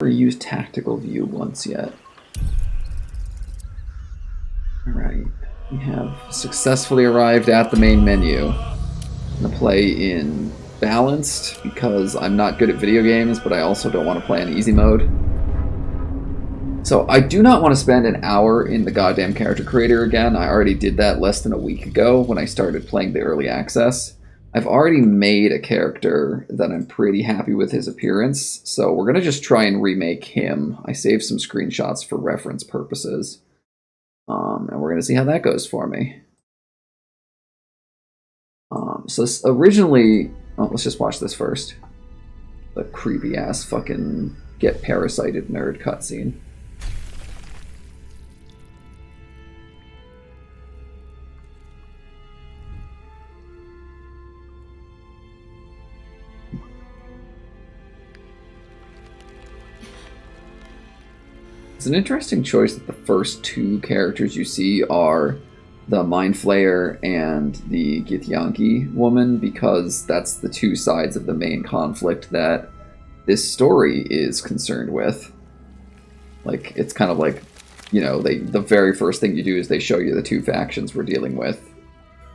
never used tactical view once yet. Alright, we have successfully arrived at the main menu. I'm going to play in balanced because I'm not good at video games, but I also don't want to play in easy mode. So I do not want to spend an hour in the goddamn character creator again. I already did that less than a week ago when I started playing the early access. I've already made a character that I'm pretty happy with his appearance, so we're going to just try and remake him. I saved some screenshots for reference purposes. And we're going to see how that goes for me. So originally... Oh, let's just watch this first. The creepy-ass fucking get parasited nerd cutscene. It's an interesting choice that the first two characters you see are the Mind Flayer and the Githyanki woman, because that's the two sides of the main conflict that this story is concerned with. Like, it's kind of like, you know, the very first thing you do is they show you the two factions we're dealing with,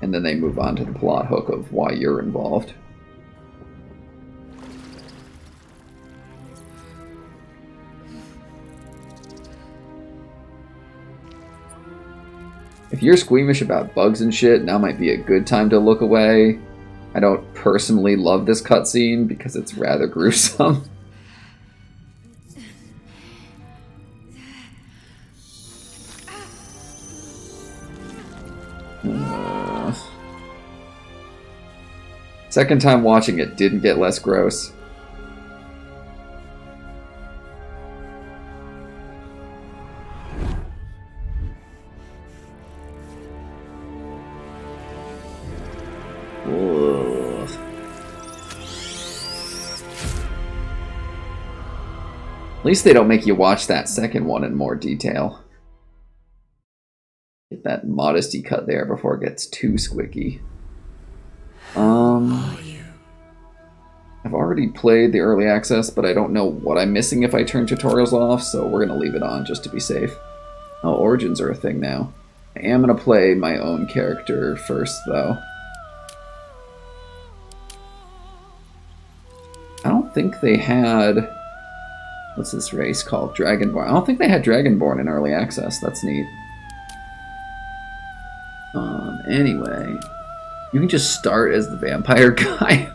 and then they move on to the plot hook of why you're involved. If you're squeamish about bugs and shit, now might be a good time to look away. I don't personally love this cutscene because it's rather gruesome. Second time watching it didn't get less gross. At least they don't make you watch that second one in more detail. Get that modesty cut there before it gets too squicky. I've already played the early access, but I don't know what I'm missing if I turn tutorials off, so we're going to leave it on just to be safe. Oh, origins are a thing now. I am going to play my own character first, though. I don't think they had... What's this race called? Dragonborn. I don't think they had Dragonborn in early access. That's neat. Anyway, you can just start as the vampire guy.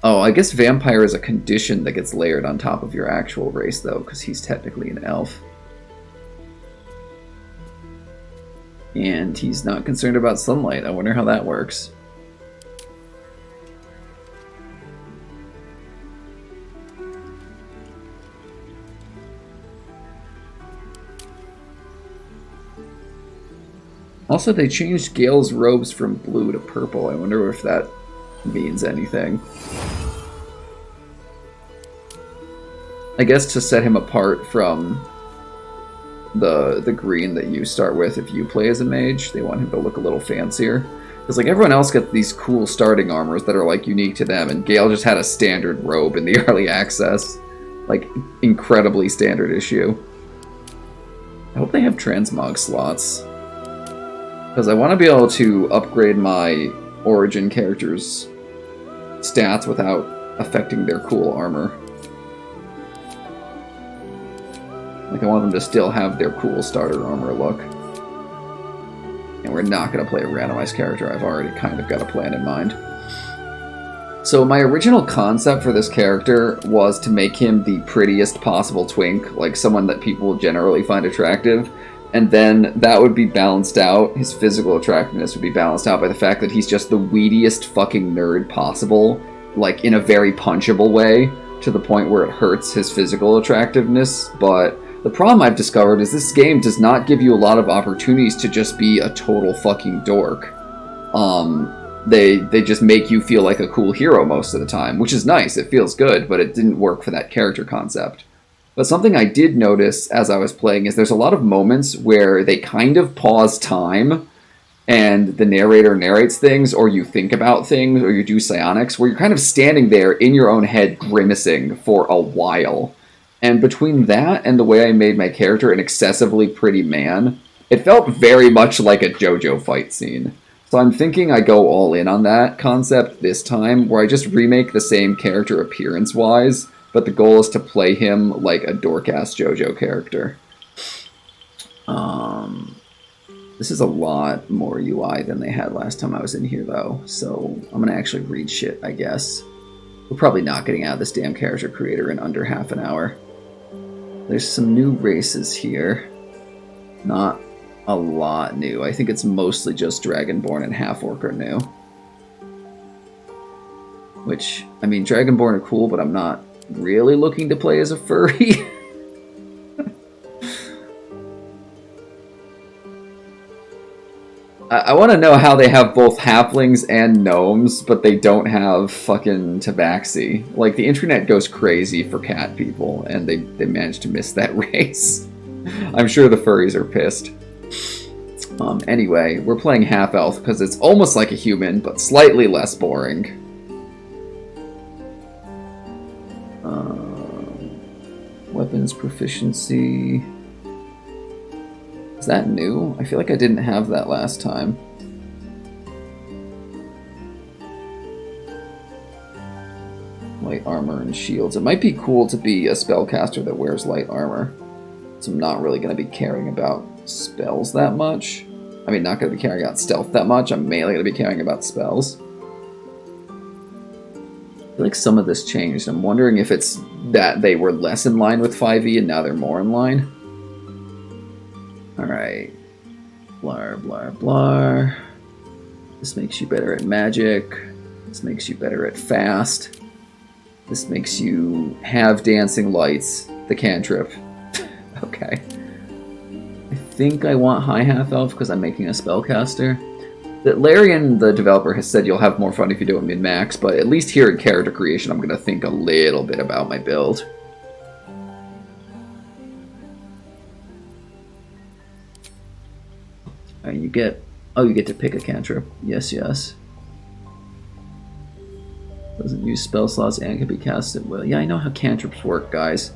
Oh, I guess vampire is a condition that gets layered on top of your actual race, though, because he's technically an elf. And he's not concerned about sunlight. I wonder how that works. Also, they changed Gale's robes from blue to purple. I wonder if that means anything. I guess to set him apart from the green that you start with if you play as a mage, they want him to look a little fancier. Because like everyone else gets these cool starting armors that are like unique to them, and Gale just had a standard robe in the early access. Like, incredibly standard issue. I hope they have transmog slots. Because I want to be able to upgrade my origin character's stats without affecting their cool armor. Like, I want them to still have their cool starter armor look. And we're not going to play a randomized character. I've already kind of got a plan in mind. So my original concept for this character was to make him the prettiest possible twink, like someone that people generally find attractive. And then that would be balanced out, his physical attractiveness would be balanced out by the fact that he's just the weediest fucking nerd possible, like in a very punchable way, to the point where it hurts his physical attractiveness. But the problem I've discovered is this game does not give you a lot of opportunities to just be a total fucking dork. They just make you feel like a cool hero most of the time, which is nice, it feels good, but it didn't work for that character concept. But something I did notice as I was playing is there's a lot of moments where they kind of pause time and the narrator narrates things, or you think about things, or you do psionics, where you're kind of standing there in your own head grimacing for a while. And between that and the way I made my character an excessively pretty man, it felt very much like a JoJo fight scene. So I'm thinking I go all in on that concept this time, where I just remake the same character appearance-wise, but the goal is to play him like a dork-ass JoJo character. This is a lot more UI than they had last time I was in here, though, so I'm going to actually read shit, I guess. We're probably not getting out of this damn character creator in under half an hour. There's some new races here. Not a lot new. I think it's mostly just Dragonborn and Half-Orc are new. Which, I mean, Dragonborn are cool, but I'm not really looking to play as a furry. I want to know how they have both halflings and gnomes, but they don't have fucking tabaxi. Like, the internet goes crazy for cat people, and they managed to miss that race. I'm sure the furries are pissed. Anyway, we're playing half-elf because it's almost like a human, but slightly less boring. Weapons proficiency... Is that new? I feel like I didn't have that last time. Light armor and shields. It might be cool to be a spellcaster that wears light armor. So I'm not really going to be caring about spells that much. I mean, not going to be caring about stealth that much. I'm mainly going to be caring about spells. I feel like some of this changed. I'm wondering if it's that they were less in line with 5e and now they're more in line. Alright. Blar, blar, blar. This makes you better at magic. This makes you better at fast. This makes you have dancing lights. The cantrip. Okay. I think I want high half-elf because I'm making a spellcaster. Larian, the developer, has said you'll have more fun if you do it min-max, but at least here in character creation I'm going to think a little bit about my build. Alright, you get... Oh, you get to pick a cantrip. Yes, yes. Doesn't use spell slots and can be cast at will. Yeah, I know how cantrips work, guys.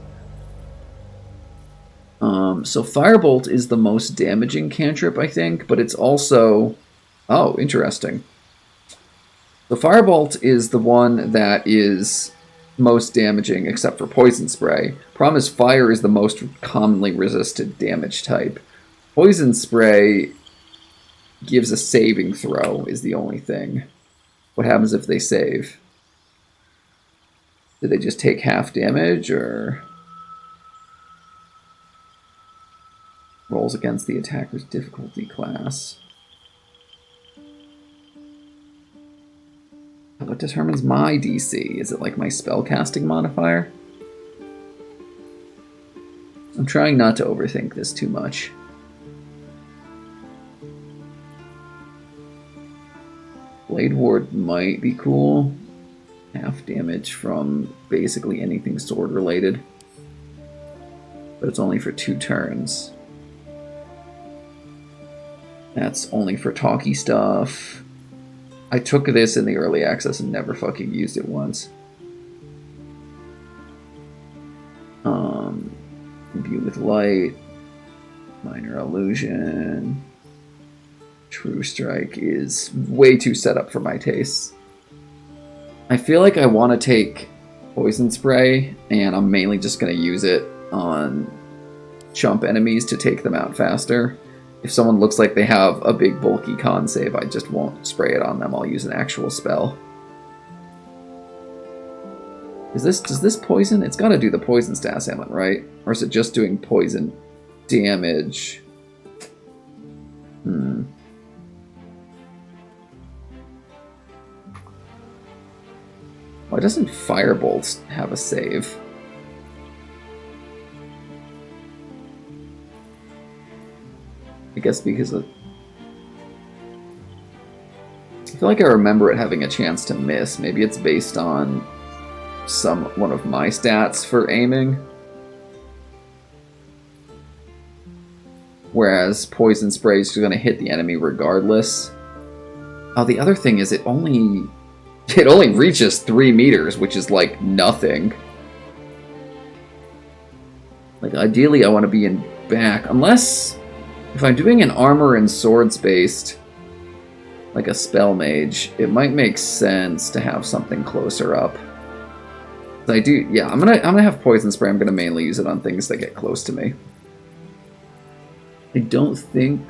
So Firebolt is the most damaging cantrip, I think, but it's also... Oh, interesting. The Firebolt is the one that is most damaging, except for Poison Spray. Problem is, Fire is the most commonly resisted damage type. Poison Spray gives a saving throw, is the only thing. What happens if they save? Do they just take half damage, or... Rolls against the attacker's difficulty class. What determines my DC? Is it like my spellcasting modifier? I'm trying not to overthink this too much. Blade Ward might be cool. Half damage from basically anything sword related. But it's only for 2 turns. That's only for talky stuff. I took this in the early access and never fucking used it once. Imbue with light. Minor illusion. True Strike is way too set up for my tastes. I feel like I want to take Poison Spray, and I'm mainly just going to use it on chump enemies to take them out faster. If someone looks like they have a big bulky con save, I just won't spray it on them. I'll use an actual spell. Does this poison? It's got to do the poison status ailment, right? Or is it just doing poison damage? Why doesn't Firebolt have a save? I guess because of... I feel like I remember it having a chance to miss. Maybe it's based on one of my stats for aiming. whereas poison spray is going to hit the enemy regardless. Oh, the other thing is it only reaches 3 meters, which is like nothing. Like ideally I want to be in back, unless if I'm doing an armor and swords based, like a spell mage, it might make sense to have something closer up. I do, yeah. I'm gonna have poison spray. I'm gonna mainly use it on things that get close to me. I don't think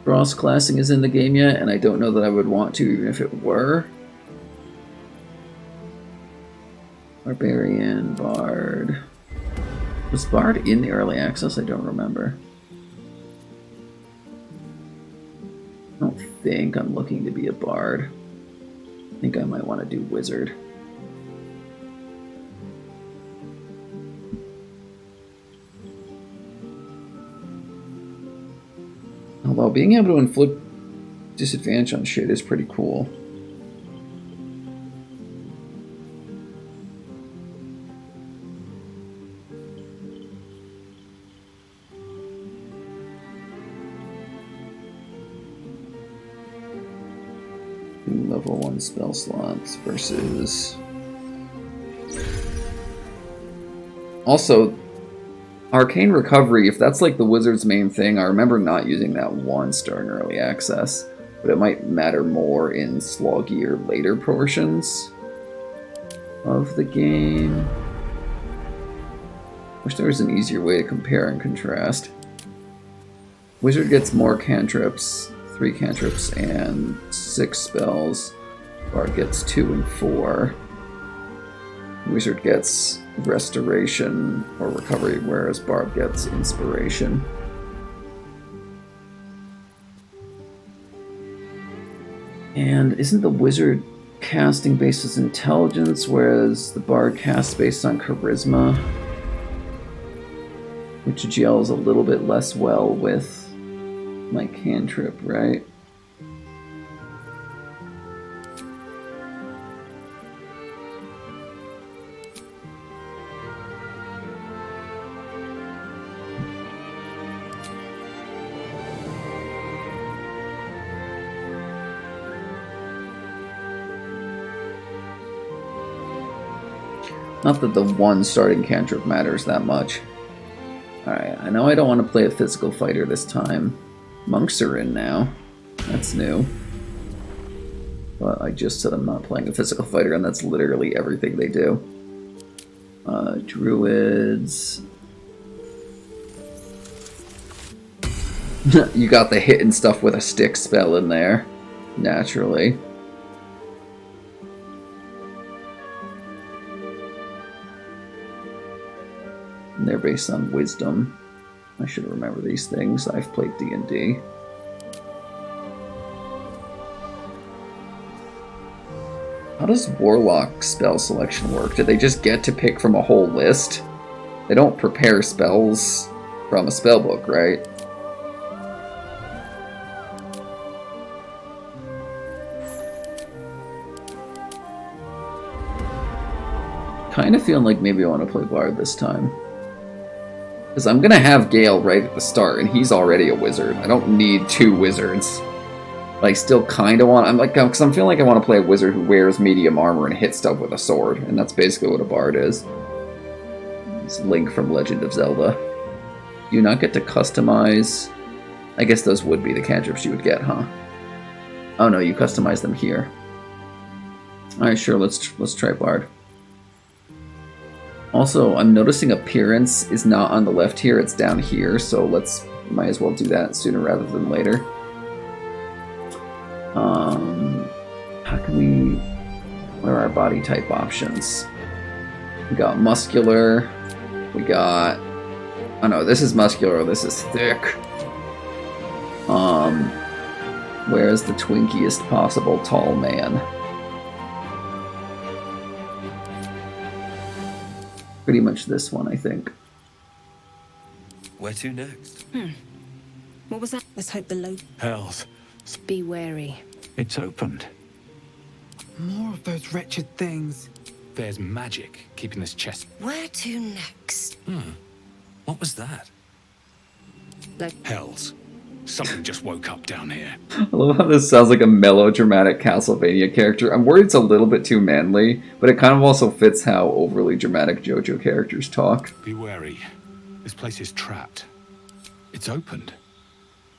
cross classing is in the game yet, and I don't know that I would want to, even if it were. Barbarian, Bard. Was Bard in the early access? I don't remember. I don't think I'm looking to be a Bard. I think I might want to do Wizard. Although being able to inflict disadvantage on shit is pretty cool. Level 1 spell slots versus... Also, Arcane Recovery, if that's like the wizard's main thing, I remember not using that once during early access, but it might matter more in sloggier later portions of the game. Wish there was an easier way to compare and contrast. Wizard gets more cantrips, 3 cantrips and 6 spells. Bard gets 2 and 4. Wizard gets restoration or recovery, whereas Bard gets inspiration. And isn't the wizard casting based on intelligence, whereas the Bard casts based on charisma? Which gels a little bit less well with my cantrip, right? Not that the one starting cantrip matters that much. Alright, I know I don't want to play a physical fighter this time. Monks are in now. That's new. But I just said I'm not playing a physical fighter, and that's literally everything they do. Druids. You got the hit and stuff with a stick spell in there. Naturally. And they're based on wisdom. I should remember these things. I've played D&D. How does Warlock spell selection work? Do they just get to pick from a whole list? They don't prepare spells from a spellbook, right? Kind of feeling like maybe I want to play Bard this time. Because I'm going to have Gale right at the start, and he's already a wizard. I don't need 2 wizards. But I still kind of want... because I'm feeling like I want to play a wizard who wears medium armor and hits stuff with a sword. And that's basically what a Bard is. It's Link from Legend of Zelda. You not get to customize... I guess those would be the cantrips you would get, huh? Oh no, you customize them here. Alright, sure, let's try Bard. Also, I'm noticing appearance is not on the left here, it's down here, so might as well do that sooner rather than later. How can we... What are our body type options? We got muscular, we got... Oh no, this is muscular, this is thick. Where's the twinkiest possible tall man? Pretty much this one, I think. Where to next? What was that? Let's hope the load. Hells. Be wary. It's opened. More of those wretched things. There's magic keeping this chest. Where to next? What was that? Like, Hells. Something just woke up down here. I love how this sounds like a melodramatic Castlevania character. I'm worried it's a little bit too manly, but it kind of also fits how overly dramatic JoJo characters talk. Be wary. This place is trapped. It's opened.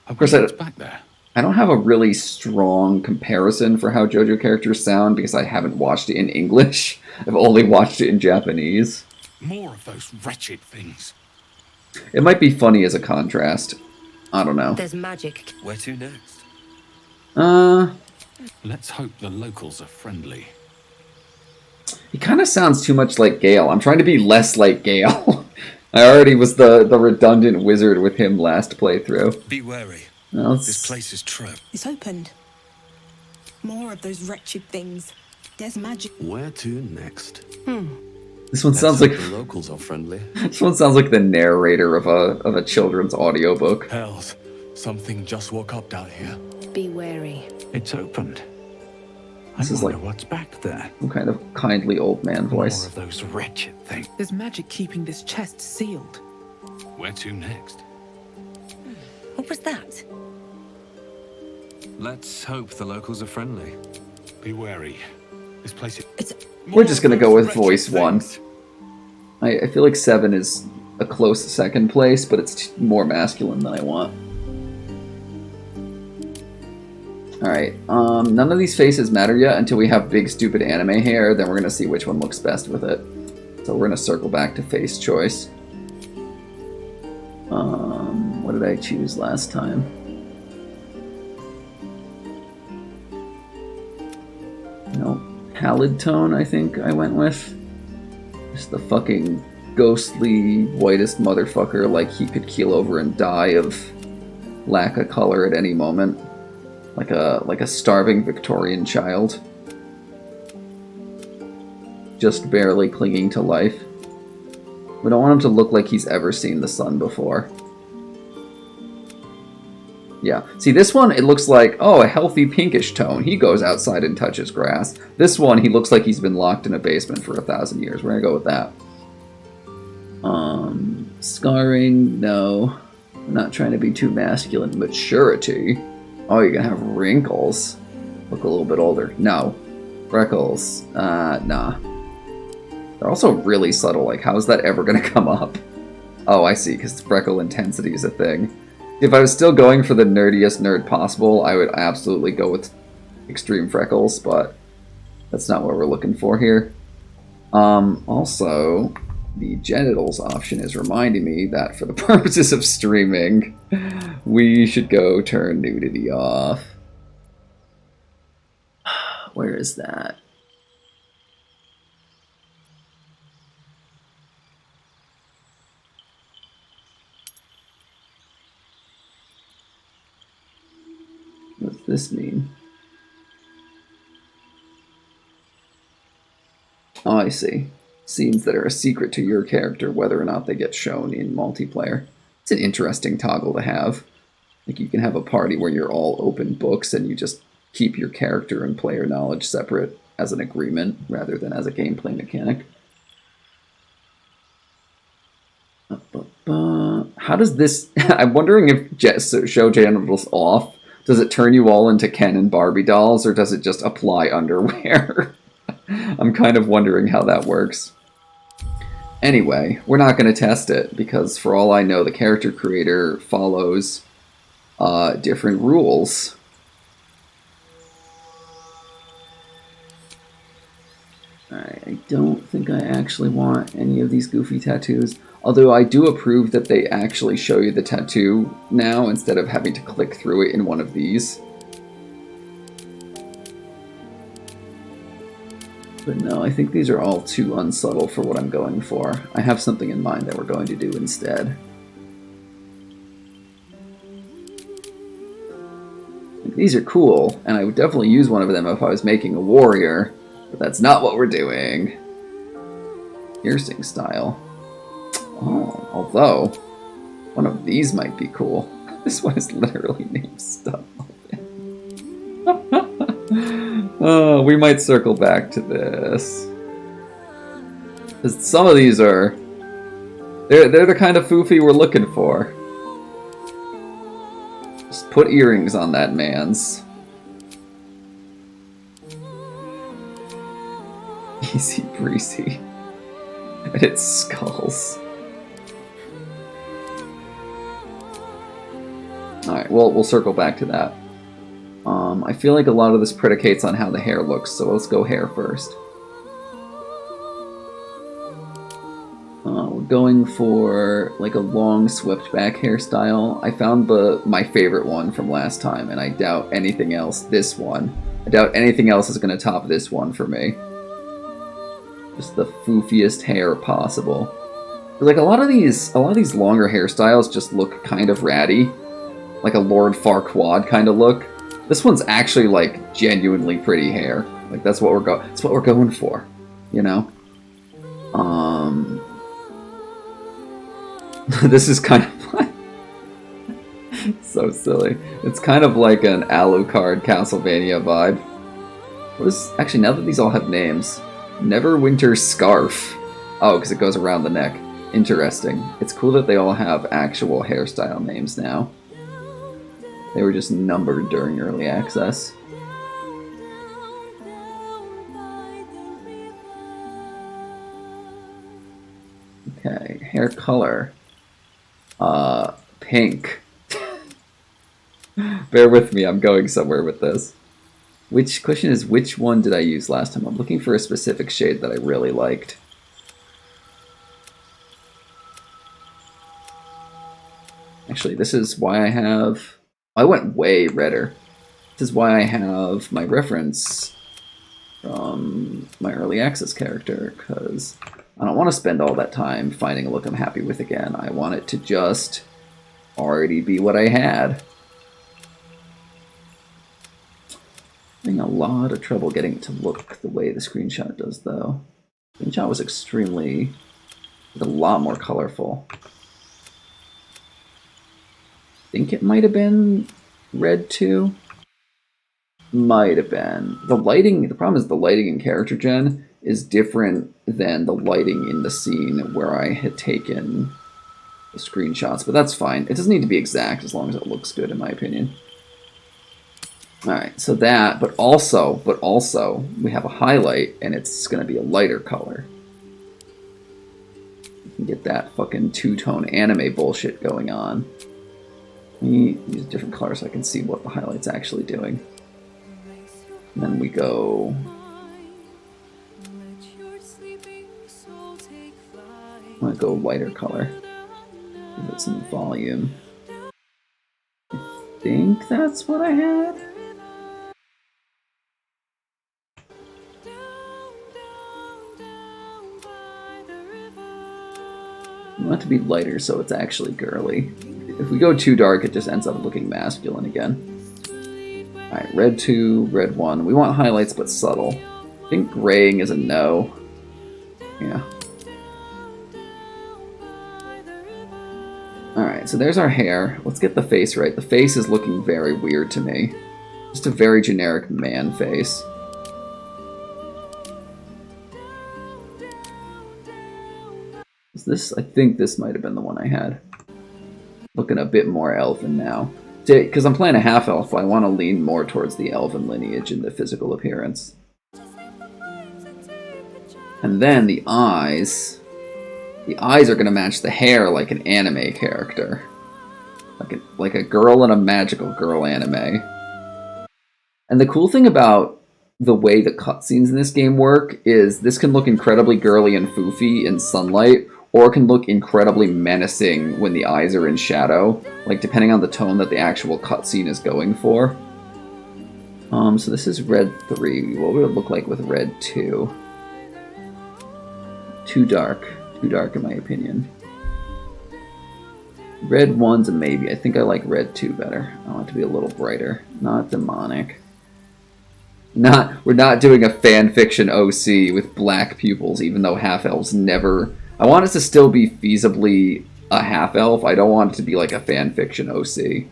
Of course, what's back there. I don't have a really strong comparison for how JoJo characters sound because I haven't watched it in English. I've only watched it in Japanese. More of those wretched things. It might be funny as a contrast. I don't know. there's magic. Where to next? Let's hope the locals are friendly. He kind of sounds too much like Gale. I'm trying to be less like Gale. I already was the redundant wizard with him last playthrough. Be wary. Well, This place is trapped. It's opened. More of those wretched things. There's magic. Where to next? this one sounds like The locals are friendly. this one sounds like the narrator of a children's audiobook. Hells. Something just woke up down here. Be wary. It's opened. This I is wonder like- what's back there. Some kind of kindly old man More voice. of those wretched things. There's magic keeping this chest sealed. Where to next? What was that? Let's hope the locals are friendly. Be wary. This place is... It's We're just gonna go with Wretched voice one. things. I feel like 7 is a close second place, but it's more masculine than I want. Alright, none of these faces matter yet until we have big stupid anime hair, then we're gonna see which one looks best with it. So we're gonna circle back to face choice. What did I choose last time? No, pallid tone I think I went with. Just the fucking ghostly whitest motherfucker, like he could keel over and die of lack of color at any moment. Like a starving Victorian child. Just barely clinging to life. We don't want him to look like he's ever seen the sun before. Yeah. See, this one, it looks like, oh, a healthy pinkish tone. He goes outside and touches grass. This one, he looks like he's been locked in a basement for 1,000 years. We're gonna go with that. Scarring, no. I'm not trying to be too masculine. Maturity. Oh, you're gonna have wrinkles. Look a little bit older. No. Freckles. Nah. They're also really subtle. Like, how is that ever gonna come up? Oh, I see, because freckle intensity is a thing. If I was still going for the nerdiest nerd possible, I would absolutely go with extreme freckles, but that's not what we're looking for here. Also, the genitals option is reminding me that for the purposes of streaming, we should go turn nudity off. Where is that? What's this mean? Oh, I see. Scenes that are a secret to your character, whether or not they get shown in multiplayer. It's an interesting toggle to have. Like, you can have a party where you're all open books and you just keep your character and player knowledge separate as an agreement rather than as a gameplay mechanic. How does this... I'm wondering if show genitals off, does it turn you all into Ken and Barbie dolls, or does it just apply underwear? I'm kind of wondering how that works. Anyway, we're not going to test it, because for all I know, the character creator follows different rules. Alright, I don't think I actually want any of these goofy tattoos. Although I do approve that they actually show you the tattoo now instead of having to click through it in one of these. But no, I think these are all too unsubtle for what I'm going for. I have something in mind that we're going to do instead. These are cool, and I would definitely use one of them if I was making a warrior, but that's not what we're doing. Piercing style. Oh, although, one of these might be cool. This one is literally named Stuff. Oh, we might circle back to this. Because some of these are... They're the kind of foofy we're looking for. Just put earrings on that man's. Easy breezy. And it's skulls. Alright, well, we'll circle back to that. I feel like a lot of this predicates on how the hair looks, so let's go hair first. We're going for like a long swept back hairstyle. I found my favorite one from last time, and I doubt anything else. This one. I doubt anything else is going to top this one for me. Just the foofiest hair possible. Like a lot of these longer hairstyles just look kind of ratty, like a Lord Farquaad kind of look. This one's actually like genuinely pretty hair. Like that's what we're going for, you know. This is kind of like so silly. It's kind of like an Alucard Castlevania vibe. What is actually, now that these all have names? Neverwinter Scarf. Oh, because it goes around the neck. Interesting. It's cool that they all have actual hairstyle names now. They were just numbered during early access. Okay, hair color. Pink. Bear with me, I'm going somewhere with this. Which question is, which one did I use last time? I'm looking for a specific shade that I really liked. Actually, this is why I went way redder. This is why I have my reference from my early access character, because I don't want to spend all that time finding a look I'm happy with again. I want it to just already be what I had. Having a lot of trouble getting it to look the way the screenshot does, though. The screenshot was extremely, a lot more colorful. I think it might have been red too. Might have been. The problem is the lighting in character gen is different than the lighting in the scene where I had taken the screenshots, but that's fine. It doesn't need to be exact as long as it looks good, in my opinion. Alright, so that, but also, we have a highlight, and it's going to be a lighter color. You can get that fucking two-tone anime bullshit going on. Let me use a different color so I can see what the highlight's actually doing. And then we go... I'm going to go lighter color. Give it some volume. I think that's what I had. I want it to be lighter so it's actually girly. If we go too dark, it just ends up looking masculine again. Alright, red 2, red 1. We want highlights but subtle. I think graying is a no. Yeah. Alright, so there's our hair. Let's get the face right. The face is looking very weird to me. Just a very generic man face. Is this? I think this might have been the one I had. Looking a bit more elven now. Because I'm playing a half-elf, I want to lean more towards the elven lineage in the physical appearance. And then the eyes... The eyes are going to match the hair like an anime character. Like a girl in a magical girl anime. And the cool thing about the way the cutscenes in this game work is this can look incredibly girly and foofy in sunlight, or it can look incredibly menacing when the eyes are in shadow, like depending on the tone that the actual cutscene is going for. So this is red 3. What would it look like with red 2? Too dark. Too dark in my opinion. Red 1's a maybe. I think I like red 2 better. I want it to be a little brighter. Not demonic. We're not doing a fanfiction OC with black pupils, even though half-elves never... I want it to still be feasibly a half-elf. I don't want it to be like a fanfiction OC.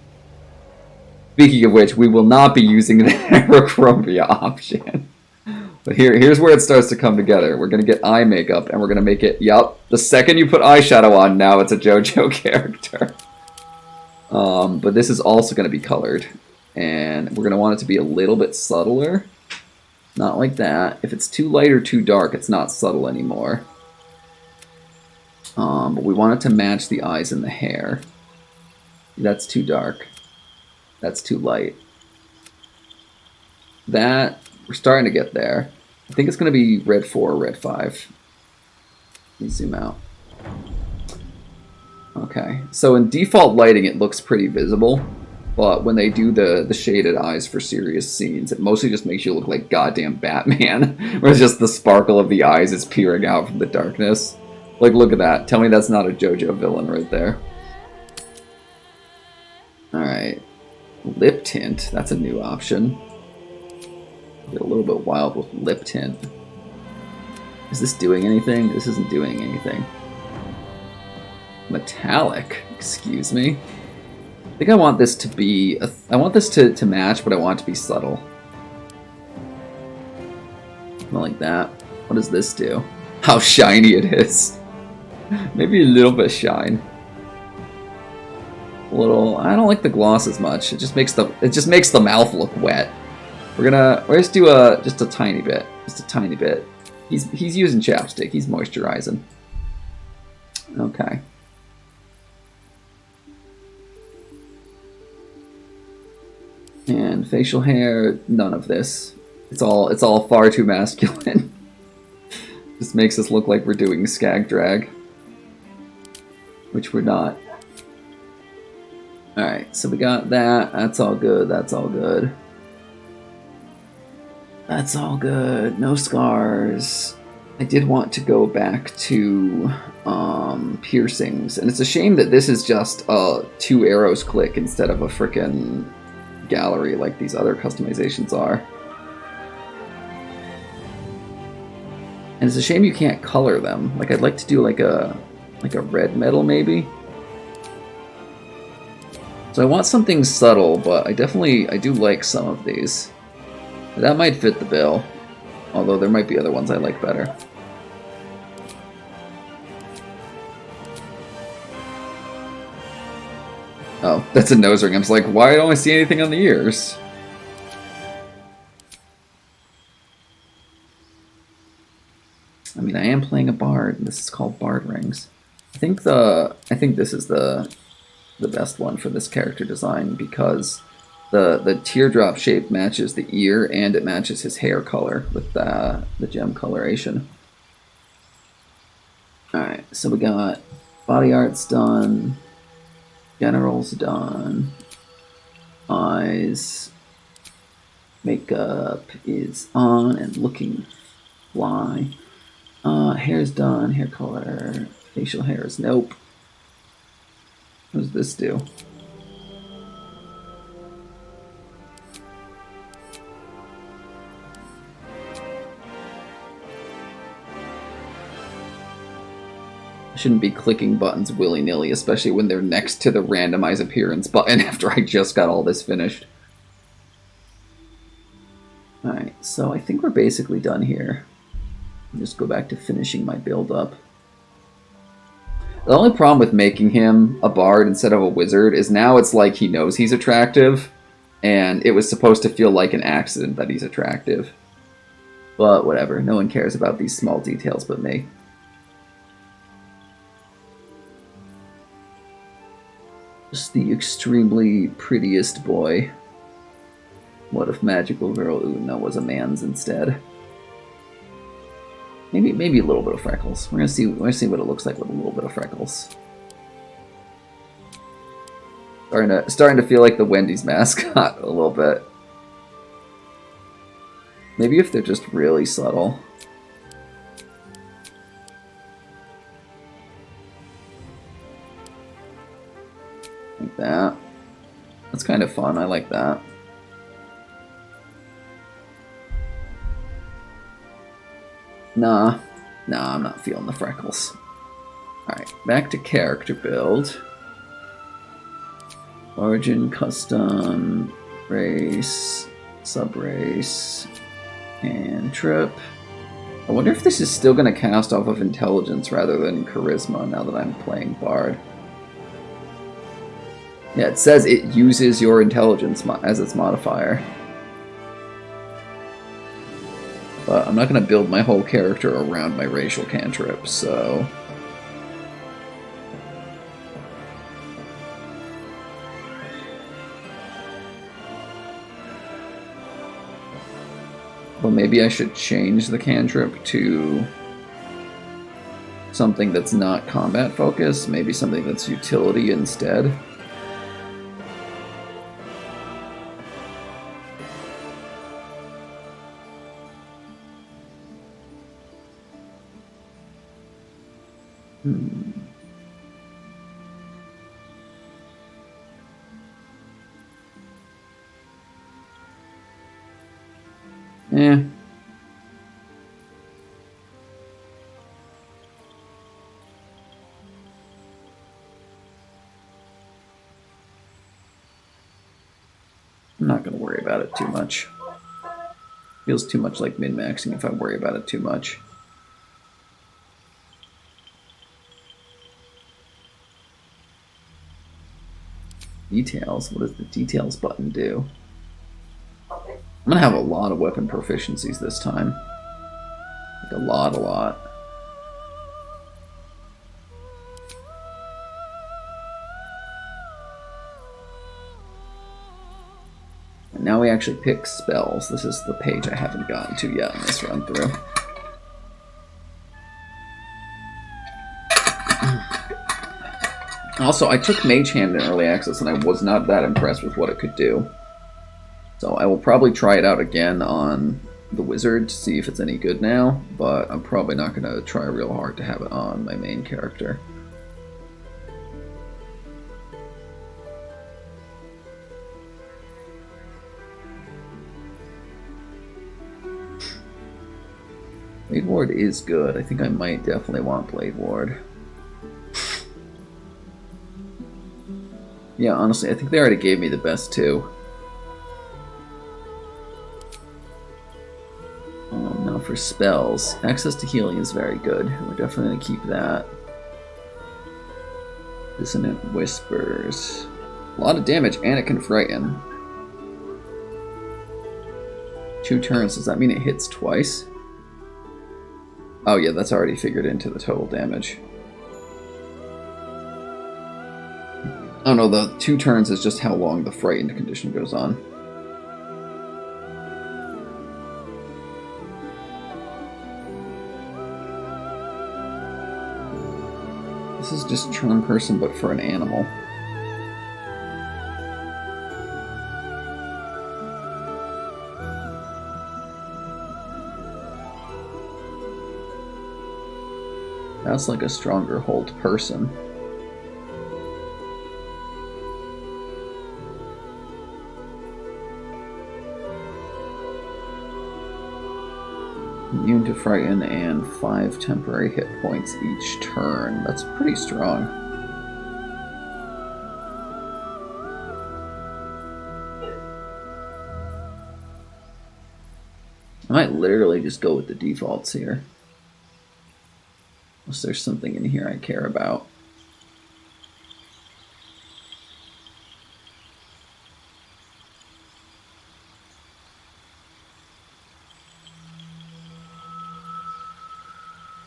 Speaking of which, we will not be using the Aerochromia option. But here's where it starts to come together. We're going to get eye makeup, and we're going to make it... Yup, the second you put eyeshadow on, now it's a JoJo character. But this is also going to be colored. And we're going to want it to be a little bit subtler. Not like that. If it's too light or too dark, it's not subtle anymore. But we want it to match the eyes and the hair. That's too dark. That's too light. That, we're starting to get there. I think it's going to be red 4 or red 5. Let me zoom out. Okay, so in default lighting it looks pretty visible, but when they do the shaded eyes for serious scenes, it mostly just makes you look like goddamn Batman, where it's just the sparkle of the eyes is peering out from the darkness. Like, look at that. Tell me that's not a JoJo villain right there. Alright. Lip tint, that's a new option. Get a little bit wild with lip tint. Is this doing anything? This isn't doing anything. Metallic, excuse me. I think I want this to be... I want this to match, but I want it to be subtle. Not like that. What does this do? How shiny it is. Maybe a little bit of shine. A little... I don't like the gloss as much. It just makes the mouth look wet. We're just do just a tiny bit. Just a tiny bit. He's using chapstick. He's moisturizing. Okay. And facial hair, none of this. It's all far too masculine. Just makes us look like we're doing skag drag, which we're not. All right, so we got that. That's all good. That's all good. That's all good. No scars. I did want to go back to piercings, and it's a shame that this is just a 2 arrows click instead of a frickin' gallery like these other customizations are. And it's a shame you can't color them. Like, I'd like to do like a red metal maybe. So I want something subtle, but I do like some of these. That might fit the bill, although there might be other ones I like better. Oh, that's a nose ring. I was like, why don't I see anything on the ears? I mean, I am playing a bard. This is called Bard Rings. I think this is the best one for this character design because the teardrop shape matches the ear and it matches his hair color with the gem coloration. Alright, so we got body art's done, general's done, eyes, makeup is on and looking fly. Hair's done, hair color, facial hair is nope. What does this do? I shouldn't be clicking buttons willy-nilly, especially when they're next to the randomize appearance button after I just got all this finished. Alright, so I think we're basically done here. I'll just go back to finishing my build-up. The only problem with making him a bard instead of a wizard is now it's like he knows he's attractive, and it was supposed to feel like an accident that he's attractive. But whatever, no one cares about these small details but me. Just the extremely prettiest boy. What if magical girl Una was a man's instead? Maybe a little bit of freckles. We're gonna see what it looks like with a little bit of freckles. Starting to feel like the Wendy's mascot a little bit. Maybe if they're just really subtle. Like that. That's kind of fun. I like that. Nah, I'm not feeling the freckles. Alright, back to character build. Origin, custom, race, subrace, and trip. I wonder if this is still going to cast off of intelligence rather than charisma now that I'm playing bard. Yeah, it says it uses your intelligence as its modifier. But I'm not going to build my whole character around my racial cantrips, so... Well, maybe I should change the cantrip to something that's not combat focused, maybe something that's utility instead. Eh. I'm not going to worry about it too much. Feels too much like min-maxing if I worry about it too much. Details? What does the details button do? I'm going to have a lot of weapon proficiencies this time. Like a lot. And now we actually pick spells. This is the page I haven't gotten to yet in this run through. Also, I took Mage Hand in Early Access and I was not that impressed with what it could do. So I will probably try it out again on the Wizard to see if it's any good now, but I'm probably not going to try real hard to have it on my main character. Blade Ward is good. I think I might definitely want Blade Ward. Yeah, honestly, I think they already gave me the best two. Now for spells. Access to healing is very good. We're definitely going to keep that. Dissonant Whispers. A lot of damage, and it can frighten. 2 turns, does that mean it hits twice? Oh yeah, that's already figured into the total damage. Oh no, the 2 turns is just how long the frightened condition goes on. This is just Charm Person, but for an animal. That's like a stronger hold person. Immune to Frighten and 5 temporary hit points each turn. That's pretty strong. I might literally just go with the defaults here. Unless there's something in here I care about.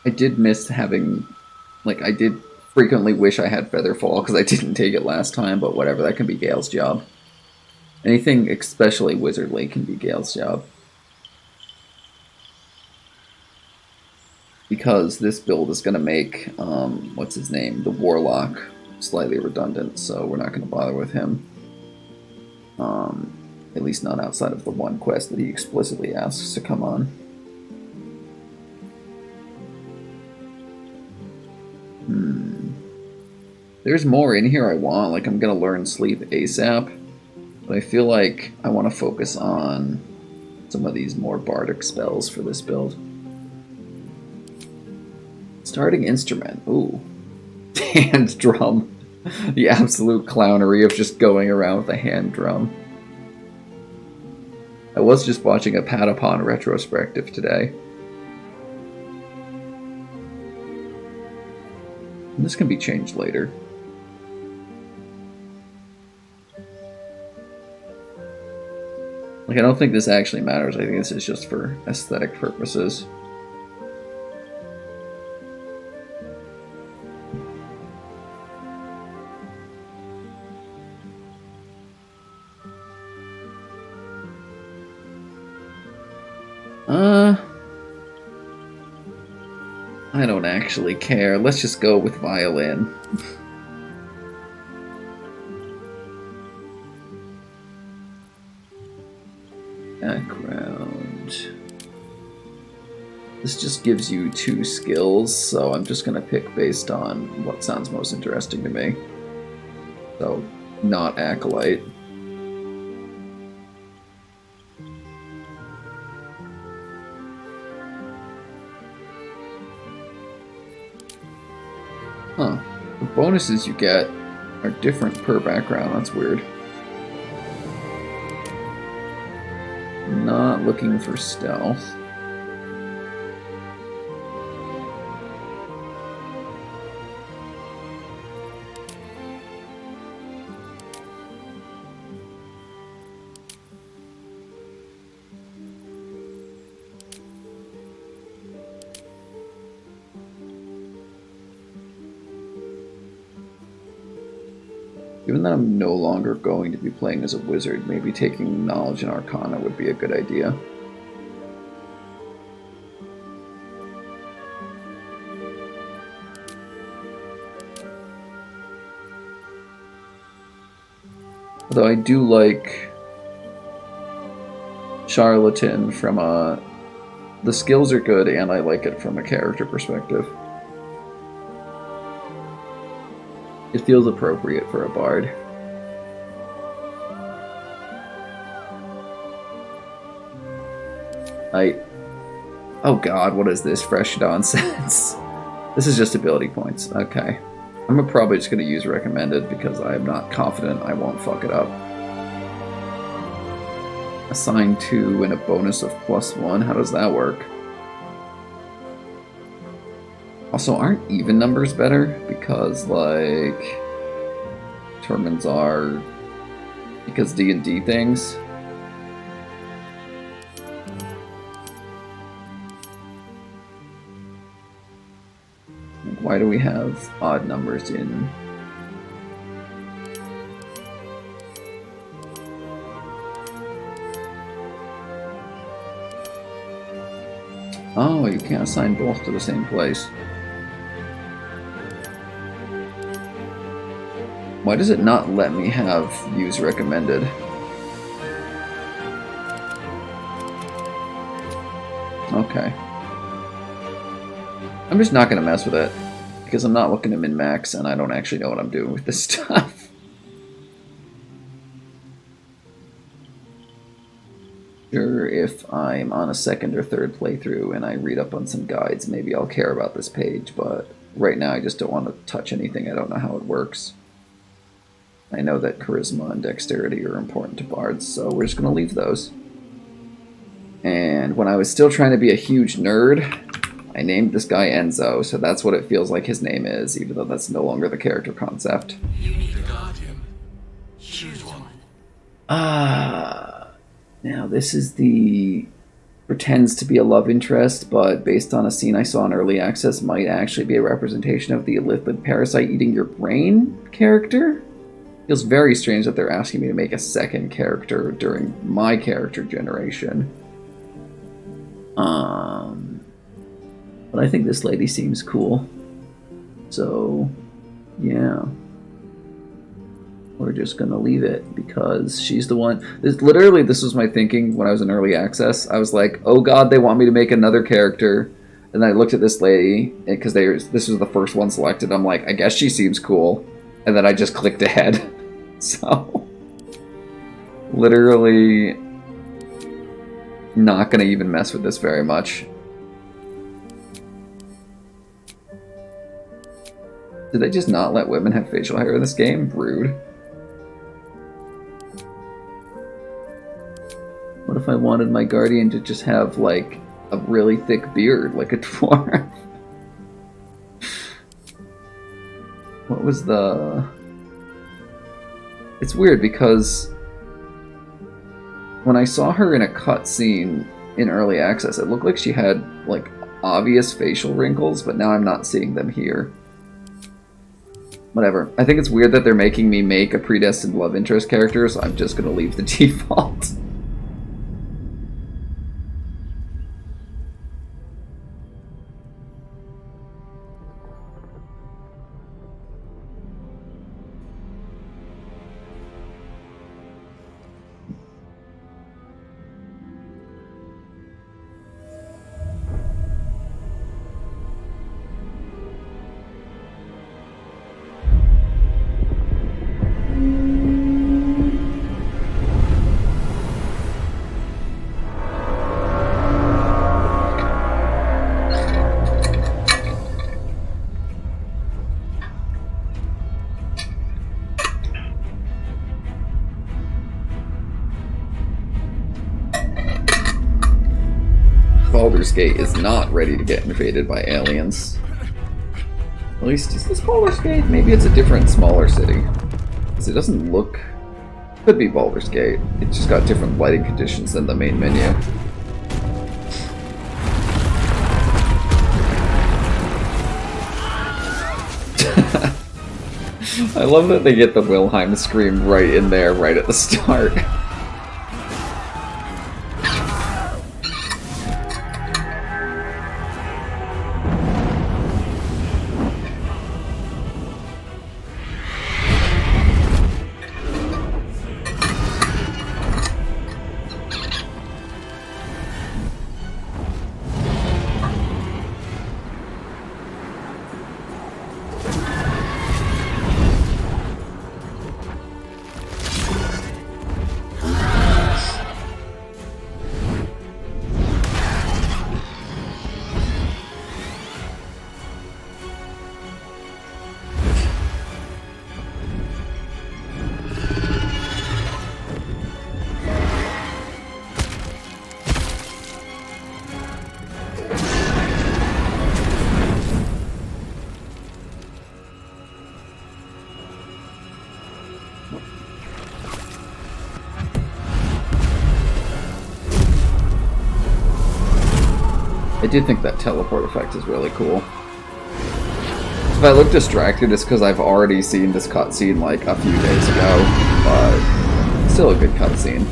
I did miss having, like, I did frequently wish I had Featherfall because I didn't take it last time, but whatever, that can be Gale's job. Anything especially wizardly can be Gale's job. Because this build is going to make, what's his name, the Warlock, slightly redundant, so we're not going to bother with him. At least not outside of the one quest that he explicitly asks to come on. There's more in here I want, like I'm going to learn Sleep ASAP, but I feel like I want to focus on some of these more bardic spells for this build. Starting instrument, ooh. Hand drum. The absolute clownery of just going around with a hand drum. I was just watching a Patapon retrospective today. And this can be changed later. Like, I don't think this actually matters. I think this is just for aesthetic purposes. I don't actually care. Let's just go with violin. Background. This just gives you 2 skills, so I'm just gonna pick based on what sounds most interesting to me. So, not Acolyte. Huh. The bonuses you get are different per background. That's weird. Not looking for stealth. Given that I'm no longer going to be playing as a wizard, maybe taking knowledge and arcana would be a good idea. Although I do like Charlatan from the skills are good and I like it from a character perspective. It feels appropriate for a bard. Oh god, what is this fresh nonsense? This is just ability points. Okay. I'm probably just going to use recommended because I am not confident I won't fuck it up. Assign 2 and a bonus of +1. How does that work? Also, aren't even numbers better? Because, like, determines are... because D&D things? Like, why do we have odd numbers in... Oh, you can't assign both to the same place. Why does it not let me have use recommended? Okay. I'm just not going to mess with it, because I'm not looking to min-max, and I don't actually know what I'm doing with this stuff. Sure, if I'm on a 2nd or 3rd playthrough and I read up on some guides, maybe I'll care about this page, but right now I just don't want to touch anything. I don't know how it works. I know that charisma and dexterity are important to bards, so we're just going to leave those. And when I was still trying to be a huge nerd, I named this guy Enzo, so that's what it feels like his name is, even though that's no longer the character concept. You need a guardian. Choose one. Now this is the... pretends to be a love interest, but based on a scene I saw in early access, might actually be a representation of the illithid parasite eating your brain character? Feels very strange that they're asking me to make a 2nd character during my character generation. But I think this lady seems cool. So, yeah. We're just gonna leave it because she's the one. Literally, this was my thinking when I was in early access. I was like, oh god, they want me to make another character. And then I looked at this lady, because this was the first one selected. I'm like, I guess she seems cool. And then I just clicked ahead. So, literally not gonna even mess with this very much. Did they just not let women have facial hair in this game? Rude. What if I wanted my guardian to just have, like, a really thick beard, like a dwarf? What was the... It's weird because when I saw her in a cutscene in early access, it looked like she had like obvious facial wrinkles, but now I'm not seeing them here. Whatever. I think it's weird that they're making me make a predestined love interest character, so I'm just gonna leave the default. Baldur's Gate is not ready to get invaded by aliens. At least, is this Baldur's Gate? Maybe it's a different, smaller city. Because it doesn't look... Could be Baldur's Gate. It's just got different lighting conditions than the main menu. I love that they get the Wilhelm scream right in there, right at the start. I do think that teleport effect is really cool. If I look distracted, it's because I've already seen this cutscene like a few days ago, but still a good cutscene.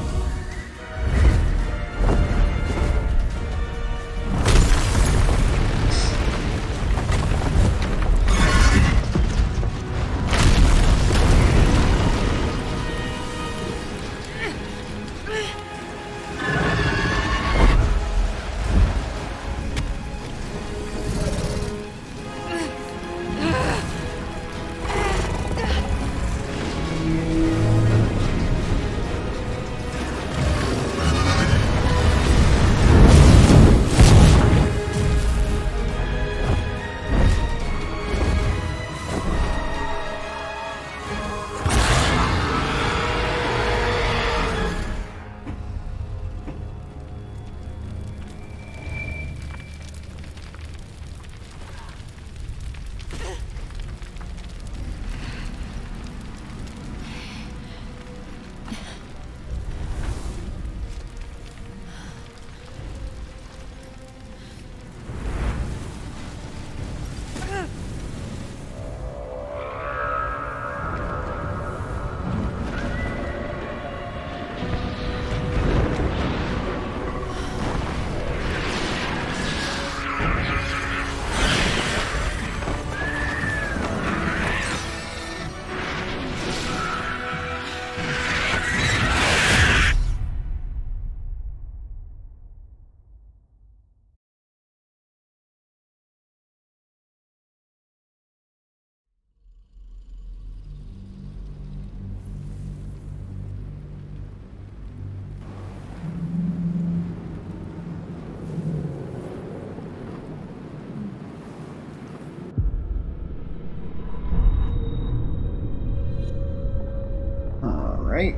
Alright.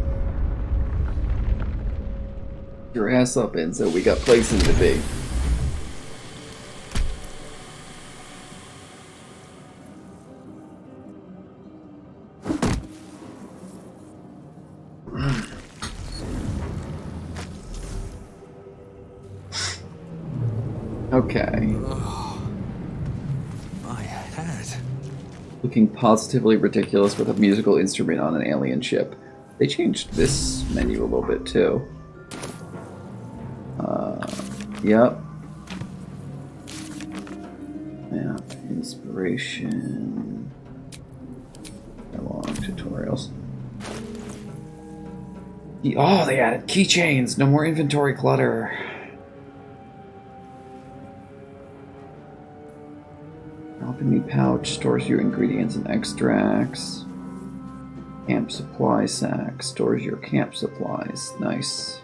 Your ass up, Enzo. We got places to be. Okay. My head. Looking positively ridiculous with a musical instrument on an alien ship. They changed this menu a little bit too. Yep. Yeah, inspiration. Long tutorials. Oh, they added keychains! No more inventory clutter. Alchemy pouch stores your ingredients and extracts. Camp supply sack stores your camp supplies. Nice.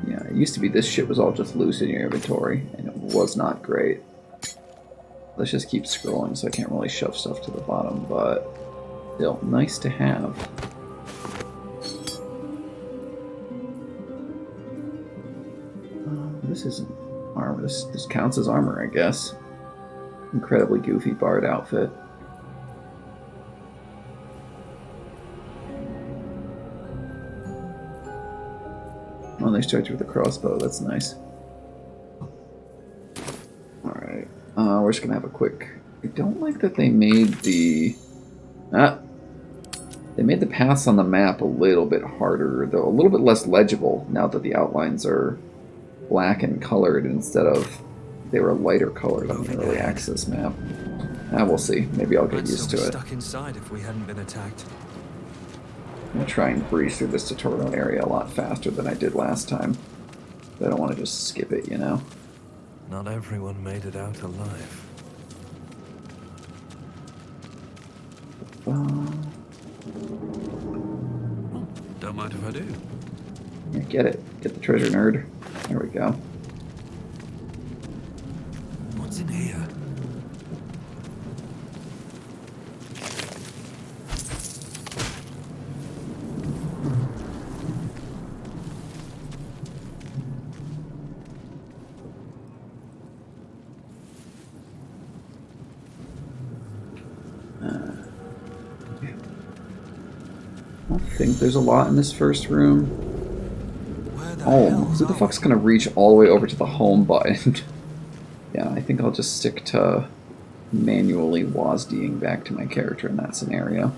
Yeah, it used to be this shit was all just loose in your inventory, and it was not great. Let's just keep scrolling so I can't really shove stuff to the bottom, but still nice to have. This isn't armor. This counts as armor, I guess. Incredibly goofy bard outfit. Oh, they start you with a crossbow. That's nice. Alright. We're just gonna have a quick... I don't like that they made the... They made the paths on the map a little bit harder, though a little bit less legible now that the outlines are black and colored instead of they were lighter colored on the early access map. We'll see. Maybe I'll get used to it. Stuck inside if we hadn't been attacked. I'm gonna try and breeze through this tutorial area a lot faster than I did last time. But I don't want to just skip it, you know. Not everyone made it out alive. Don't mind if I do. Yeah, get it. Get the treasure, nerd. There we go. What's in here? I don't think there's a lot in this first room. Oh, who the fuck's gonna reach all the way over to the home button? Yeah, I think I'll just stick to manually WASDing back to my character in that scenario.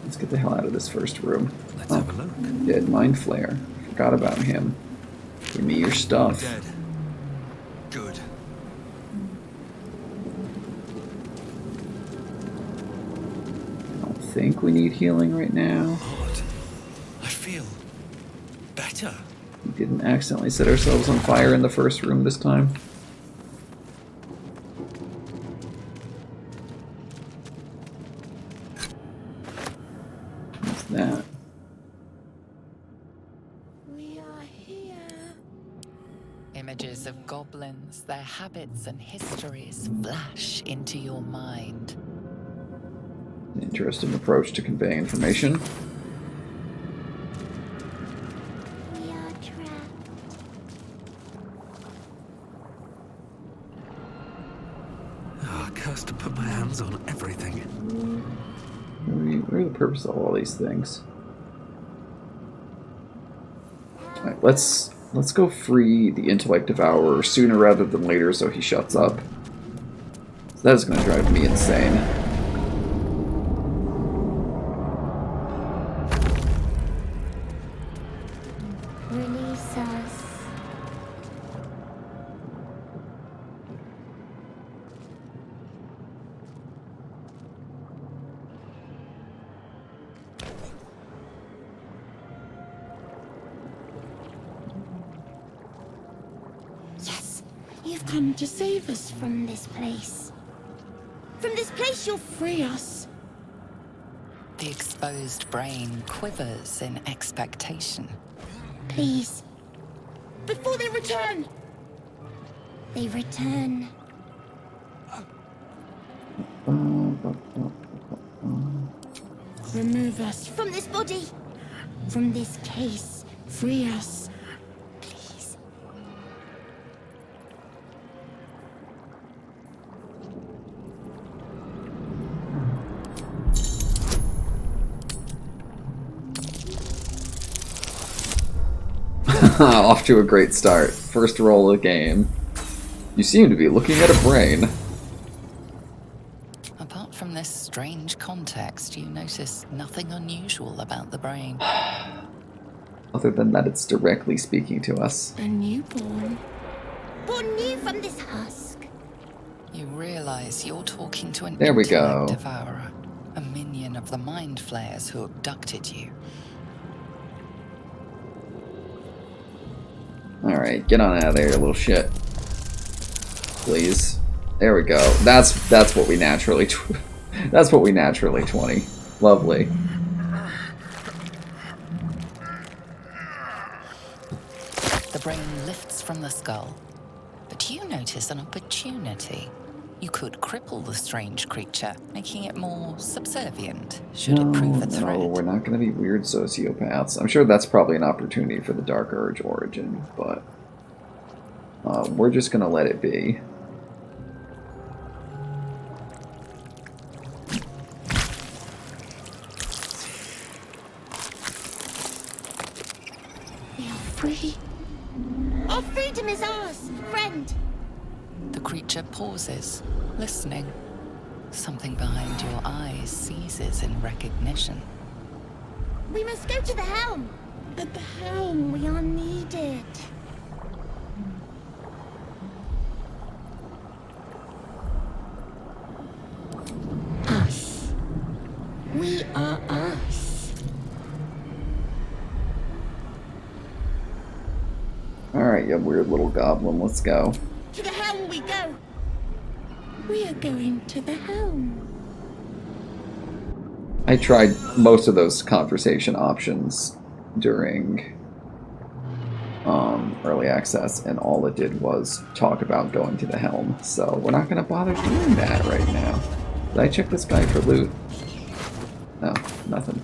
Let's get the hell out of this first room. Let's have a look. Dead Mind Flayer. Forgot about him. Give me your stuff. Dead. Good. I don't think we need healing right now. Odd. I feel better. We didn't accidentally set ourselves on fire in the first room this time. What's that? We are here. Images of goblins, their habits and histories flash into your mind. Interesting approach to conveying information. We are trapped. Oh, cursed to put my hands on everything. What are the purpose of all these things? Alright, let's go free the Intellect Devourer sooner rather than later so he shuts up. So that is going to drive me insane. Release us. Yes, you've come to save us from this place. From this place, you'll free us. The exposed brain quivers in expectation. Please. Before they return. They return. Remove us from this body. From this case. Free us. Please. Off to a great start. First roll of the game. You seem to be looking at a brain. Apart from this strange context, you notice nothing unusual about the brain. Other than that, it's directly speaking to us. A newborn. Born new from this husk. You realize you're talking to an There we intellect go. devourer, a minion of the mind flayers who abducted you. Alright, get on out of there, you little shit. Please. There we go. That's what we naturally that's what we naturally 20. Lovely. The brain lifts from the skull, but you notice an opportunity. You could cripple the strange creature, making it more subservient, should it prove a threat. No, we're not going to be weird sociopaths. I'm sure that's probably an opportunity for the Dark Urge origin, but we're just going to let it be. We are free. Our freedom is ours, friend. The creature pauses, listening. Something behind your eyes seizes in recognition. We must go to the helm. At the helm, we are needed. Us. We are us. Alright, you weird little goblin, let's go. To the helm we go. We are going to the helm. I tried most of those conversation options during early access, and all it did was talk about going to the helm, so we're not going to bother doing that right now. Did I check this guy for loot? No, nothing.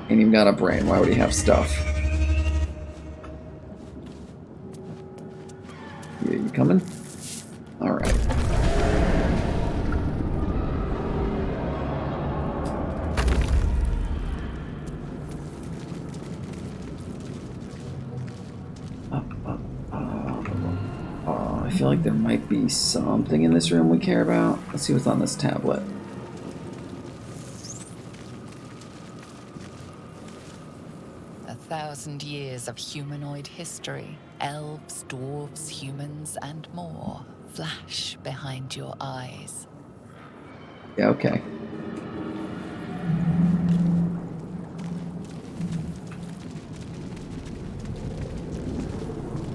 Ain't even got a brain, why would he have stuff? Yeah, you coming? Alright. I feel like there might be something in this room we care about. Let's see what's on this tablet. A 1,000 years of humanoid history, elves, dwarves, humans, and more flash behind your eyes. Yeah, okay.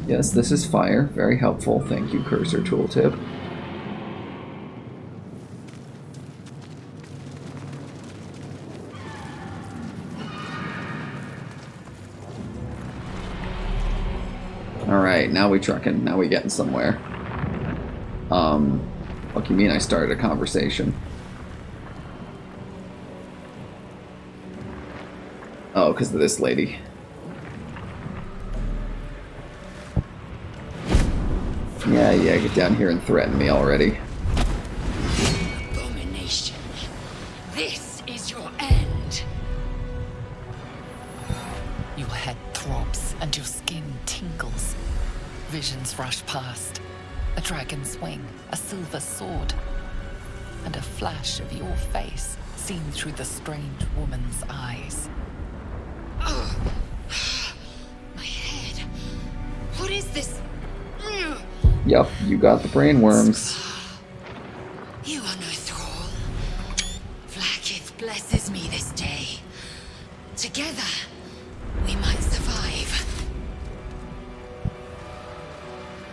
Yes, this is fire. Very helpful. Thank you, cursor tooltip. Alright, now we trucking. Now we getting somewhere. What do you mean I started a conversation? Oh, because of this lady. Yeah, get down here and threaten me already. Abomination. This is your end. Your head throbs and your skin tingles. Visions rush past. A dragon's wing, a silver sword, and a flash of your face seen through the strange woman's eyes. Oh. My head. What is this? Yup, you got the brain worms. You are no thrall. Vlaakith blesses me this day. Together, we might survive.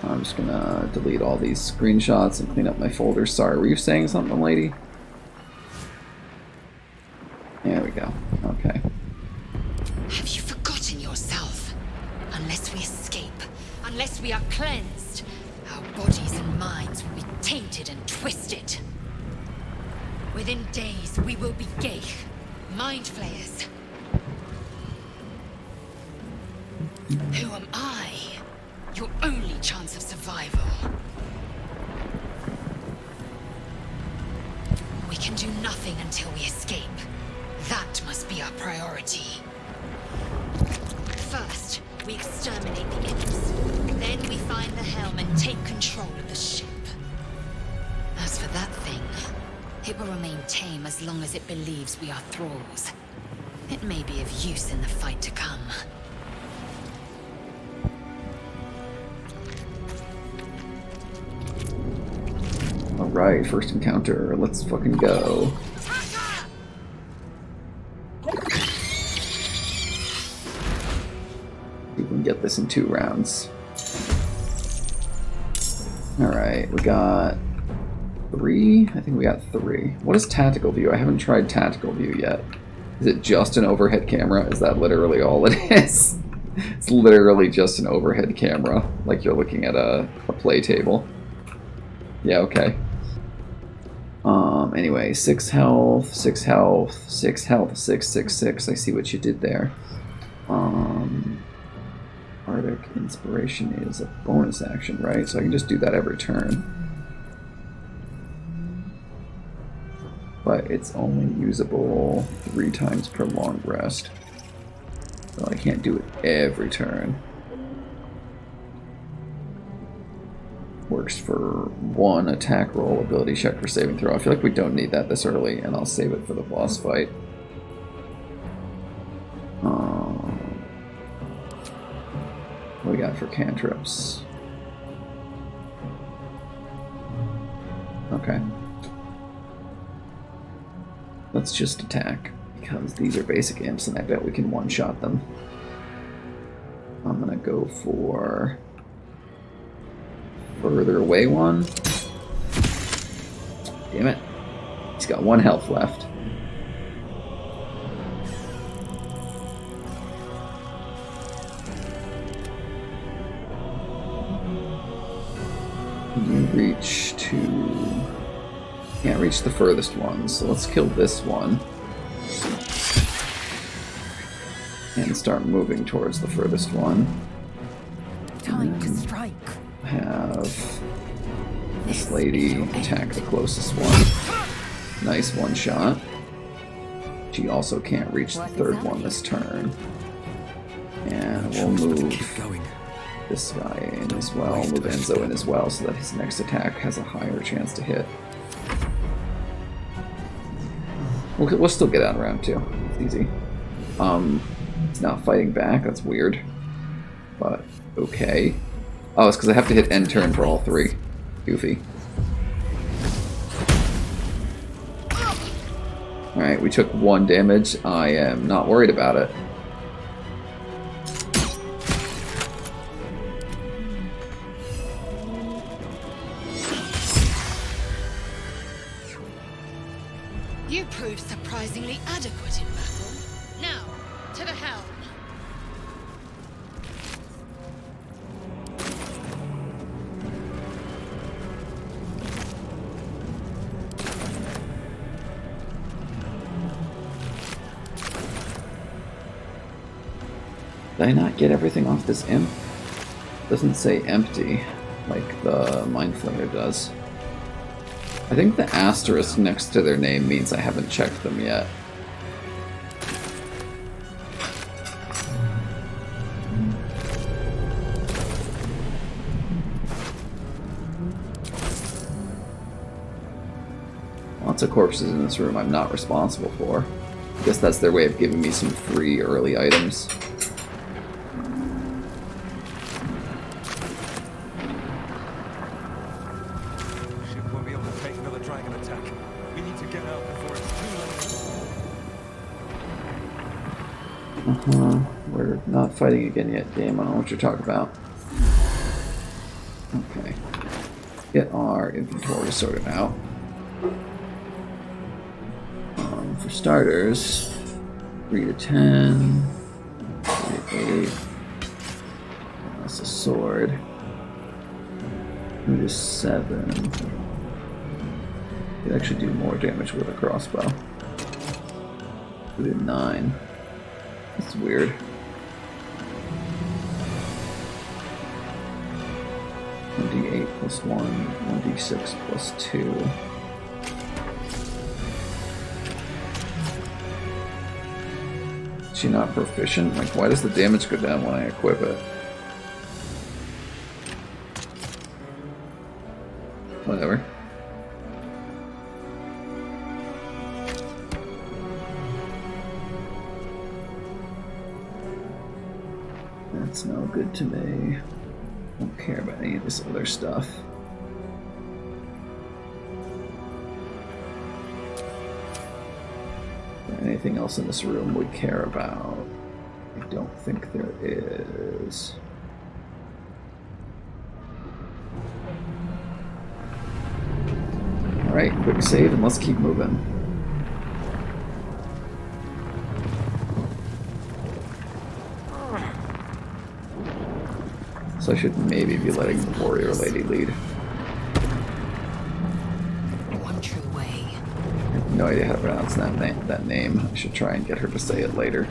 I'm just gonna delete all these screenshots and clean up my folder. Sorry, were you saying something, lady? There we go. Okay. Have you forgotten yourself? Unless we escape, unless we are cleansed, our bodies and minds will be tainted and twisted. Within days, we will be Geich, mind flayers. Who am I? Your only chance of survival. We can do nothing until we escape. That must be our priority. First, We exterminate the imps. Then we find the helm and take control of the ship. As for that thing, it will remain tame as long as it believes we are thralls. It may be of use in the fight to come. Alright, first encounter. Let's fucking go. We can get this in 2 rounds. Alright, we got 3? I think we got 3. What is tactical view? I haven't tried tactical view yet. Is it just an overhead camera? Is that literally all it is? It's literally just an overhead camera, like you're looking at a play table. Yeah, okay. Anyway, 6 health, 6 health, 6 health, 6, 6, 6. I see what you did there. Arctic Inspiration is a bonus action, right? So I can just do that every turn. But it's only usable 3 times per long rest. So I can't do it every turn. Works for 1 attack roll, ability check, for saving throw. I feel like we don't need that this early, and I'll save it for the boss fight. What do we got for cantrips? Okay. Let's just attack, because these are basic imps, and I bet we can one-shot them. I'm gonna go for further away one. Damn it. He's got 1 health left. You reach to... Can't reach the furthest one, so let's kill this one. And start moving towards the furthest one. Time to strike. Have this lady attack the closest one. Nice one shot. She also can't reach the 3rd one this turn. And we'll move this guy in as well, move Enzo in as well, so that his next attack has a higher chance to hit. We'll still get out in round 2. It's easy. It's not fighting back, that's weird. But, okay. Oh, it's because I have to hit end turn for all 3. Goofy. Alright, we took 1 damage. I am not worried about it. You proved surprisingly adequate in battle. Now, to the helm. Did I not get everything off this imp? Doesn't say empty, like the Mind Flanger does. I think the asterisk next to their name means I haven't checked them yet. Lots of corpses in this room I'm not responsible for. I guess that's their way of giving me some free early items. We're not fighting again yet, game. I don't know what you're talking about. Okay. Get our inventory sorted out. For starters, 3 to 10, 3 to 8. That's a sword. 2 to 7. Could actually do more damage with a crossbow. 2 to 9. That's weird. 1d8 plus 1, 1d6 plus 2. she not proficient? Like, why does the damage go down when I equip it? Whatever. That's no good to me. Don't care about any of this other stuff. Anything else in this room we care about? I don't think there is. Alright, quick save and let's keep moving. So I should maybe be letting the warrior lady lead. One true way. I have no idea how to pronounce that name. I should try and get her to say it later.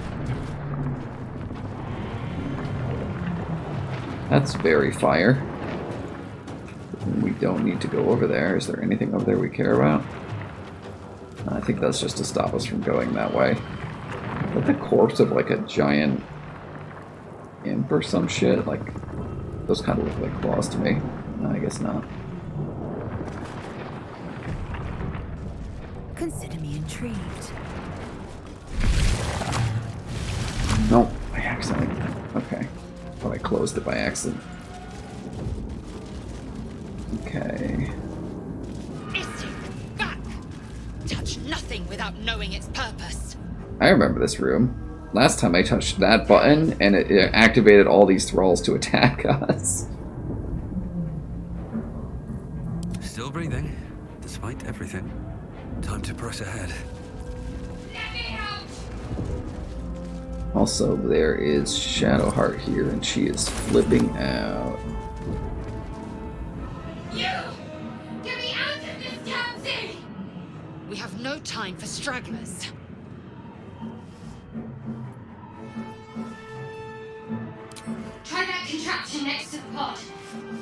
That's very fire. We don't need to go over there. Is there anything over there we care about? I think that's just to stop us from going that way. Is that the corpse of like a giant imp or some shit? Like, those kind of look like claws to me. No, I guess not. Consider me intrigued. Nope, I accidentally. Okay. Thought I closed it by accident. Okay. Istik, back! Touch nothing without knowing its purpose. I remember this room. Last time I touched that button, and it activated all these thralls to attack us. Still breathing, despite everything. Time to press ahead. Let me out! Also, there is Shadowheart here, and she is flipping out. You! Get me out of this damn thing! We have no time for stragglers. Try that contraption next to the pod.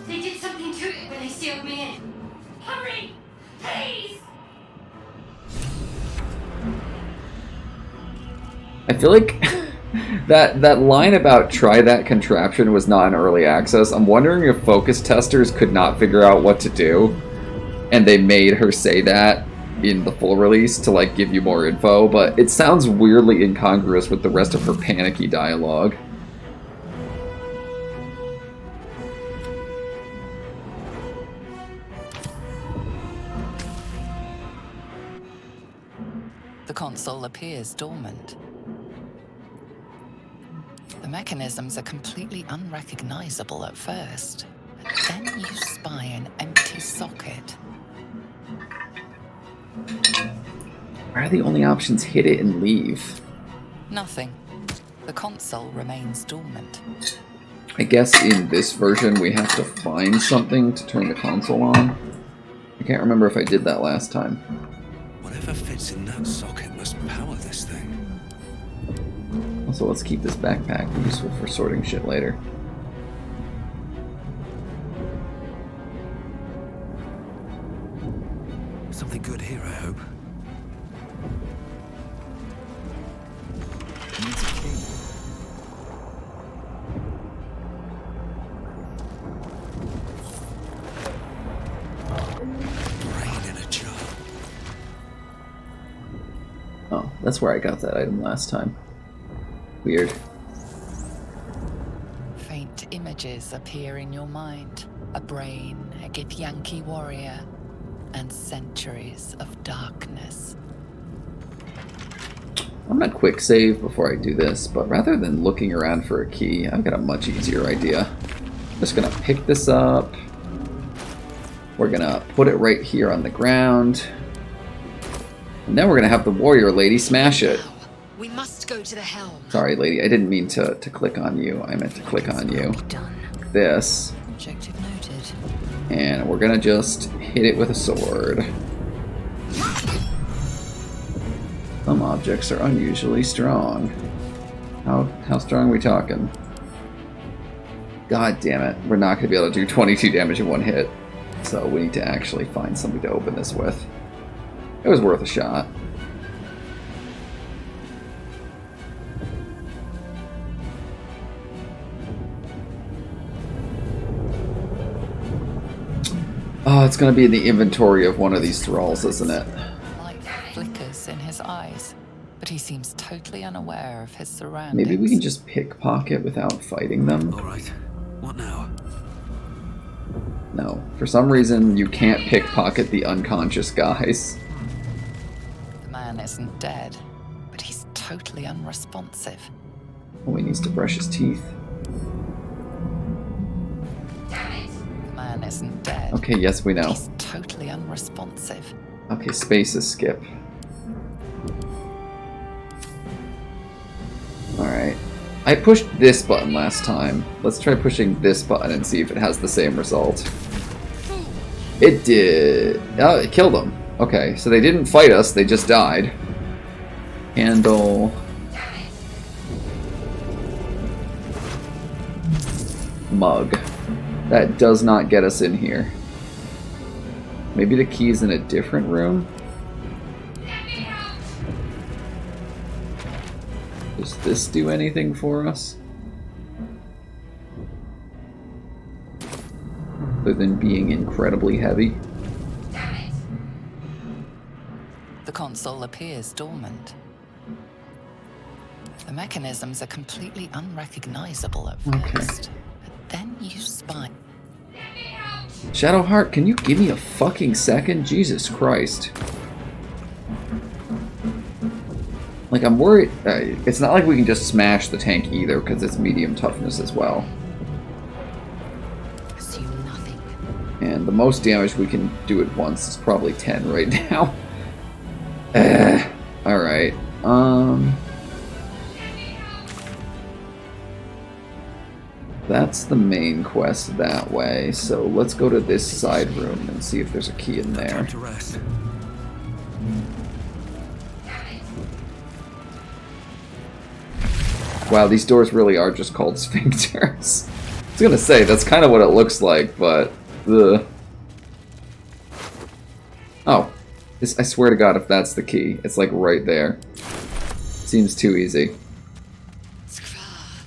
They did something to it when they sealed me in. Hurry! Please! I feel like that line about try that contraption was not in early access. I'm wondering if focus testers could not figure out what to do, and they made her say that in the full release to like give you more info, but it sounds weirdly incongruous with the rest of her panicky dialogue. The console appears dormant. The mechanisms are completely unrecognizable at first, but then you spy an empty socket. Why are the only options hit it and leave? Nothing. The console remains dormant. I guess in this version we have to find something to turn the console on. I can't remember if I did that last time. Whatever fits in that socket must power this thing. Also, let's keep this backpack useful for sorting shit later. Something good here, I hope. Needs a key. Brain in a jar. Oh, that's where I got that item last time. Weird. Faint images appear in your mind. A brain, a Githyanki warrior, and centuries of darkness. I'm gonna quick save before I do this, but rather than looking around for a key, I've got a much easier idea. I'm just gonna pick this up. We're gonna put it right here on the ground. And then we're gonna have the warrior lady smash it. We must go to the helm. Sorry, lady, I didn't mean to click on you. I meant to click on you. Like this. Objective noted. And we're gonna just hit it with a sword. Some objects are unusually strong. How strong are we talking? God damn it. We're not gonna be able to do 22 damage in one hit. So we need to actually find something to open this with. It was worth a shot. Oh, it's gonna be in the inventory of one of these thralls, isn't it? Light flickers in his eyes, but he seems totally unaware of his surroundings. Maybe we can just pickpocket without fighting them? Alright, what now? No. For some reason, you can't pickpocket the unconscious guys. The man isn't dead, but he's totally unresponsive. Oh, he needs to brush his teeth. The man isn't dead. Okay, yes, we know. He's totally unresponsive. Okay, spaces skip. Alright. I pushed this button last time. Let's try pushing this button and see if it has the same result. It did. Oh, it killed them. Okay, so they didn't fight us, they just died. Handle. Mug. That does not get us in here. Maybe the key's in a different room? Does this do anything for us? Other than being incredibly heavy? The console appears dormant. The mechanisms are completely unrecognizable at first, but then you spy. Shadowheart, can you give me a fucking second? Jesus Christ. Like, I'm worried. It's not like we can just smash the tank either, because it's medium toughness as well. Assume nothing. And the most damage we can do at once is probably 10 right now. Alright. That's the main quest that way, so let's go to this side room and see if there's a key in there. Time to rest. Wow, these doors really are just called sphincters. I was gonna say, that's kind of what it looks like, but... Ugh. Oh. I swear to God, if that's the key, it's like right there. Seems too easy. Skrar.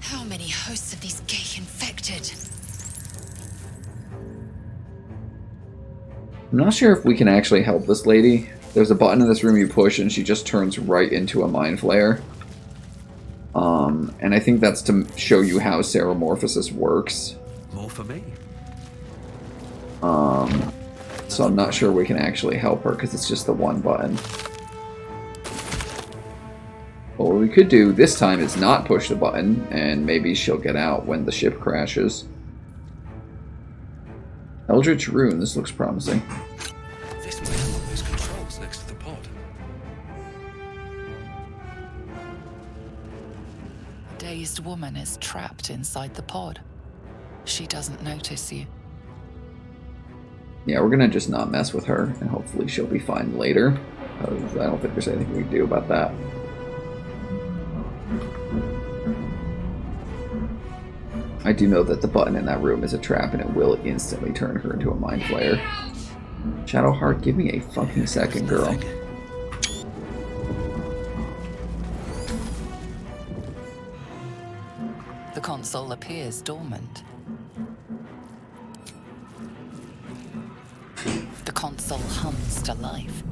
How many hosts of these gay infected? I'm not sure if we can actually help this lady. There's a button in this room you push and she just turns right into a mind flayer. And I think that's to show you how Ceramorphosis works. More for me. So I'm not sure we can actually help her because it's just the one button. But what we could do this time is not push the button, and maybe she'll get out when the ship crashes. Eldritch Rune, this looks promising. This may unlock those controls next to the pod. A dazed woman is trapped inside the pod. She doesn't notice you. Yeah, we're gonna just not mess with her, and hopefully she'll be fine later. Because I don't think there's anything we can do about that. I do know that the button in that room is a trap, and it will instantly turn her into a mind flayer. Shadowheart, give me a fucking second, girl. The console appears dormant. The console hums to life.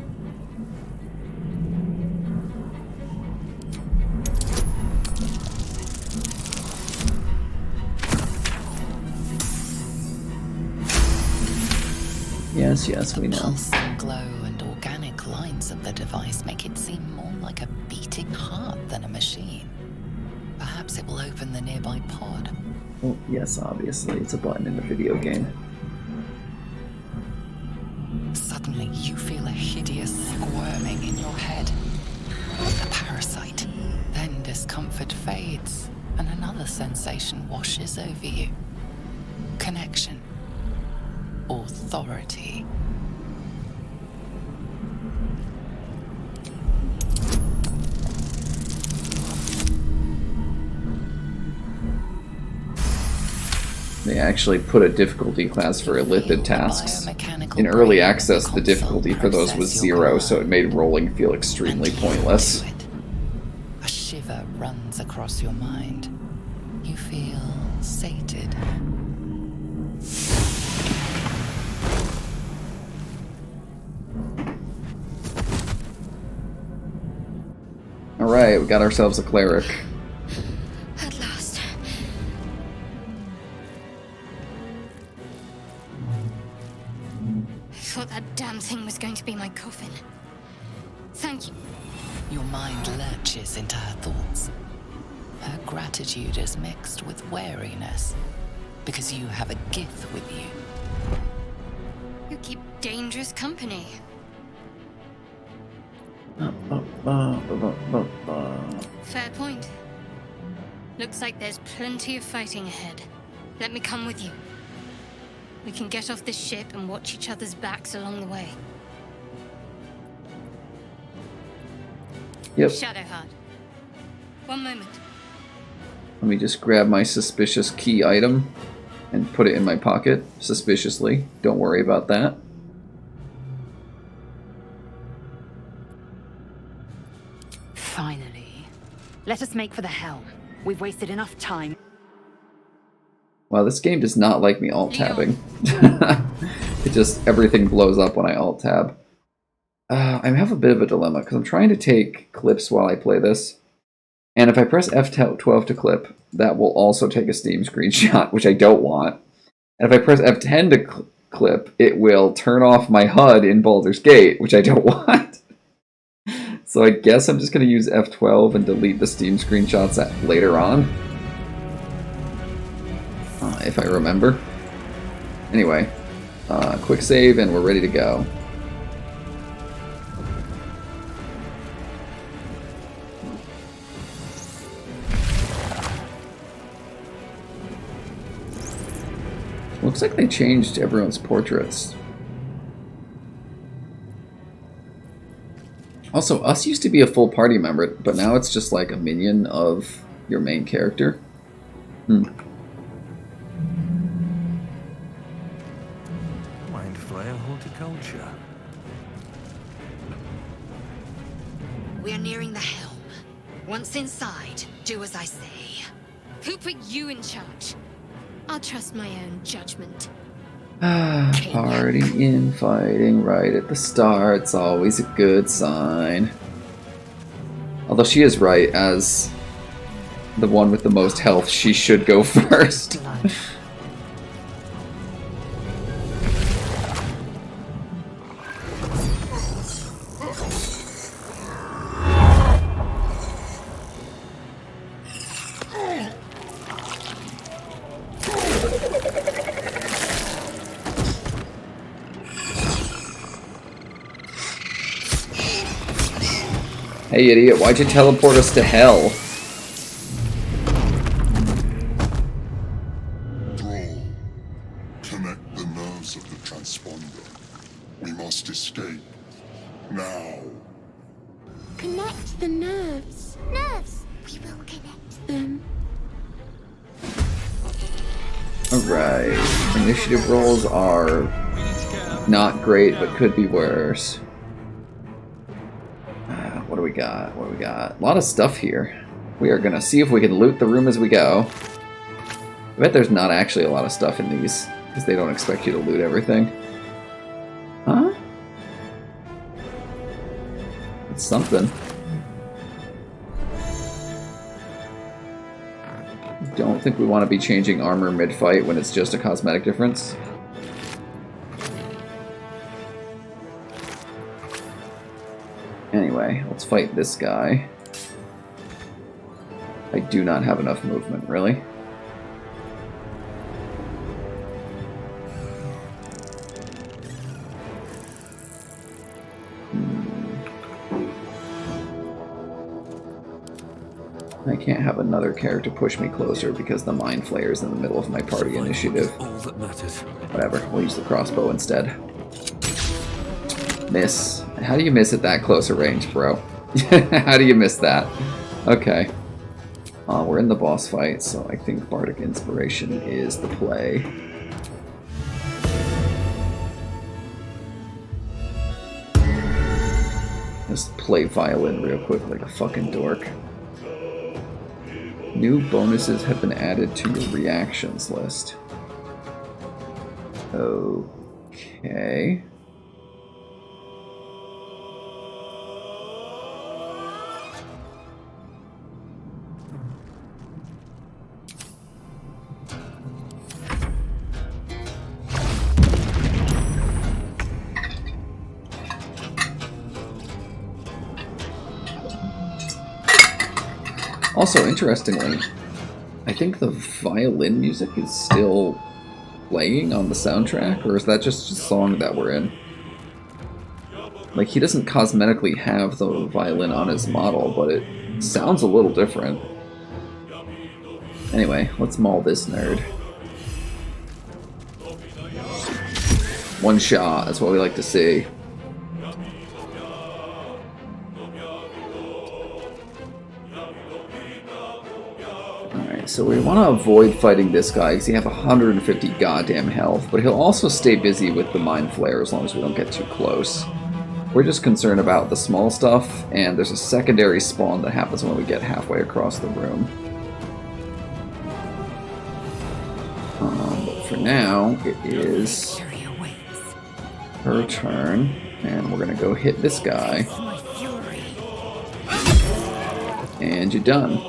Yes, yes, we know. The pulsing glow and organic lines of the device make it seem more like a beating heart than a machine. Perhaps it will open the nearby pod. Well, yes, obviously, it's a button in a video game. Suddenly, you feel a hideous squirming in your head. A parasite. Then discomfort fades, and another sensation washes over you. Connection. Authority. They actually put a difficulty class for elliptic tasks. In early access, the difficulty for those was 0, so it made rolling feel extremely pointless. A shiver runs across your mind. You feel sated. Alright, we got ourselves a cleric. At last. I thought that damn thing was going to be my coffin. Thank you. Your mind lurches into her thoughts. Her gratitude is mixed with wariness, because you have a gift with you. You keep dangerous company. Fair point. Looks like there's plenty of fighting ahead. Let me come with you. We can get off this ship and watch each other's backs along the way. Yep. Shadowheart. One moment. Let me just grab my suspicious key item and put it in my pocket, suspiciously. Don't worry about that. Finally. Let us make for the helm. We've wasted enough time. Wow, this game does not like me alt-tabbing. It just, everything blows up when I alt-tab. I have a bit of a dilemma, because I'm trying to take clips while I play this. And if I press F12 to clip, that will also take a Steam screenshot, which I don't want. And if I press F10 to clip, it will turn off my HUD in Baldur's Gate, which I don't want. So I guess I'm just going to use F12 and delete the Steam screenshots later on. If I remember. Anyway, quick save and we're ready to go. Looks like they changed everyone's portraits. Also, Us used to be a full party member, but now it's just like a minion of your main character. Mind flayer horticulture. We are nearing the helm. Once inside, do as I say. Who put you in charge? I'll trust my own judgment. Party infighting right at the start's always a good sign. Although she is right, as the one with the most health, she should go first. Hey idiot, why'd you teleport us to hell? Thrall, connect the nerves of the transponder. We must escape. Now. Connect the nerves. Nerves. We will connect them. Alright. Initiative rolls are not great, but could be worse. What do we got? What do we got? A lot of stuff here. We are going to see if we can loot the room as we go. I bet there's not actually a lot of stuff in these, because they don't expect you to loot everything. Huh? It's something. Don't think we want to be changing armor mid-fight when it's just a cosmetic difference. Anyway, let's fight this guy. I do not have enough movement, really. I can't have another character push me closer because the Mind Flayer's in the middle of my party initiative. All that matters. Whatever, we'll use the crossbow instead. Miss. How do you miss at that closer range, bro? How do you miss that? Okay. We're in the boss fight, so I think Bardic Inspiration is the play. Just play violin real quick like a fucking dork. New bonuses have been added to your reactions list. Okay. Also, interestingly, I think the violin music is still playing on the soundtrack, or is that just a song that we're in? Like, he doesn't cosmetically have the violin on his model, but it sounds a little different. Anyway, let's maul this nerd. One shot, that's what we like to see. Alright, so we want to avoid fighting this guy because he has 150 goddamn health, but he'll also stay busy with the Mind Flare as long as we don't get too close. We're just concerned about the small stuff, and there's a secondary spawn that happens when we get halfway across the room. But for now, it is her turn, and we're gonna go hit this guy. And you're done.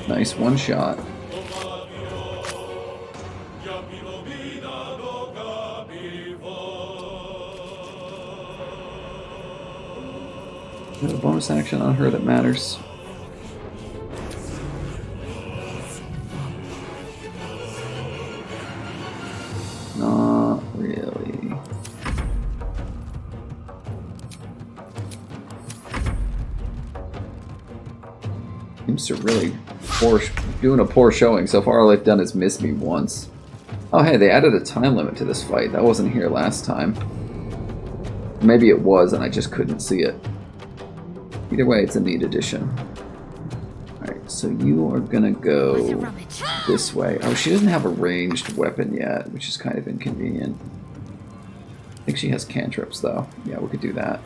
Nice one shot. There's a bonus action on her that matters. Not really. Seems to really doing a poor showing. So far all they've done is miss me once. Oh hey, they added a time limit to this fight. That wasn't here last time. Maybe it was and I just couldn't see it. Either way, it's a neat addition. Alright, so you are gonna go this way. Oh, she doesn't have a ranged weapon yet, which is kind of inconvenient. I think she has cantrips, though. Yeah, we could do that.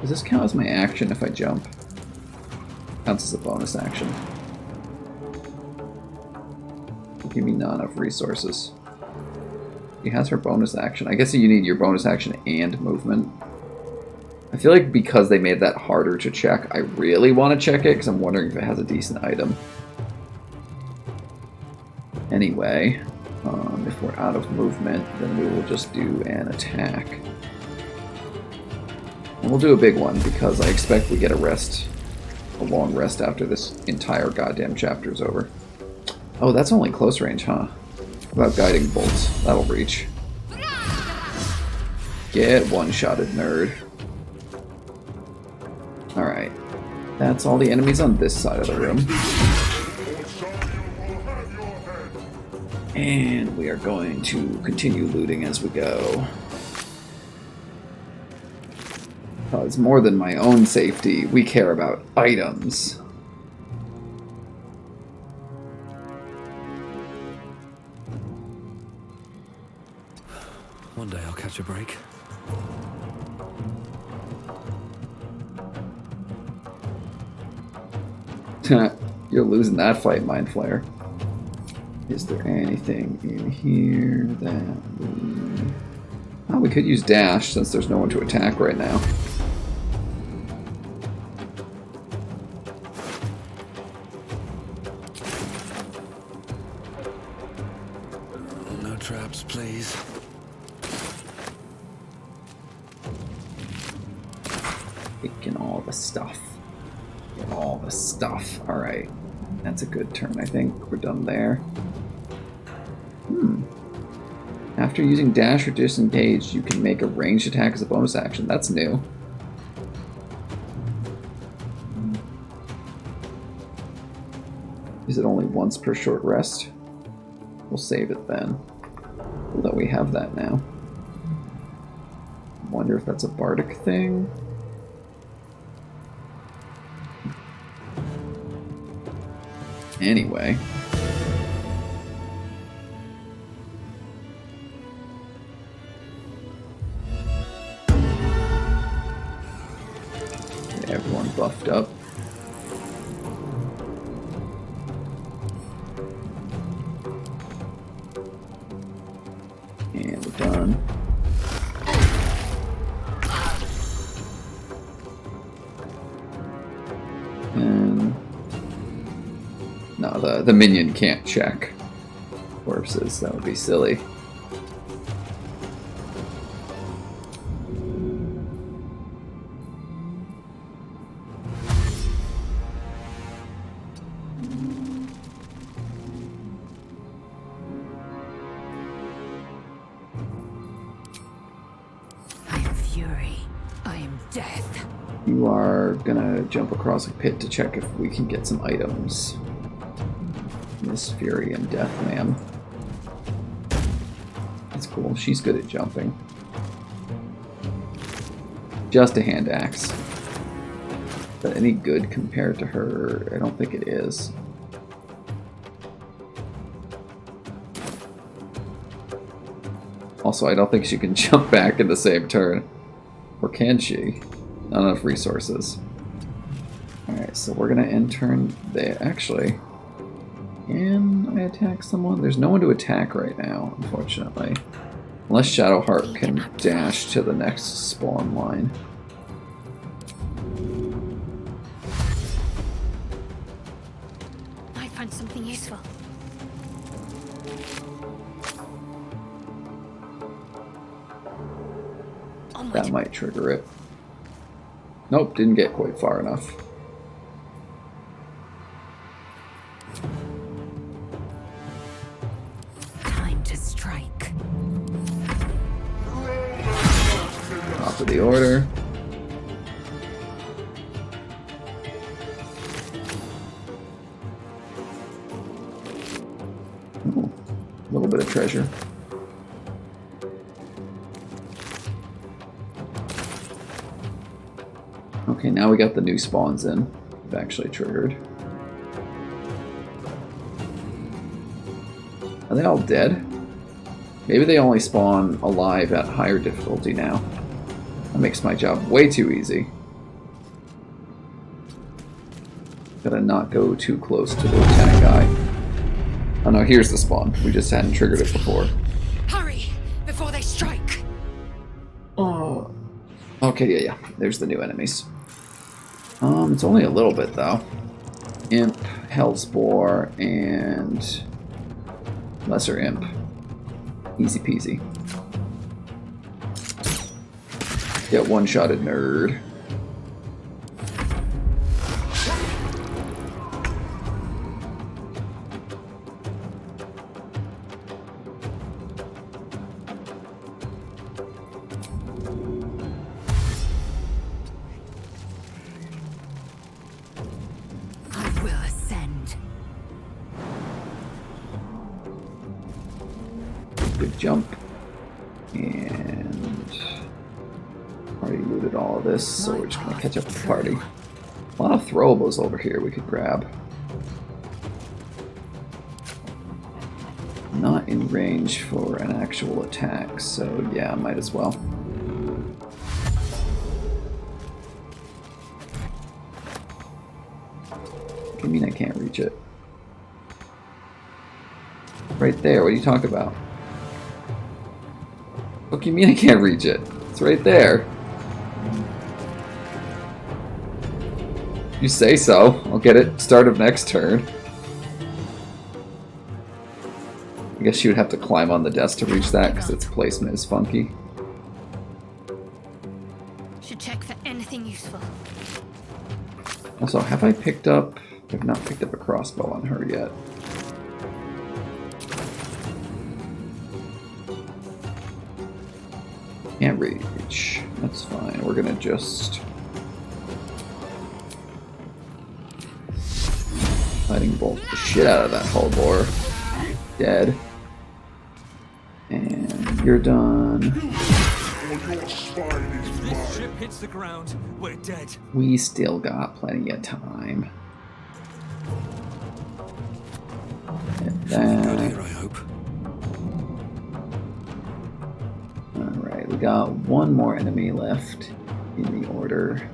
Does this count as my action if I jump? Counts as a bonus action. Give me not enough resources. She has her bonus action. I guess you need your bonus action and movement. I feel like because they made that harder to check, I really want to check it because I'm wondering if it has a decent item. Anyway, if we're out of movement, then we will just do an attack. And we'll do a big one because I expect we get a rest. A long rest after this entire goddamn chapter is over. Oh, that's only close range, huh? What about guiding bolts? That'll reach. Get one-shotted, nerd. Alright. That's all the enemies on this side of the room. And we are going to continue looting as we go. Because more than my own safety, we care about items. One day I'll catch a break. You're losing that fight, Mind Flayer. Is there anything in here that we... Oh, we could use dash since there's no one to attack right now. No traps, please. Taking all the stuff. Get all the stuff. Alright. That's a good turn, I think. We're done there. After using dash or disengage, you can make a ranged attack as a bonus action. That's new. Is it only once per short rest? We'll save it then. Although we have that now. Wonder if that's a bardic thing? Anyway. Get everyone buffed up. And we're done. And no, the minion can't check. corpses. That would be silly. I am fury. I am death. You are gonna jump across a pit to check if we can get some items. Miss Fury and Death, ma'am. That's cool. She's good at jumping. Just a hand axe. But any good compared to her? I don't think it is. Also, I don't think she can jump back in the same turn. Or can she? Not enough resources. Alright, so we're gonna end turn there. Actually, can I attack someone? There's no one to attack right now, unfortunately. Unless Shadowheart can dash to the next spawn line. Might find something useful. That might trigger it. Nope, didn't get quite far enough. Time to strike. Top of the order. Ooh, a little bit of treasure. Okay, now we got the new spawns in. They've actually triggered. Are they all dead? Maybe they only spawn alive at higher difficulty now. That makes my job way too easy. Gotta not go too close to the lieutenant guy. Oh no, here's the spawn. We just hadn't triggered it before. Hurry before they strike. Oh. Okay, yeah. There's the new enemies. It's only a little bit though. Imp, Hellspore, and Lesser Imp. Easy peasy. Get one-shotted, nerd. I will ascend. Good jump. And already looted all of this, so we're just gonna catch up with the party. A lot of throwables over here we could grab. Not in range for an actual attack, so yeah, might as well. What do you mean I can't reach it? Right there, what are you talking about? What do you mean I can't reach it? It's right there. You say so. I'll get it start of next turn. I guess you would have to climb on the desk to reach that because its placement is funky. Should check for anything useful. Also, have I picked up... I've not picked up a crossbow on her yet. Can't reach. That's fine. We're gonna just... Lightning bolt the shit out of that hull bore. Dead. And you're done. If this ship hits the ground, we're dead. We still got plenty of time. Get Good here, that. I hope. Alright, we got one more enemy left in the order.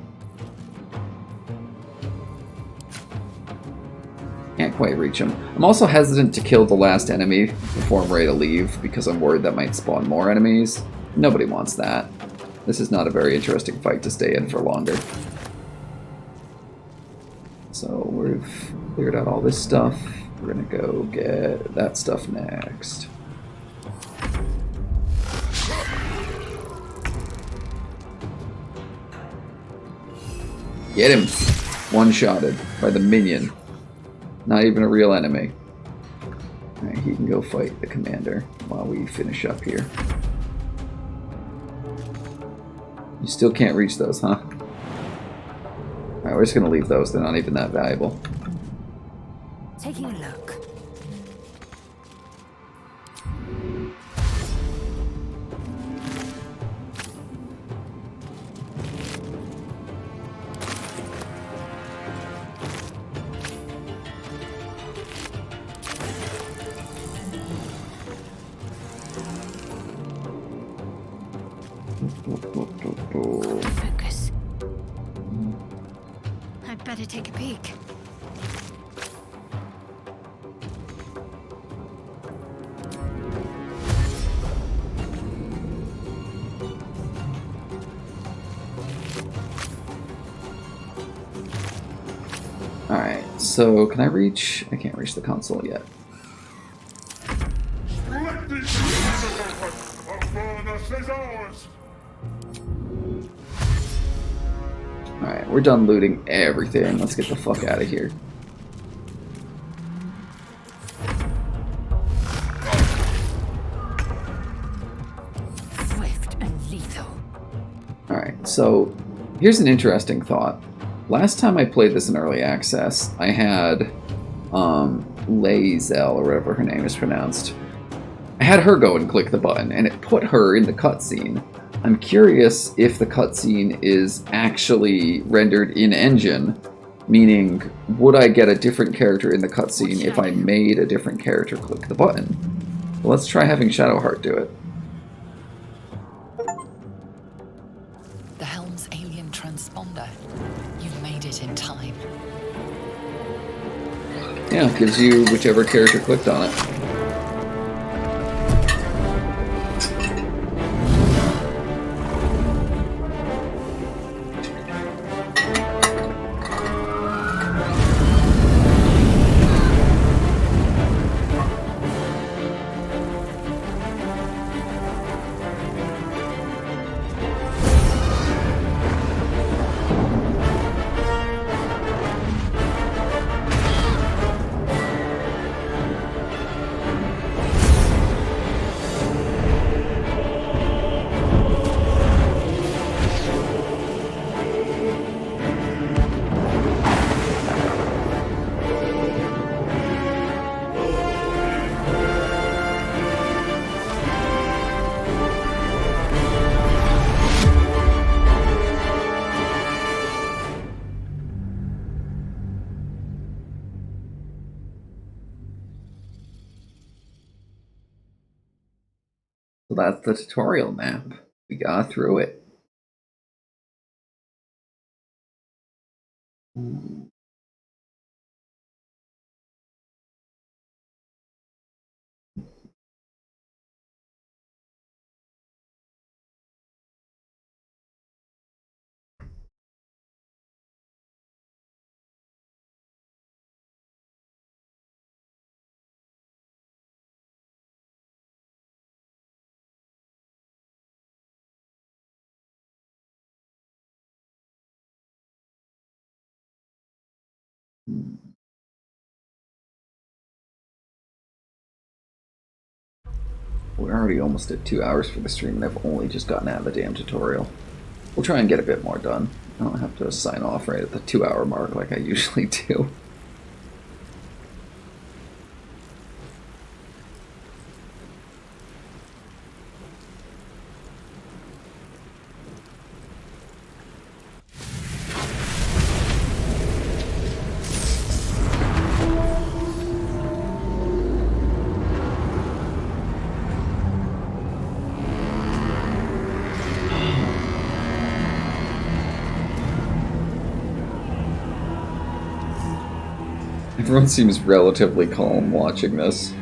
Can't quite reach him. I'm also hesitant to kill the last enemy before I'm ready to leave because I'm worried that might spawn more enemies. Nobody wants that. This is not a very interesting fight to stay in for longer. So we've cleared out all this stuff. We're gonna go get that stuff next. Get him! One-shotted by the minion. Not even a real enemy. Alright, he can go fight the commander while we finish up here. You still can't reach those, huh? Alright, we're just gonna leave those. They're not even that valuable. Taking a look. Focus. I'd better take a peek. Alright, so can I reach? I can't reach the console yet. Let these open! Our furnace is ours! Alright, we're done looting everything. Let's get the fuck out of here. Swift and lethal. Alright, so here's an interesting thought. Last time I played this in early access, I had Lae'zel, or whatever her name is pronounced. I had her go and click the button, and it put her in the cutscene. I'm curious if the cutscene is actually rendered in-engine, meaning, would I get a different character in the cutscene if I made a different character click the button? Well, let's try having Shadowheart do it. The helm's alien transponder. You've made it in time. Yeah, it gives you whichever character clicked on it. So that's the tutorial map. We got through it. We're already almost at 2 hours for the stream, and I've only just gotten out of the damn tutorial. We'll try and get a bit more done. I don't have to sign off right at the 2 hour mark like I usually do. Everyone seems relatively calm watching this.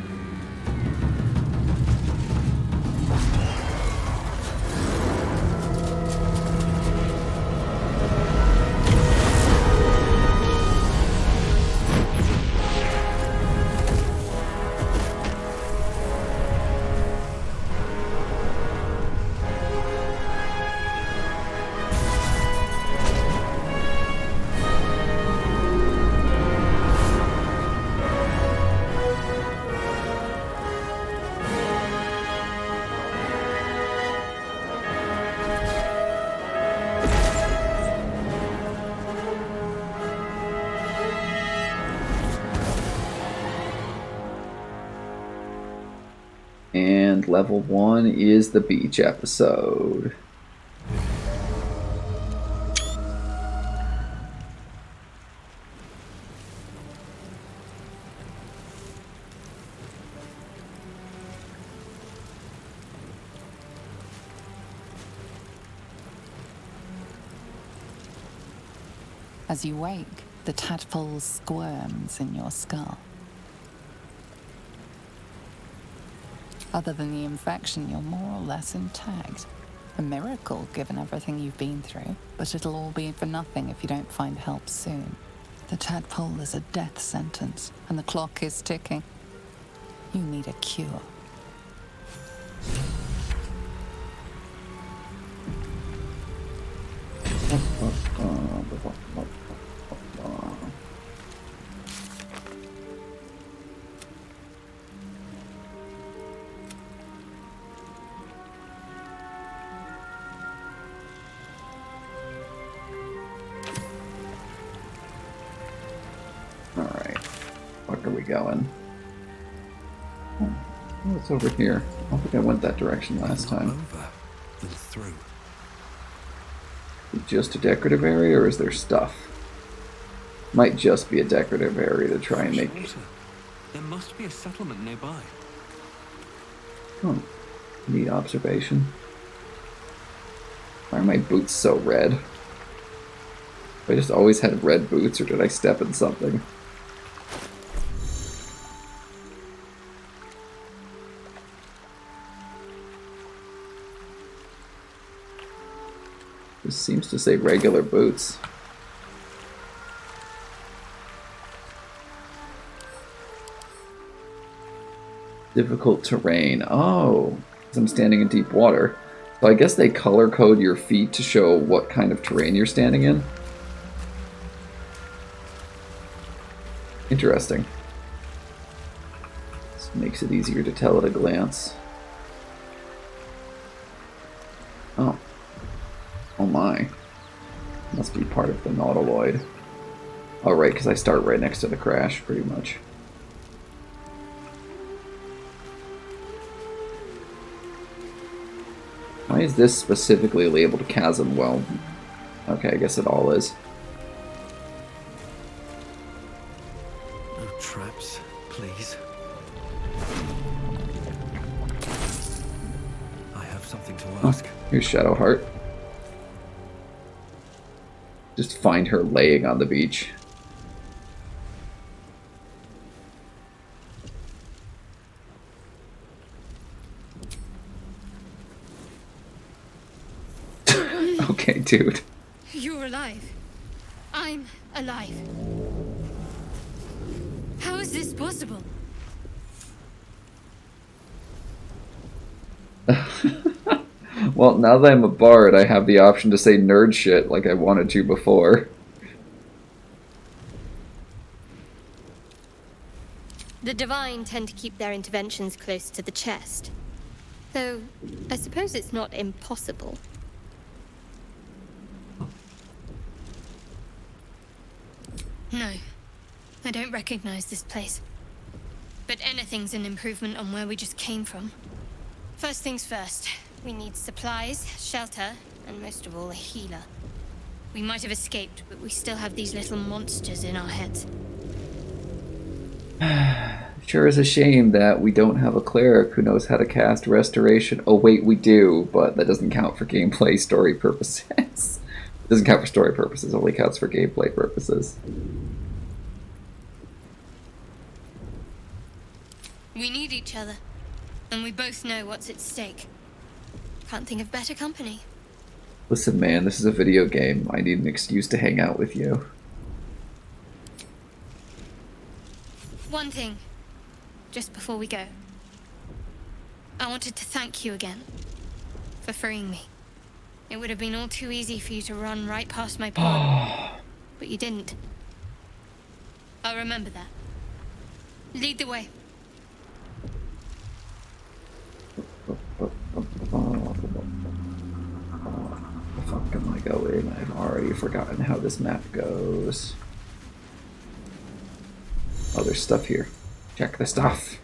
And level 1 is the beach episode. As you wake, the tadpole squirms in your skull. Other than the infection, you're more or less intact. A miracle, given everything you've been through, but it'll all be for nothing if you don't find help soon. The tadpole is a death sentence, and the clock is ticking. You need a cure. Alright. Where are we going? Oh, what's over here? I don't think I went that direction last time. Over than through. Is it just a decorative area, or is there stuff? Might just be a decorative area to try and make... Water. There must be a settlement nearby. Oh, neat observation. Why are my boots so red? Have I just always had red boots, or did I step in something? This seems to say regular boots. Difficult terrain. Oh, because I'm standing in deep water. So I guess they color code your feet to show what kind of terrain you're standing in. Interesting. This makes it easier to tell at a glance. Oh. Oh my. Must be part of the nautiloid. Oh right, because I start right next to the crash, pretty much. Why is this specifically labeled chasm? Well, okay, I guess it all is. No traps, please. I have something to ask. Oh, here's Shadowheart. Just find her laying on the beach. Okay, dude. You're alive. I'm alive. How is this possible? Well, now that I'm a bard, I have the option to say nerd shit like I wanted to before. The Divine tend to keep their interventions close to the chest. Though, I suppose it's not impossible. No, I don't recognize this place. But anything's an improvement on where we just came from. First things first, we need supplies, shelter, and most of all, a healer. We might have escaped, but we still have these little monsters in our heads. Sure is a shame that we don't have a cleric who knows how to cast restoration. Oh wait, we do, but that doesn't count for gameplay story purposes. It doesn't count for story purposes, only counts for gameplay purposes. We need each other, and we both know what's at stake. Can't think of better company. Listen, man, this is a video game. I need an excuse to hang out with you. One thing, just before we go. I wanted to thank you again for freeing me. It would have been all too easy for you to run right past my pod, but you didn't. I'll remember that. Lead the way. The fuck am I going? I've already forgotten how this map goes. Oh, there's stuff here. Check the stuff.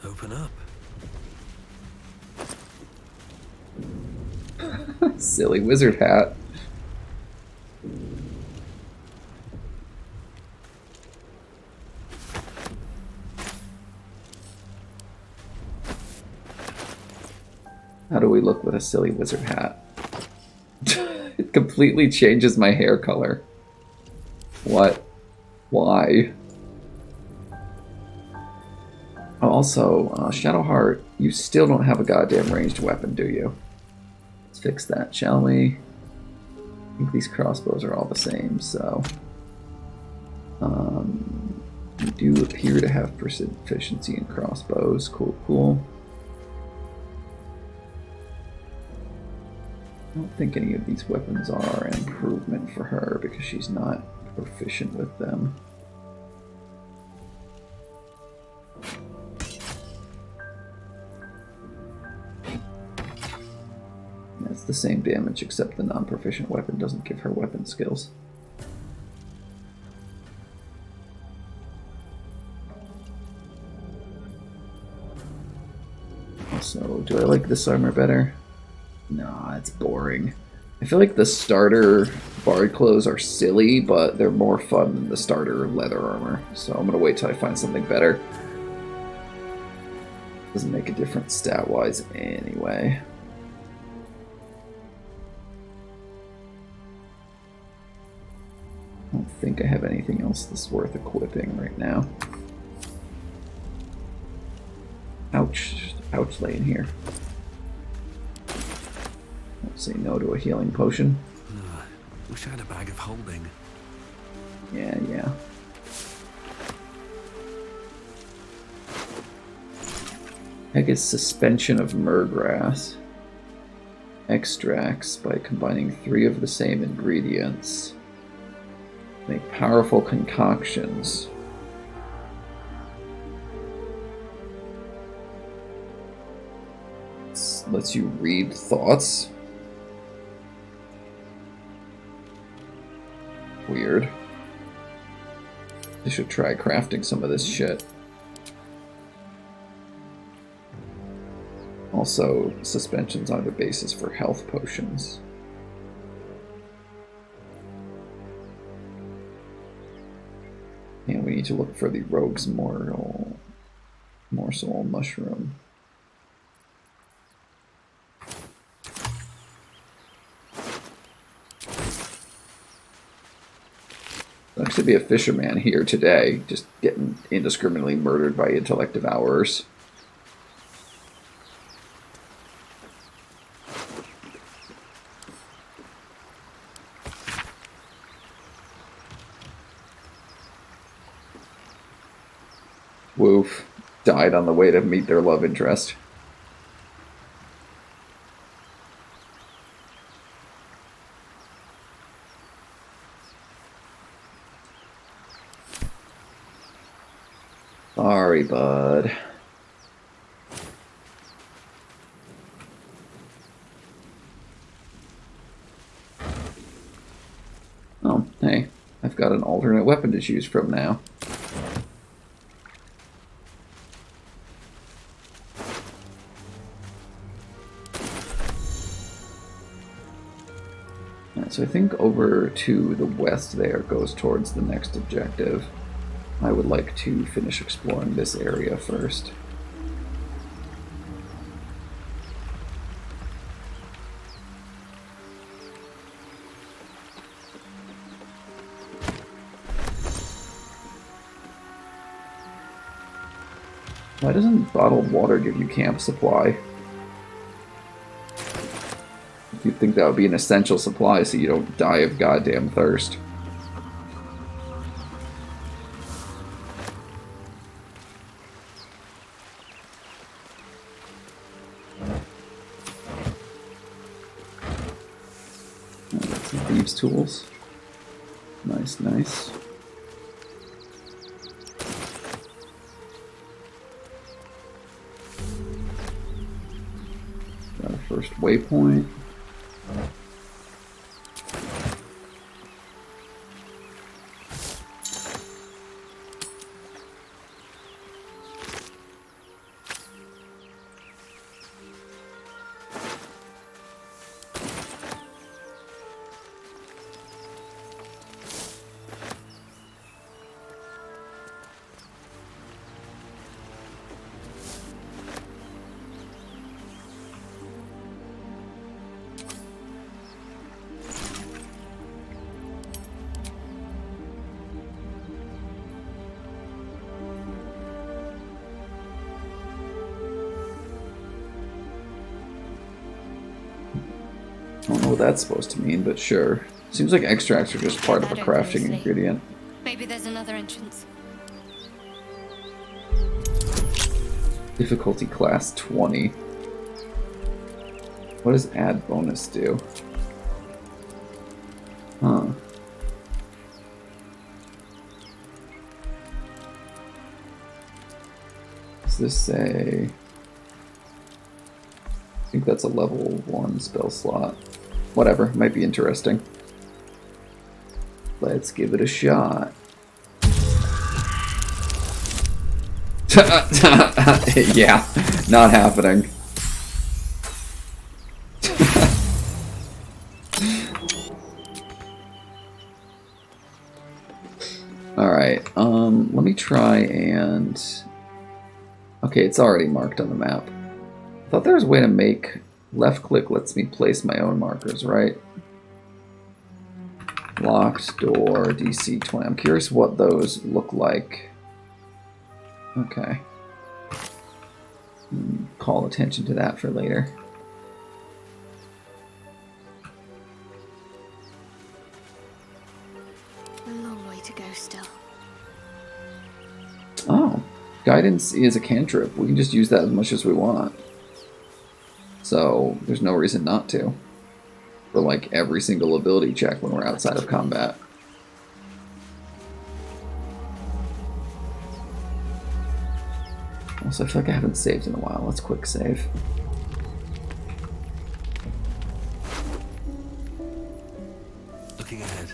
Open. Silly wizard hat. How do we look with a silly wizard hat? It completely changes my hair color. What? Why? Also, Shadowheart, you still don't have a goddamn ranged weapon, do you? Let's fix that, shall we? I think these crossbows are all the same, so... you do appear to have proficiency in crossbows. Cool, cool. I don't think any of these weapons are an improvement for her because she's not proficient with them. It's the same damage except the non-proficient weapon doesn't give her weapon skills. So, do I like this armor better? Nah, it's boring. I feel like the starter bard clothes are silly, but they're more fun than the starter leather armor. So I'm gonna wait till I find something better. Doesn't make a difference stat-wise anyway. I don't think I have anything else that's worth equipping right now. Ouch. Ouch laying here. Don't say no to a healing potion. Wish I had a bag of holding. Yeah. Heck is suspension of myrgrass. Extracts by combining 3 of the same ingredients. Make powerful concoctions. Lets you read thoughts. Weird. I should try crafting some of this shit. Also, suspensions are the basis for health potions. And we need to look for the rogue's morsel mushroom. There'll actually be a fisherman here today, just getting indiscriminately murdered by intellect devourers. Woof. Died on the way to meet their love interest. Sorry, bud. Oh, hey. I've got an alternate weapon to choose from now. So I think over to the west there goes towards the next objective. I would like to finish exploring this area first. Why doesn't bottled water give you camp supply? You'd think that would be an essential supply so you don't die of goddamn thirst. Got some thieves' tools. Nice, nice. Got a first waypoint. I don't know what that's supposed to mean, but sure. Seems like extracts are just part of a crafting ingredient. Maybe there's another entrance. Difficulty class 20. What does add bonus do? Huh. Does this say... I think that's a level 1 spell slot. Whatever, might be interesting. Let's give it a shot. Yeah, not happening. Alright, let me try and... Okay, it's already marked on the map. I thought there was a way to make... Left click lets me place my own markers, right? Locked door, DC 20. I'm curious what those look like. Okay. Call attention to that for later. A long way to go still. Oh, guidance is a cantrip. We can just use that as much as we want. So there's no reason not to. For like every single ability check when we're outside of combat. Also, I feel like I haven't saved in a while. Let's quick save. Looking ahead.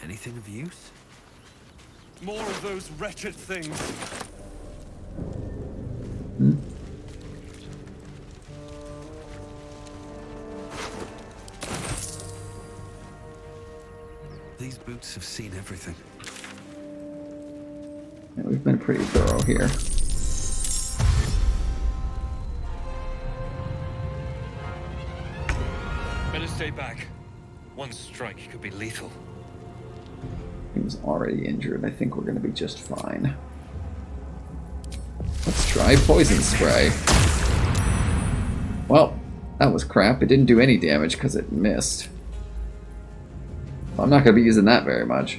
Anything of use? More of those wretched things. Hmm? These boots have seen everything. Yeah, we've been pretty thorough here. Better stay back. One strike could be lethal. He was already injured. I think we're going to be just fine. Let's try poison spray. Well, that was crap. It didn't do any damage because it missed. I'm not going to be using that very much.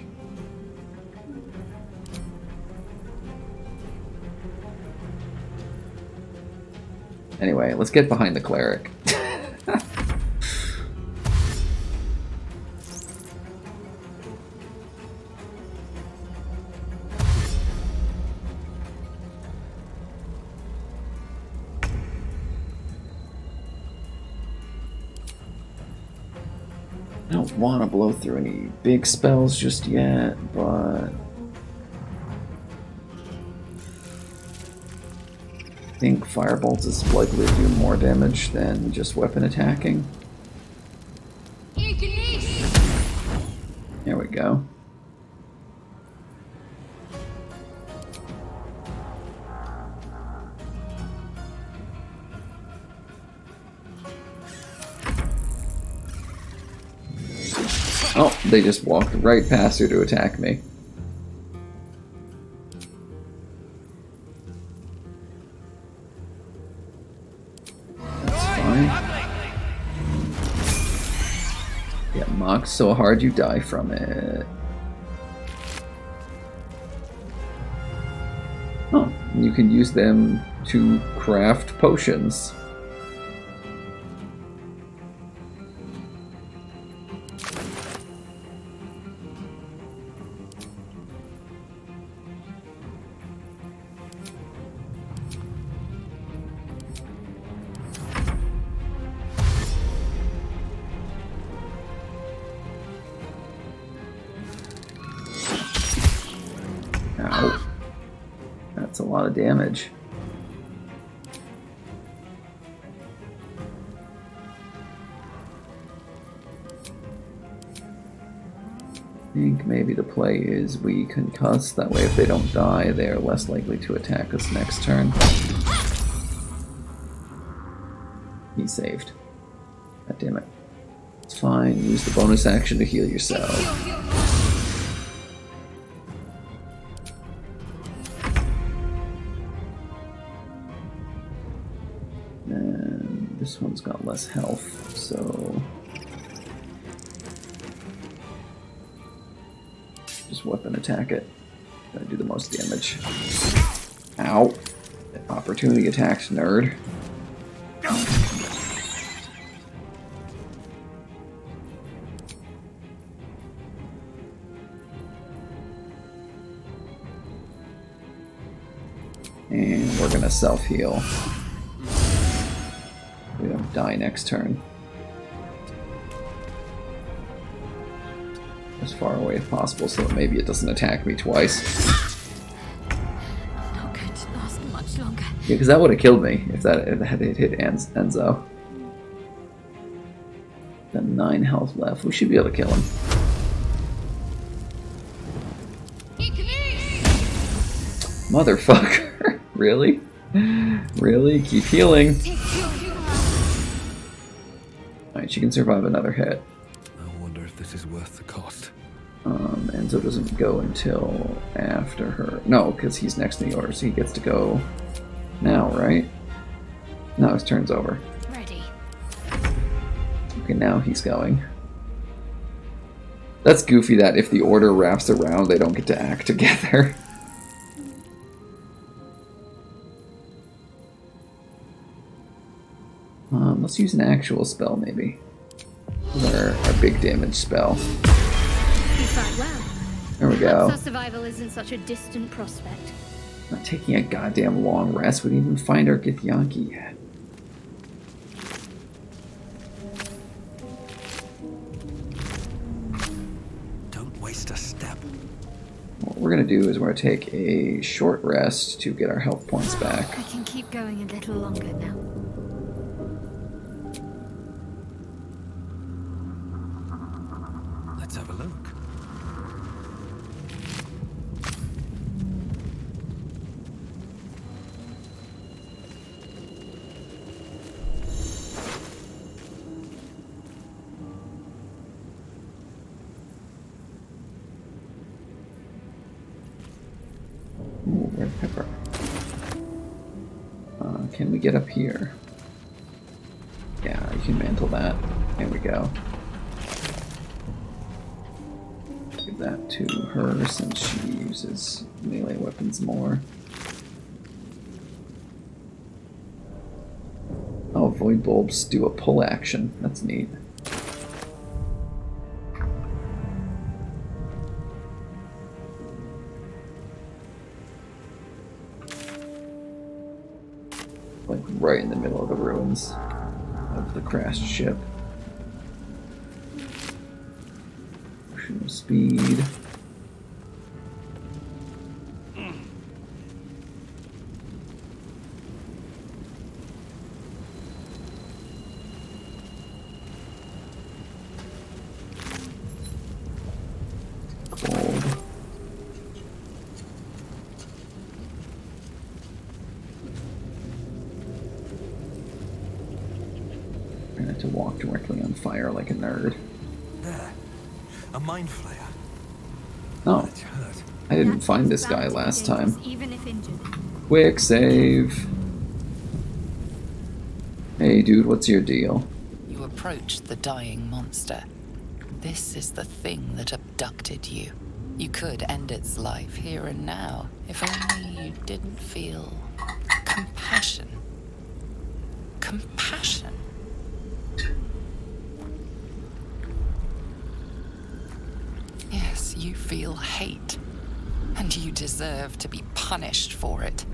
Anyway, let's get behind the cleric. I don't want to blow through any big spells just yet, but I think Firebolt is likely to do more damage than just weapon attacking. There we go. Oh, they just walked right past her to attack me. That's fine. Get mocked so hard you die from it. Oh, and you can use them to craft potions. Ow. That's a lot of damage. I think maybe the play is we concuss, that way if they don't die, they are less likely to attack us next turn. He saved. God damn it. It's fine, use the bonus action to heal yourself. And this one's got less health, so just weapon attack it. Gonna do the most damage. Ow. Opportunity attacks, nerd. And we're gonna self-heal. We don't die next turn. As far away as possible so that maybe it doesn't attack me twice. Not going to last much longer. Yeah, because that would have killed me if that had hit Enzo. Got 9 health left. We should be able to kill him. Motherfucker. Really? Really? Keep healing. Alright, she can survive another hit. I wonder if this is worth the cost. Enzo doesn't go until after her. No, because he's next in the order, so he gets to go now, right? No, his turn's over. Ready. Okay, now he's going. That's goofy that if the order wraps around, they don't get to act together. Let's use an actual spell, maybe. Our big damage spell. You fight well. There we go. Perhaps our survival isn't such a distant prospect. Not taking a goddamn long rest. We didn't even find our Githyanki yet. Don't waste a step. What we're gonna do is we're gonna take a short rest to get our health points back. I can keep going a little longer now. Let's have a look. Ooh, red pepper. Can we get up here? Yeah, you can mantle that. There we go. Give that to her since she uses melee weapons more. Oh, void bulbs do a pull action. That's neat. Like right in the middle of the ruins of the crashed ship. Potion of speed. Gold. I had to walk directly on fire like a nerd. There. A mind flayer. Oh, It's hurt. I didn't find this guy last time. Even if injured. Quick save. Hey dude, what's your deal? You approach the dying monster. This is the thing that abducted you. You could end its life here and now, if only you didn't feel compassion. Compassion. Yes, you feel hate, and you deserve to be punished for it.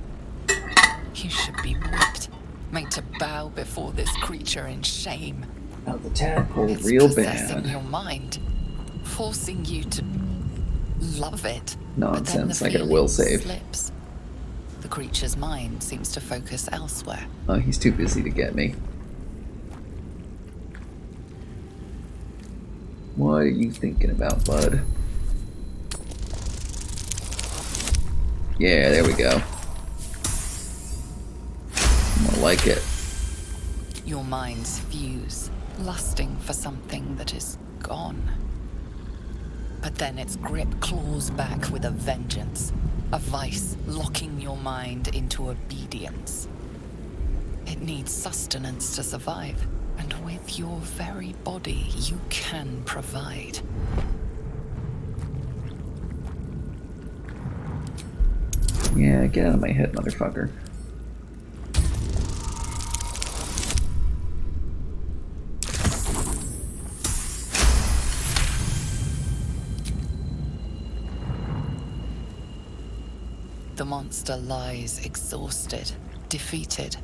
You should be whipped, made to bow before this creature in shame. Now the tadpole It's real possessing bad. your mind, forcing you to love it. Nonsense, but I then get the a will feeling save. slips. The creature's mind seems to focus elsewhere. Oh, he's too busy to get me. What are you thinking about, bud? Yeah, there we go. More like it. Your minds fuse, lusting for something that is gone. But then its grip claws back with a vengeance, a vice locking your mind into obedience. It needs sustenance to survive, and with your very body, you can provide. Yeah, get out of my head, motherfucker. The monster lies exhausted, defeated.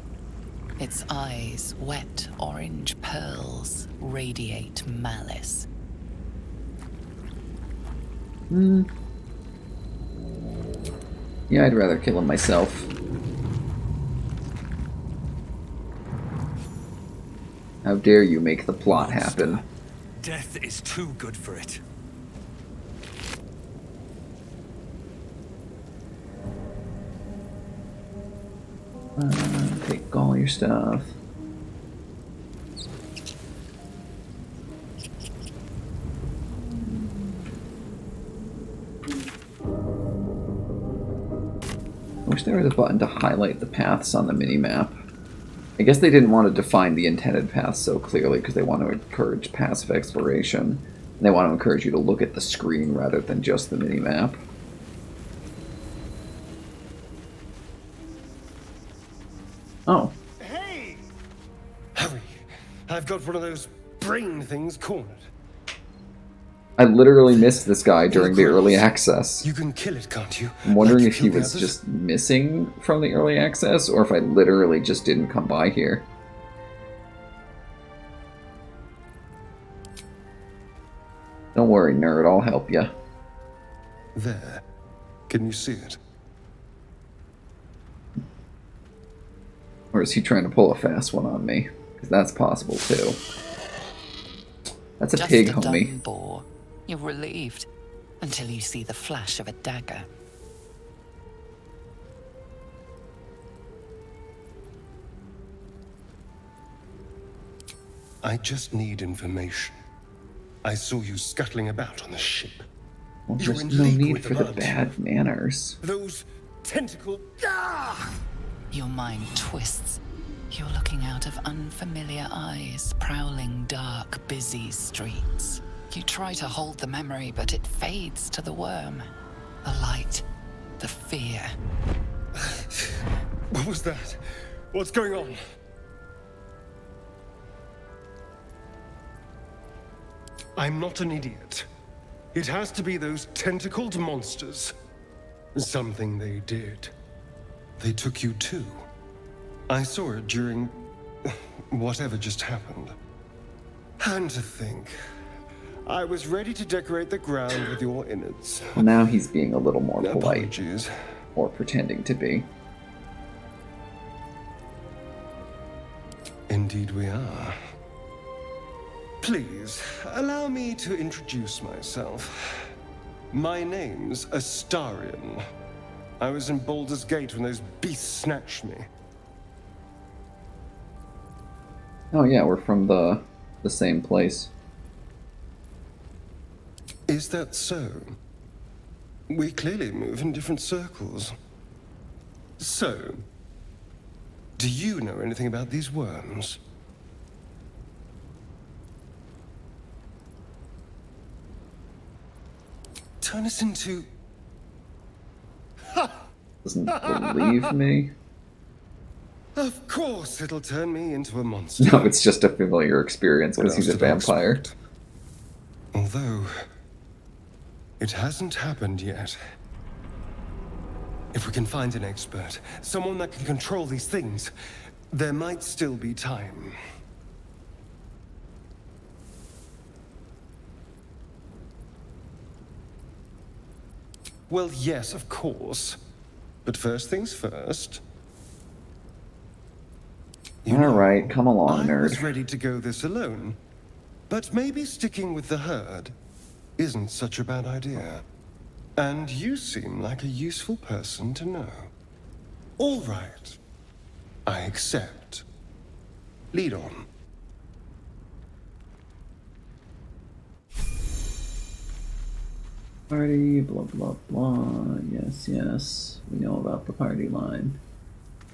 Its eyes, wet orange pearls, radiate malice. Yeah, I'd rather kill him myself. How dare you make the plot happen? Death is too good for it. Take all your stuff. I wish there was a button to highlight the paths on the mini-map. I guess they didn't want to define the intended paths so clearly because they want to encourage passive exploration. And they want to encourage you to look at the screen rather than just the mini-map. Oh. Hey! Harry, I've got one of those brain things cornered. I literally missed this guy during the early access. You can kill it, can't you? I'm wondering Like if he you was others? just missing from the early access, or if I literally just didn't come by here. Don't worry, nerd, I'll help you. There. Can you see it? Or is he trying to pull a fast one on me? Because that's possible, too. That's a Just pig, a homie. dumb boar. You're relieved until you see the flash of a dagger. I just need information. I saw you scuttling about on the ship. Well, You're there's in no league need with for the others. bad manners. Those tentacle... Ah! Your mind twists. You're looking out of unfamiliar eyes, prowling dark, busy streets. You try to hold the memory, but it fades to the worm. The light, the fear. What was that? What's going on? I'm not an idiot. It has to be those tentacled monsters. Something they did. They took you too. I saw it during whatever just happened. And to think, I was ready to decorate the ground with your innards. Well, now he's being a little more polite. Apologies. Or pretending to be. Indeed we are. Please, allow me to introduce myself. My name's Astarion. I was in Baldur's Gate when those beasts snatched me. Oh yeah, we're from the same place. Is that so? We clearly move in different circles. So, do you know anything about these worms? Turn us into... Doesn't believe me. Of course it'll turn me into a monster. No, it's just a familiar experience because What he's else a did I vampire. expect? Although, it hasn't happened yet. If we can find an expert, someone that can control these things, there might still be time. Well, yes, of course. But first things first. Alright, come along, I was nerd. ready to go this alone. But maybe sticking with the herd isn't such a bad idea. And you seem like a useful person to know. All right. I accept. Lead on. Party, blah blah blah. Yes, yes. We know about the party line.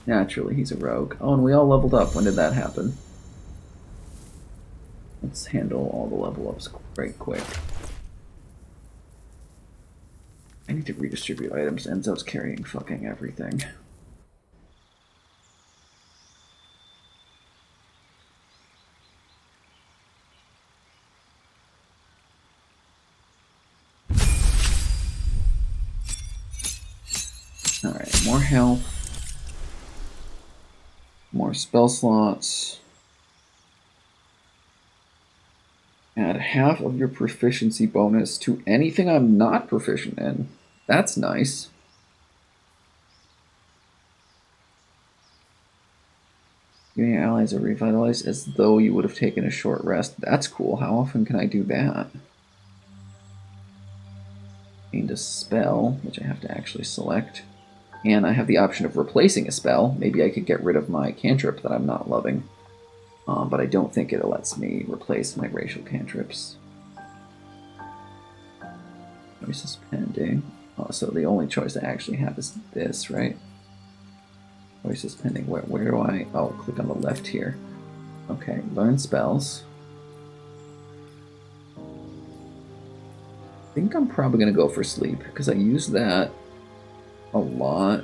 Naturally, he's a rogue. Oh, and we all leveled up. When did that happen? Let's handle all the level ups right quick. I need to redistribute items. Enzo's carrying fucking everything. Alright, more health. More spell slots. Add half of your proficiency bonus to anything I'm not proficient in. That's nice. Your allies are revitalized as though you would have taken a short rest. That's cool. How often can I do that? Gained a spell, which I have to actually select. And I have the option of replacing a spell. Maybe I could get rid of my cantrip that I'm not loving. But I don't think it lets me replace my racial cantrips. Choice is pending. So the only choice I actually have is this, right? Choice is pending. Where do I... Oh, click on the left here. Okay, learn spells. I think I'm probably going to go for sleep, because I used that a lot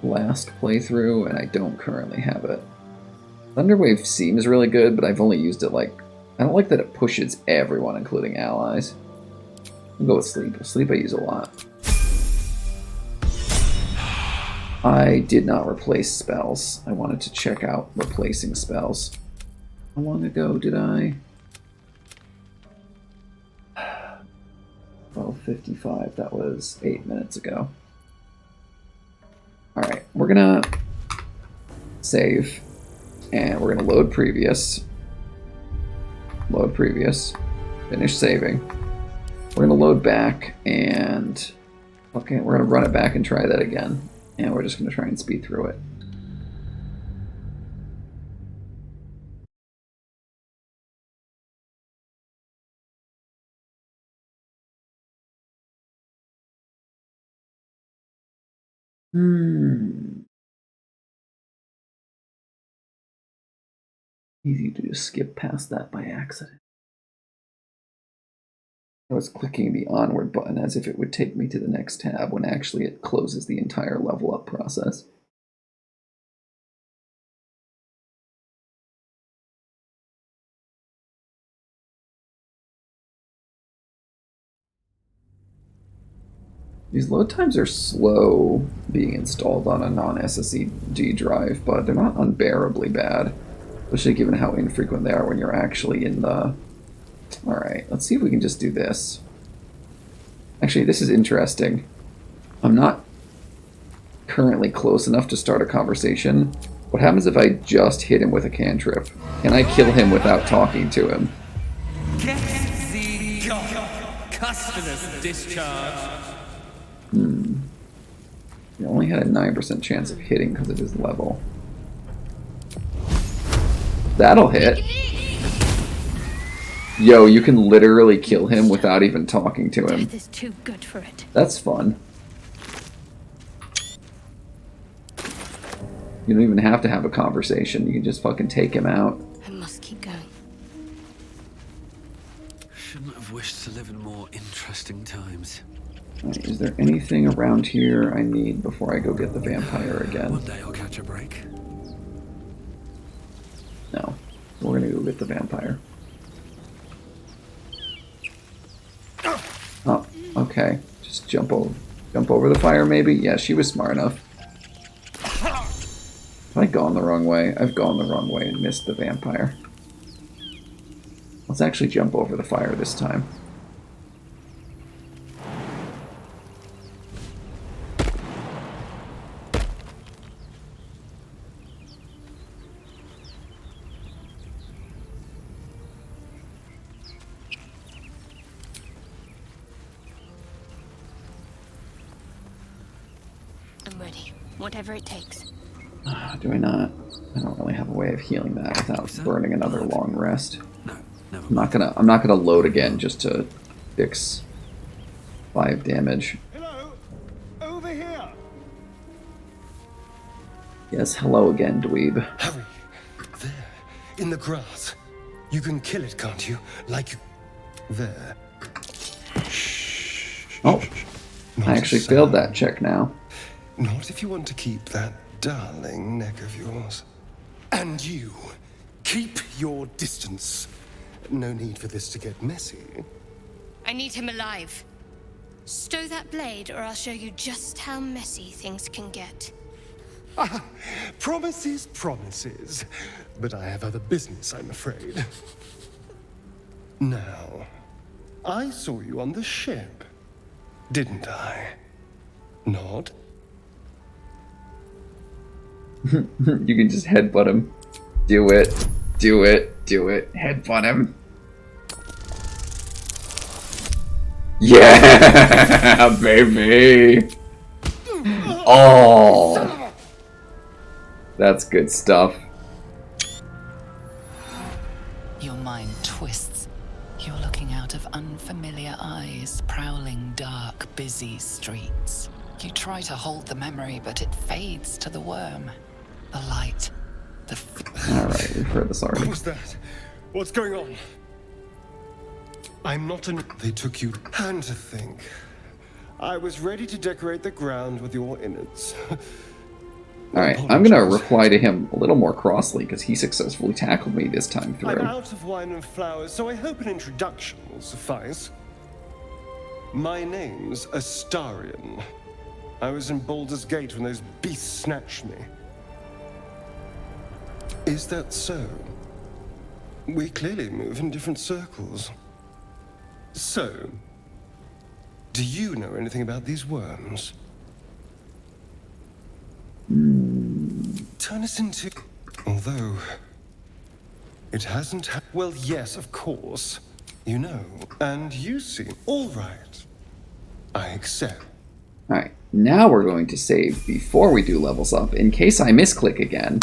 last playthrough, and I don't currently have it. Thunderwave seems really good, but I've only used it like... I don't like that it pushes everyone, including allies. I'll go with sleep. Sleep I use a lot. I did not replace spells. I wanted to check out replacing spells. How long ago did I? 12:55. That was 8 minutes ago. Alright, we're gonna save. And we're gonna load previous. Load previous. Finish saving. We're gonna load back and... Okay, we're gonna run it back and try that again. And we're just gonna try and speed through it. Easy to just skip past that by accident. I was clicking the onward button as if it would take me to the next tab when actually it closes the entire level up process. These load times are slow being installed on a non-SSD drive, but they're not unbearably bad, especially given how infrequent they are when you're actually in the... Alright, let's see if we can just do this. Actually, this is interesting. I'm not currently close enough to start a conversation. What happens if I just hit him with a cantrip? Can I kill him without talking to him? Get the customers discharged. He only had a 9% chance of hitting because of his level. That'll hit. Yo, you can literally kill him without even talking to him. Death is too good for it. That's fun. You don't even have to have a conversation. You can just fucking take him out. I must keep going. Shouldn't have wished to live in more interesting times. Right, is there anything around here I need before I go get the vampire again? One day I'll catch a break. No. We're gonna go get the vampire. Oh, okay. Just jump over the fire maybe? Yeah, she was smart enough. Have I gone the wrong way? I've gone the wrong way and missed the vampire. Let's actually jump over the fire this time. I'm ready. Whatever it takes. Do I not? I don't really have a way of healing that without burning another long rest. No, never. I'm not gonna load again just to fix 5 damage. Hello? Over here! Yes, hello again, dweeb. Hurry! There, in the grass. You can kill it, can't you? Like you... There. Oh, I actually failed that check now. Not if you want to keep that darling neck of yours. And you, keep your distance. No need for this to get messy. I need him alive. Stow that blade, or I'll show you just how messy things can get. Promises, promises. But I have other business, I'm afraid. Now, I saw you on the ship, didn't I? Nod? You can just headbutt him. Do it. Do it. Do it. Headbutt him. Yeah, baby. Oh, that's good stuff. Your mind twists. You're looking out of unfamiliar eyes, prowling dark, busy streets. You try to hold the memory, but it fades to the worm. The light. Alright, we've heard this already. What's that? What's going on? I'm not an... They took you... And to think. I was ready to decorate the ground with your innards. Alright, I'm gonna reply to him a little more crossly, because he successfully tackled me this time through. I'm out of wine and flowers, so I hope an introduction will suffice. My name's Astarion. I was in Baldur's Gate when those beasts snatched me. Is that so? We clearly move in different circles. So, do you know anything about these worms? Turn us into... Although... It hasn't well, yes, of course. You know. And you seem all right. I accept. Alright, now we're going to save before we do levels up, in case I misclick again.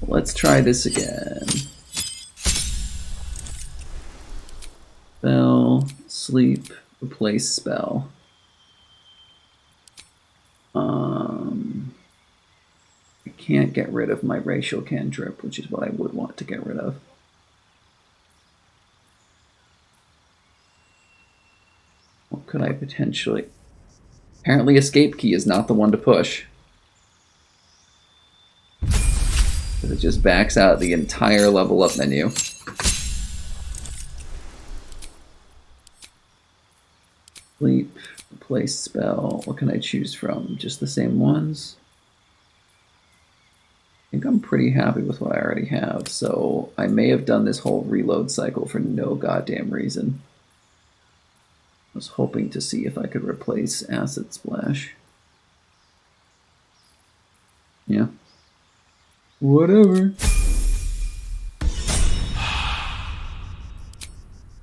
Let's try this again. Spell, sleep, replace spell. I can't get rid of my racial cantrip, which is what I would want to get rid of. What could I potentially... Apparently escape key is not the one to push. It just backs out the entire level up menu. Sleep, replace spell. What can I choose from? Just the same ones? I think I'm pretty happy with what I already have, so I may have done this whole reload cycle for no goddamn reason. I was hoping to see if I could replace Acid Splash. Yeah. Whatever.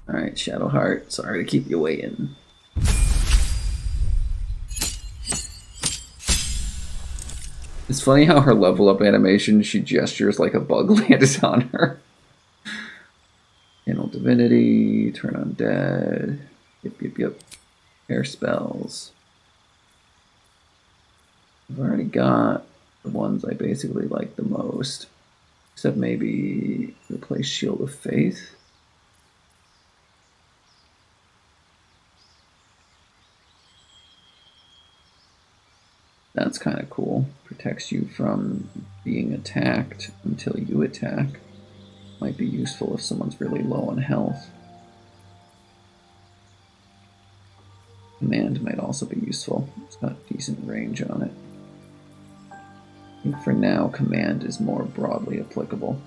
Alright, Shadowheart, sorry to keep you waiting. It's funny how her level up animation, she gestures like a bug landed on her. Channel Divinity, Turn Undead, yep. Air spells. I've already got the ones I basically like the most. Except maybe replace Shield of Faith. That's kind of cool. Protects you from being attacked until you attack. Might be useful if someone's really low on health. Command might also be useful. It's got decent range on it. I think for now, command is more broadly applicable.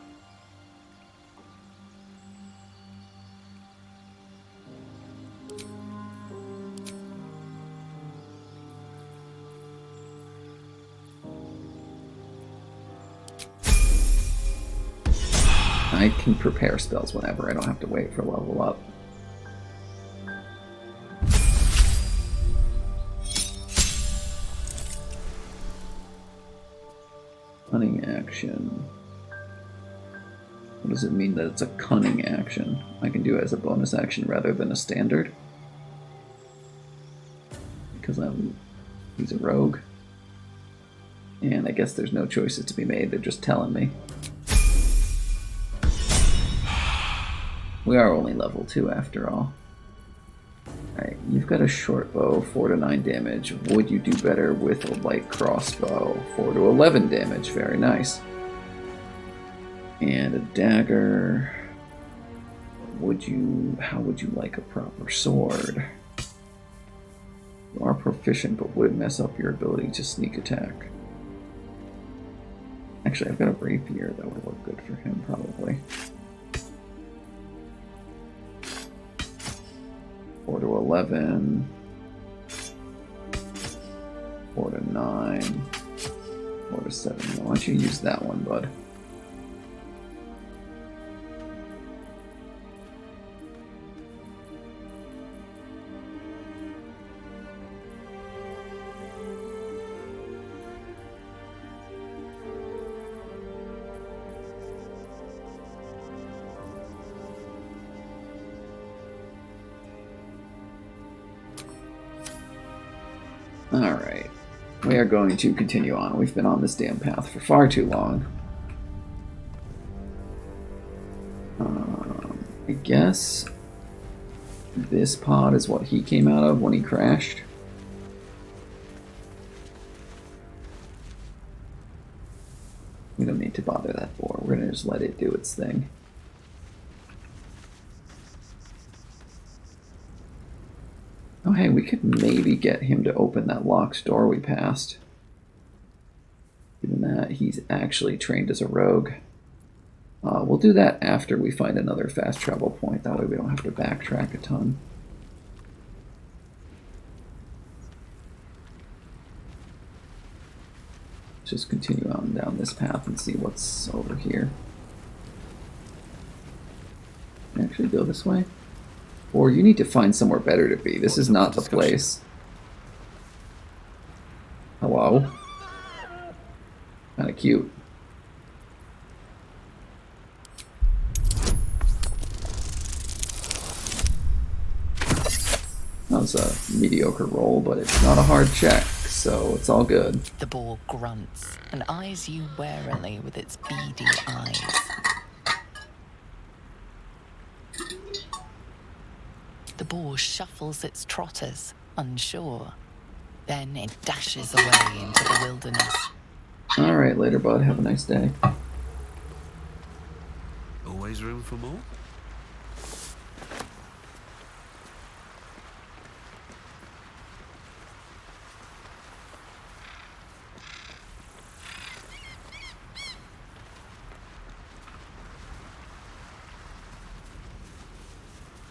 I can prepare spells whenever. I don't have to wait for level up. Cunning action. What does it mean that it's a cunning action? I can do it as a bonus action rather than a standard? Because he's a rogue. And I guess there's no choices to be made, they're just telling me. We are only level 2 after all. Alright, you've got a short bow, 4 to 9 damage. Would you do better with a light crossbow? 4 to 11 damage, very nice. And a dagger. How would you like a proper sword? You are proficient, but would it mess up your ability to sneak attack? Actually, I've got a rapier that would look good for him, probably. 4 to 11. 4 to 9. 4 to 7. Why don't you use that one, bud? Alright, we are going to continue on. We've been on this damn path for far too long. I guess this pod is what he came out of when he crashed. We don't need to bother that boar. We're going to just let it do its thing. Oh, hey, we could maybe get him to open that locked door we passed. Given that he's actually trained as a rogue. We'll do that after we find another fast travel point. That way we don't have to backtrack a ton. Let's just continue on down this path and see what's over here. Can I actually go this way? Or you need to find somewhere better to be. This is not the place. Hello? Kinda cute. That was a mediocre roll, but it's not a hard check, so it's all good. The boar grunts and eyes you warily with its beady eyes. The boar shuffles its trotters, unsure. Then it dashes away into the wilderness. Alright, later, bud. Have a nice day. Always room for more?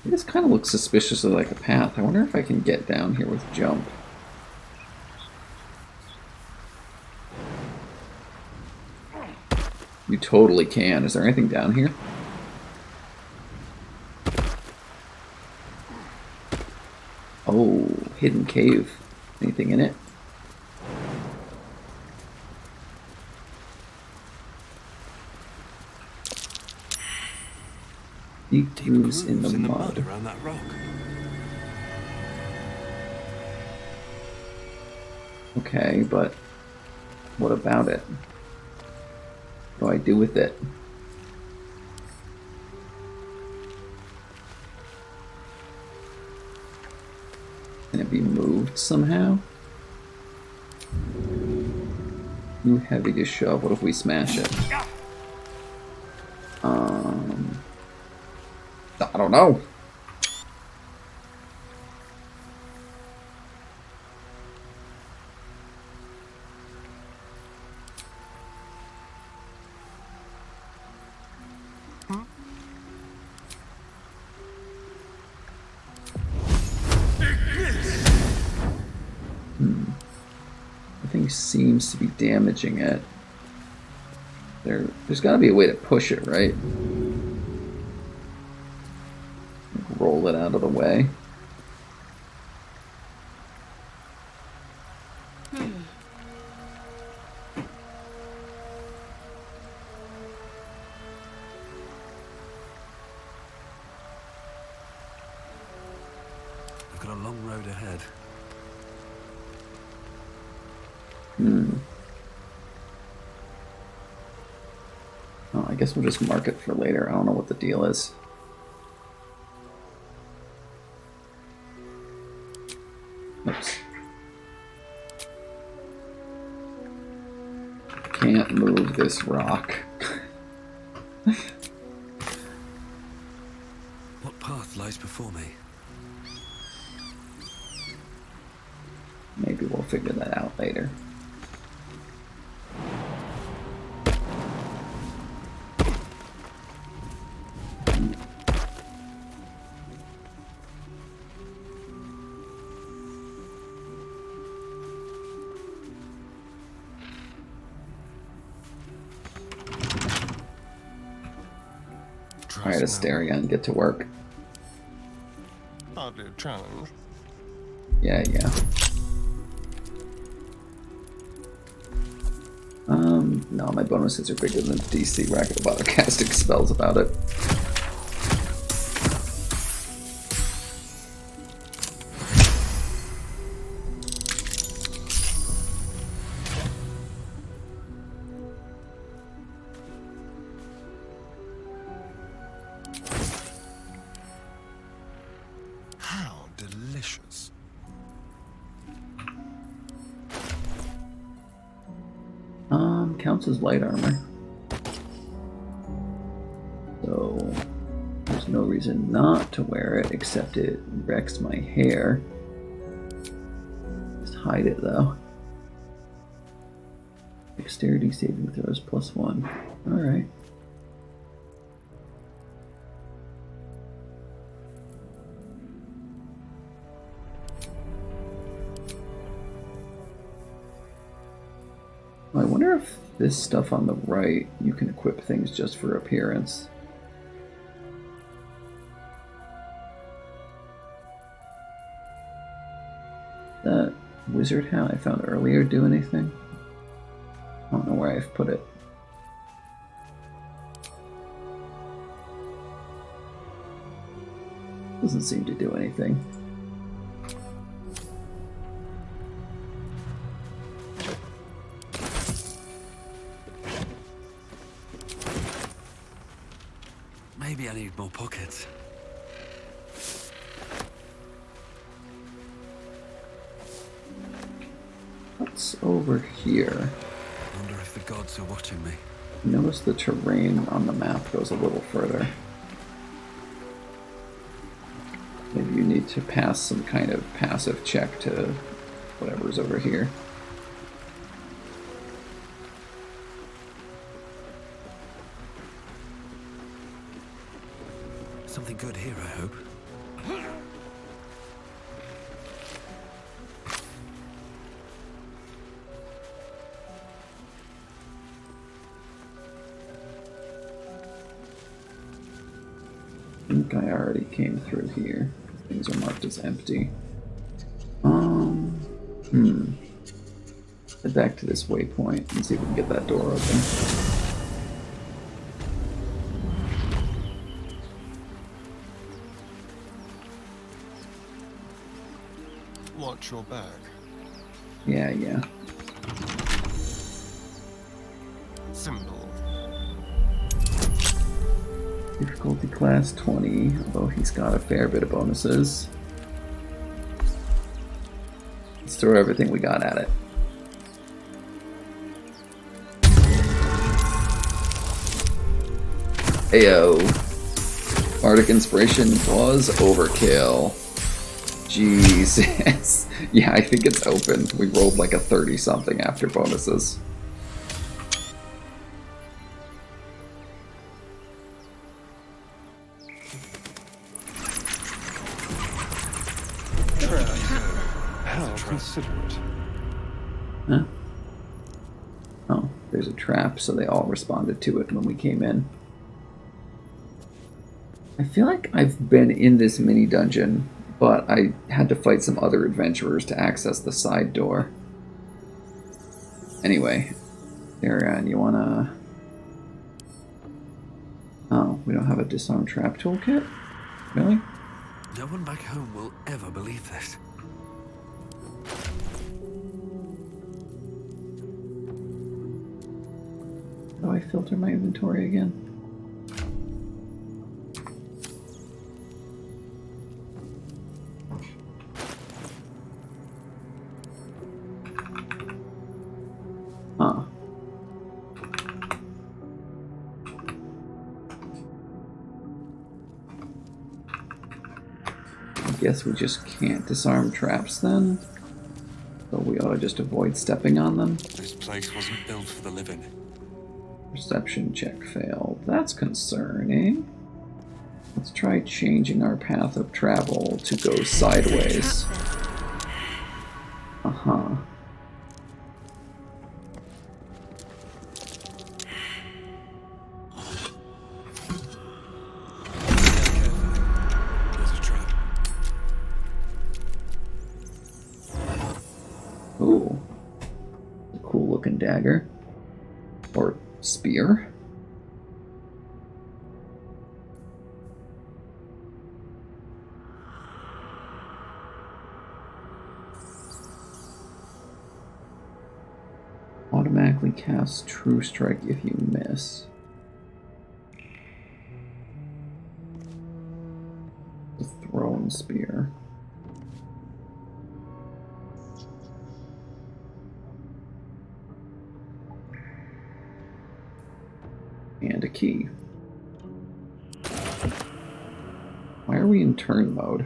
This kind of looks suspiciously like a path. I wonder if I can get down here with jump. You totally can. Is there anything down here? Oh, hidden cave. Anything in it? Deep grooves in the mud around that rock. Okay, but what about it? What do I do with it? Can it be moved somehow? Too heavy to shove. What if we smash it? I don't know. Nothing seems to be damaging it. There's got to be a way to push it, right? Roll it out of the way. I've got a long road ahead. I guess we'll just mark it for later. I don't know what the deal is. Oops. Can't move this rock. What path lies before me? Maybe we'll figure that out later. Alright, Asterion, get to work. Hardly a challenge. Yeah. No, my bonuses are bigger than DC. We're not gonna bother casting spells about it. How delicious. Counts as light armor. So there's no reason not to wear it, except it wrecks my hair. Just hide it though. Dexterity saving throws +1. Alright. I wonder if this stuff on the right, you can equip things just for appearance. That wizard hat I found earlier do anything? I don't know where I've put it. Doesn't seem to do anything. Maybe I need more pockets. What's over here? Wonder if the gods are watching me. Notice the terrain on the map goes a little further. Maybe you need to pass some kind of passive check to whatever's over here. Something good here, I hope. I think I already came through here. Things are marked as empty. Head back to this waypoint and see if we can get that door open. Watch your back. Yeah. Symbol. Difficulty class 20, although he's got a fair bit of bonuses. Let's throw everything we got at it. Ayo. Bardic Inspiration was overkill. Jesus. Yeah, I think it's open. We rolled like a 30-something after bonuses. How considerate. Huh? Oh, there's a trap, so they all responded to it when we came in. I feel like I've been in this mini dungeon, but I had to fight some other adventurers to access the side door. Anyway, Ariane, you wanna... Oh, we don't have a disarm trap toolkit? Really? No one back home will ever believe this. How do I filter my inventory again? guess we just can't disarm traps then? So we ought to just avoid stepping on them? This place wasn't built for the living. Perception check failed. That's concerning. Let's try changing our path of travel to go sideways. Uh-huh. There's a trap. Ooh. A cool looking dagger. Or spear. Automatically casts True Strike if you miss. The Thrown Spear. And a key. Why are we in turn mode?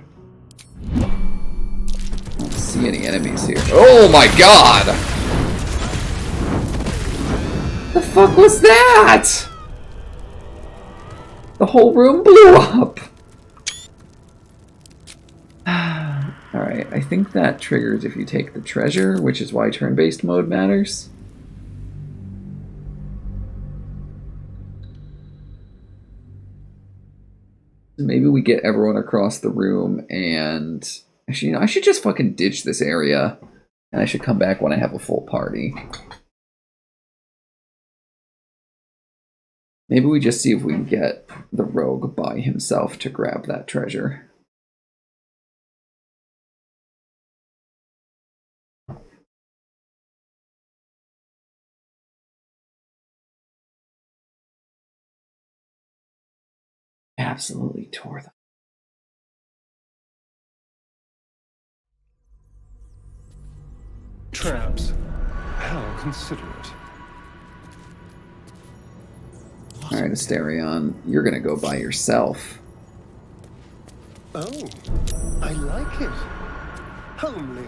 I don't see any enemies here. Oh my god! The fuck was that? The whole room blew up! Alright, I think that triggers if you take the treasure, which is why turn-based mode matters. Maybe we get everyone across the room and... Actually, you know, I should just fucking ditch this area. And I should come back when I have a full party. Maybe we just see if we can get the rogue by himself to grab that treasure. Absolutely tore them. Traps. How considerate. Alright, Asterion, you're gonna go by yourself. Oh, I like it. Homely.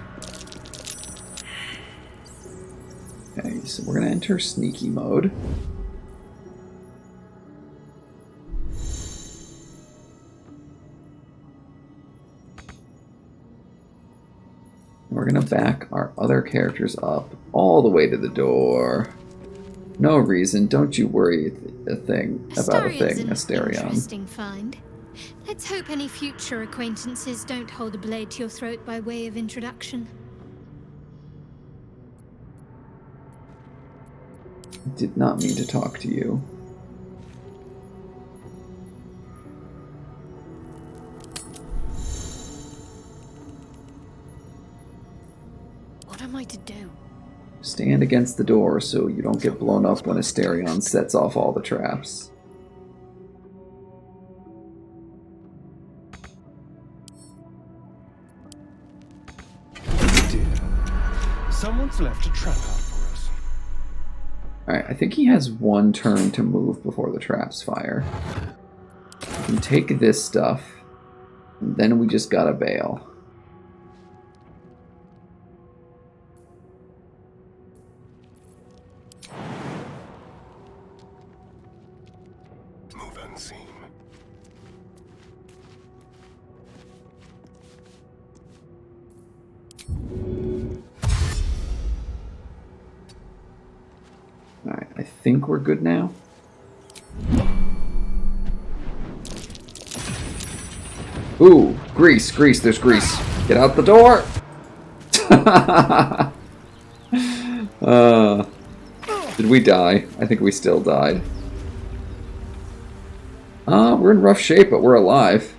Okay, so we're gonna enter sneaky mode. We're gonna back our other characters up all the way to the door. No reason, don't you worry about a thing, Asterion. Interesting find. Let's hope any future acquaintances don't hold a blade to your throat by way of introduction. I did not mean to talk to you. What am I to do? Stand against the door so you don't get blown up when Asterion sets off all the traps. Dear, someone's left a trap out for us. Alright, I think he has one turn to move before the traps fire. We can take this stuff, and then we just gotta bail. Move unseen. Alright, I think we're good now. Ooh, grease, there's grease. Get out the door! Did we die? I think we still died. We're in rough shape, but we're alive.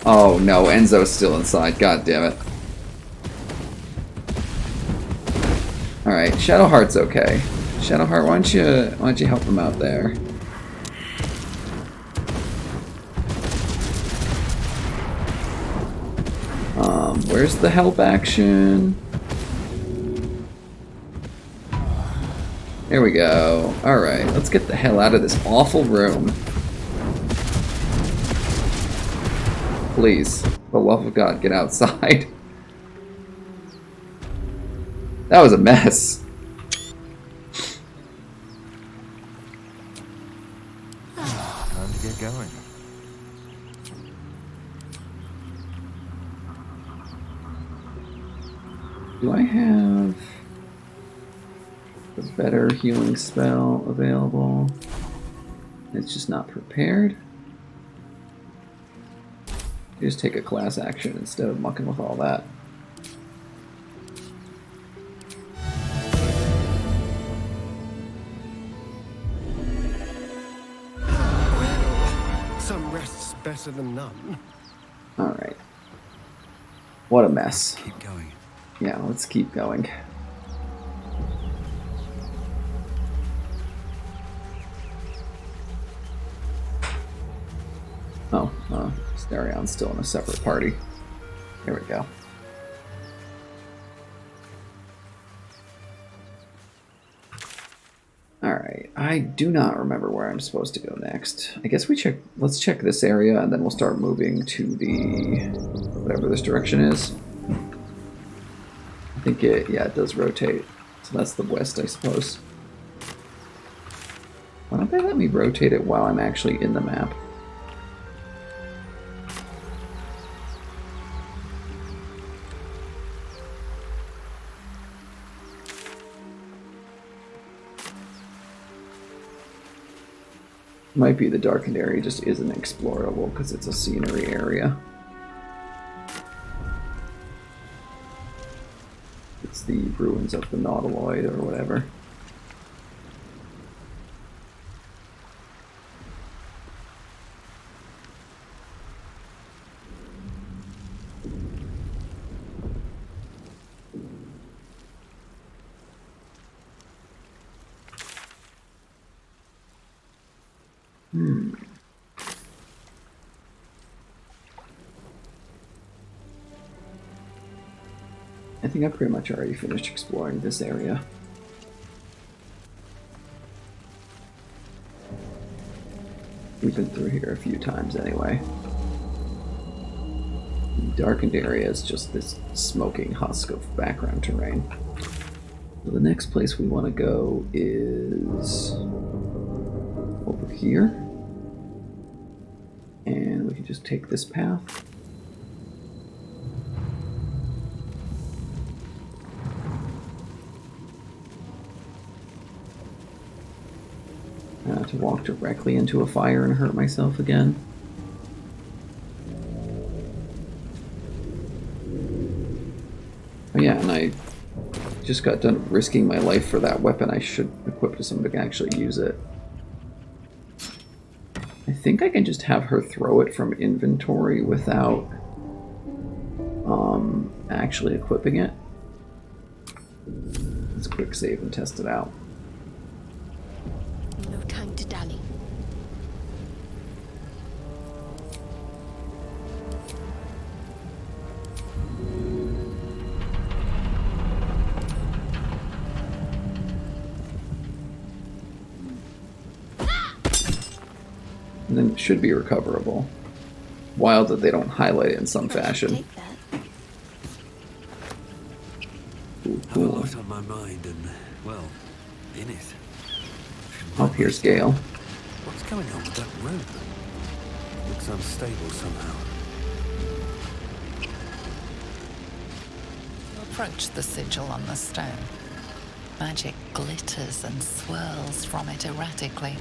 Oh no, Enzo's still inside. God damn it. Alright, Shadowheart's okay. Shadowheart, why don't you help him out there? Where's the help action? There we go. Alright, let's get the hell out of this awful room. Please. the love of God, get outside. That was a mess. Time to get going. Do I have a better healing spell available? It's just not prepared. Just take a class action instead of mucking with all that. Some rest's better than none. Alright. What a mess. Keep going. Yeah, let's keep going. Oh, Starion's still in a separate party. Here we go. Alright, I do not remember where I'm supposed to go next. I guess let's check this area and then we'll start moving to the, whatever this direction is. I think it does rotate. So that's the west, I suppose. Why don't they let me rotate it while I'm actually in the map? Might be the darkened area just isn't explorable because it's a scenery area. It's the ruins of the Nautiloid or whatever. I think I pretty much already finished exploring this area. We've been through here a few times anyway. The darkened area is just this smoking husk of background terrain. So the next place we want to go is over here. And we can just take this path. To walk directly into a fire and hurt myself again. Oh yeah, and I just got done risking my life for that weapon. I should equip to someone who can actually use it. I think I can just have her throw it from inventory without actually equipping it. Let's quick save and test it out. No time to dally. And then it should be recoverable. Wild that they don't highlight it in some fashion. Ooh, I have a cool. lot on my mind and, well, in it. Oh, here's Gale. What's going on with that rope? Looks unstable somehow. You approach the sigil on the stone. Magic glitters and swirls from it erratically,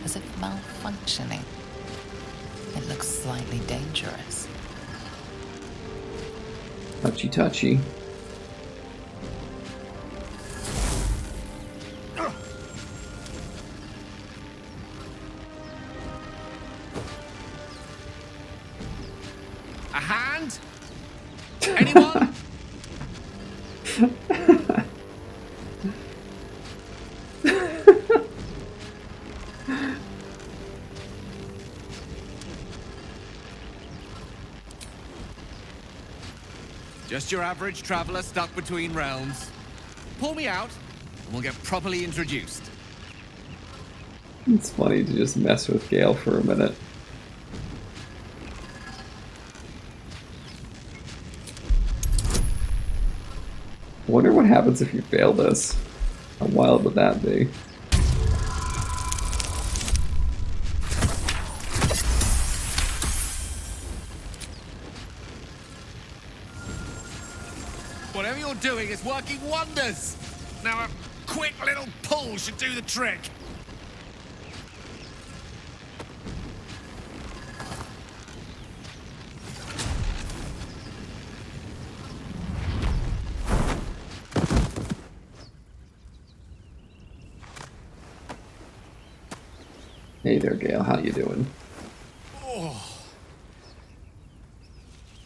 as if malfunctioning. It looks slightly dangerous. Touchy touchy. A hand? Anyone? Just your average traveler stuck between realms. Pull me out, and we'll get properly introduced. It's funny to just mess with Gale for a minute. I wonder what happens if you fail this. How wild would that be? Whatever you're doing is working wonders. Now a quick little pull should do the trick. Hey there, Gale. How you doing? Oh.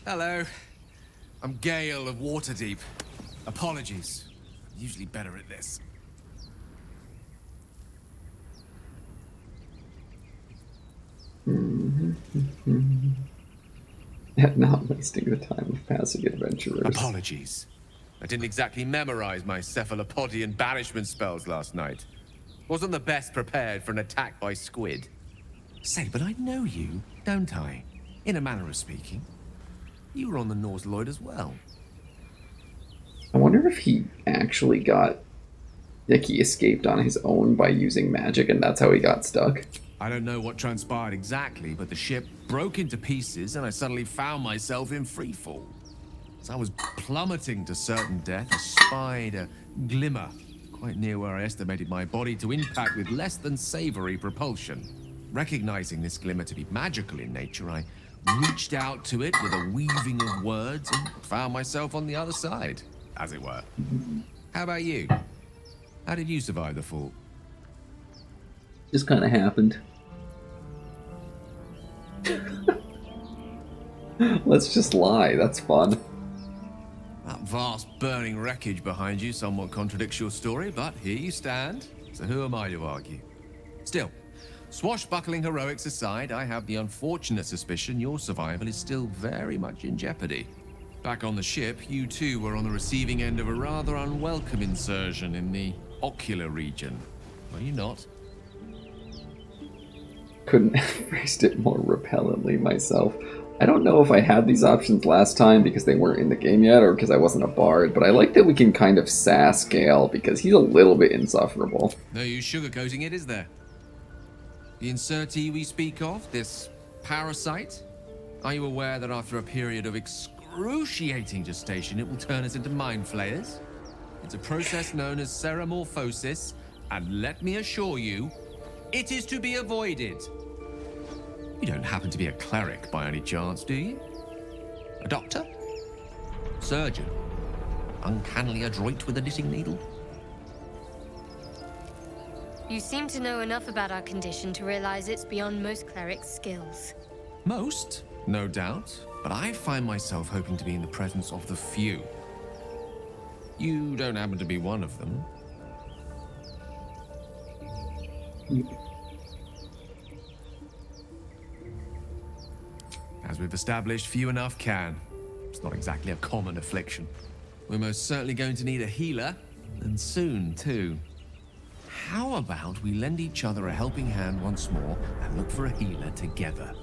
Hello. I'm Gale of Waterdeep. Apologies. I'm usually better at this. Not wasting the time of passing adventurers. Apologies. I didn't exactly memorize my cephalopodian banishment spells last night. Wasn't the best prepared for an attack by squid. Say, but I know you, don't I? In a manner of speaking. You were on the Norse Lloyd as well. I wonder if he actually got... Like, he escaped on his own by using magic, and that's how he got stuck. I don't know what transpired exactly, but the ship broke into pieces and I suddenly found myself in freefall. As I was plummeting to certain death, I spied a glimmer quite near where I estimated my body to impact with less than savory propulsion. Recognizing this glimmer to be magical in nature, I reached out to it with a weaving of words and found myself on the other side, as it were. How about you? How did you survive the fall? Just kind of happened. Let's just lie. That's fun. That vast burning wreckage behind you somewhat contradicts your story, but here you stand. So who am I to argue? Still, swashbuckling heroics aside, I have the unfortunate suspicion your survival is still very much in jeopardy. Back on the ship, you too were on the receiving end of a rather unwelcome insertion in the ocular region. Were you not? Couldn't have phrased it more repellently myself. I don't know if I had these options last time because they weren't in the game yet or because I wasn't a bard, but I like that we can kind of sass Gale because he's a little bit insufferable. No use sugarcoating it, is there? The insertee we speak of, this parasite, are you aware that after a period of excruciating gestation, it will turn us into mind flayers? It's a process known as ceramorphosis, and let me assure you, it is to be avoided. You don't happen to be a cleric by any chance, do you? A doctor? Surgeon? Uncannily adroit with a knitting needle? You seem to know enough about our condition to realize it's beyond most clerics' skills. Most, no doubt, but I find myself hoping to be in the presence of the few. You don't happen to be one of them. As we've established, few enough can. It's not exactly a common affliction. We're most certainly going to need a healer, and soon, too. How about we lend each other a helping hand once more and look for a healer together?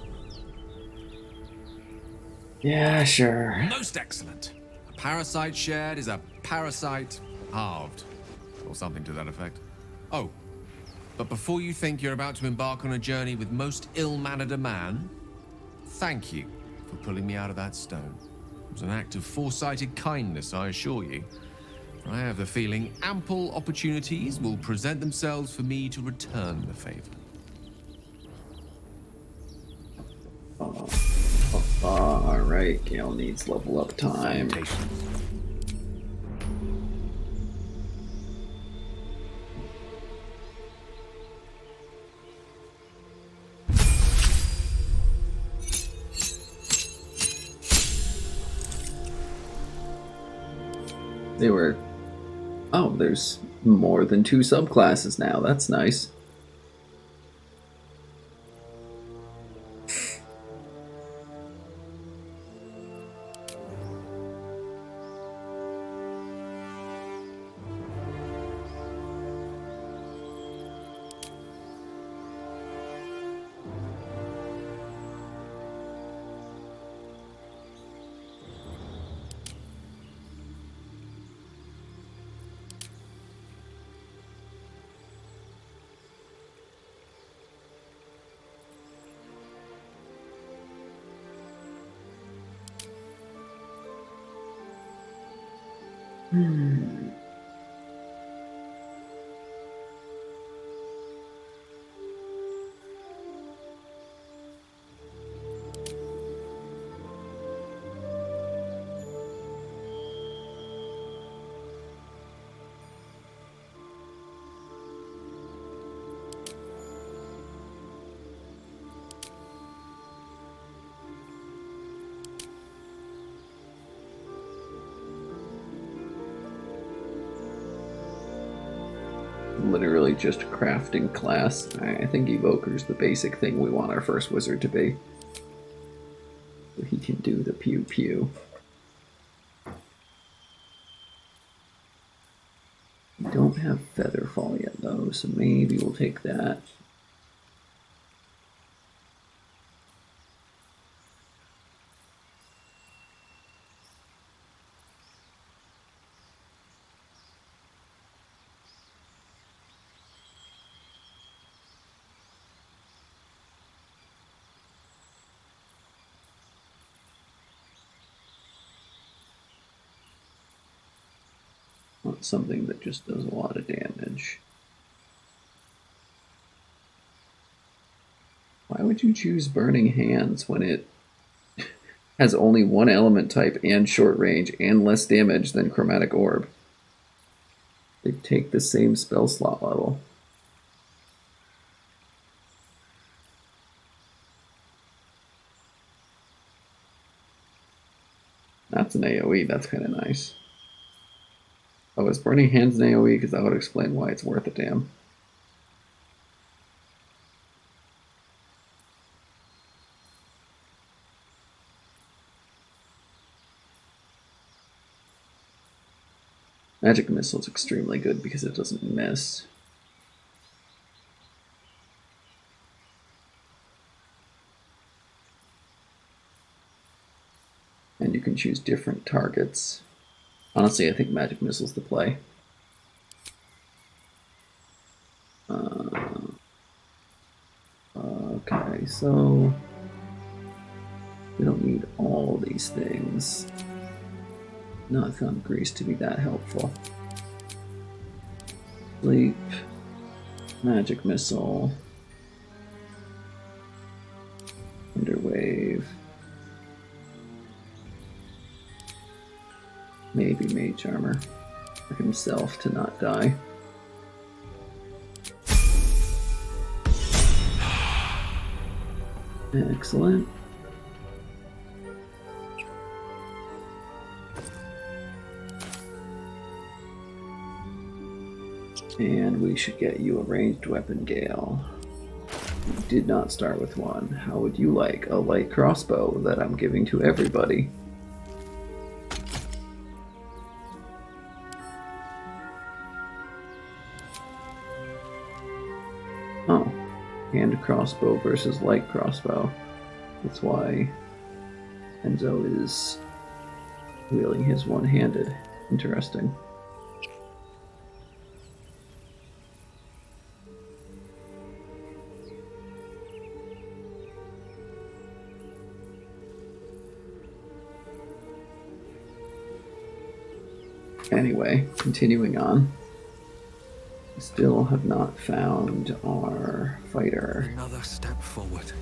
Yeah, sure. Most excellent. A parasite shared is a parasite halved. Or something to that effect. Oh, but before you think you're about to embark on a journey with most ill-mannered a man, thank you for pulling me out of that stone. It was an act of foresighted kindness, I assure you. For I have the feeling ample opportunities will present themselves for me to return the favor. Alright, Gale needs level up time. They were... Oh, there's more than 2 subclasses now. That's nice. Literally just crafting class. I think Evoker's the basic thing we want our first wizard to be. So he can do the pew pew. We don't have Featherfall yet though, so maybe we'll take that. Want something that just does a lot of damage. Why would you choose Burning Hands when it has only one element type and short range and less damage than Chromatic Orb? They take the same spell slot level. That's an AoE, that's kind of nice. Oh, is Burning Hands an AoE? Because that would explain why it's worth a damn. Magic Missile is extremely good because it doesn't miss. And you can choose different targets. Honestly, I think Magic Missile's the play. Okay, so we don't need all these things. Not found Grease to be that helpful. Sleep, Magic Missile, Underwave, maybe Mage Armor for himself to not die. Excellent. And we should get you a ranged weapon, Gale. You did not start with one. How would you like a light crossbow that I'm giving to everybody? Oh, hand crossbow versus light crossbow. That's why Enzo is wielding his one-handed. Interesting. Anyway, continuing on. We still have not found our fighter. Another step forward.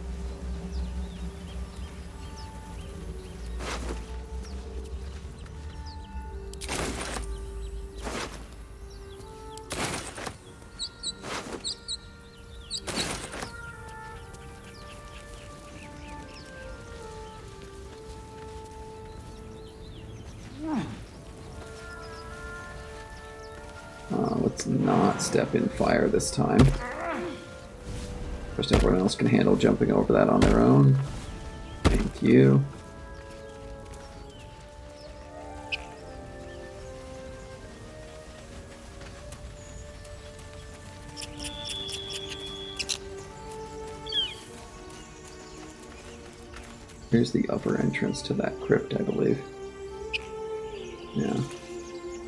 Let's not step in fire this time. First, everyone else can handle jumping over that on their own. Thank you. Here's the upper entrance to that crypt, I believe. Yeah.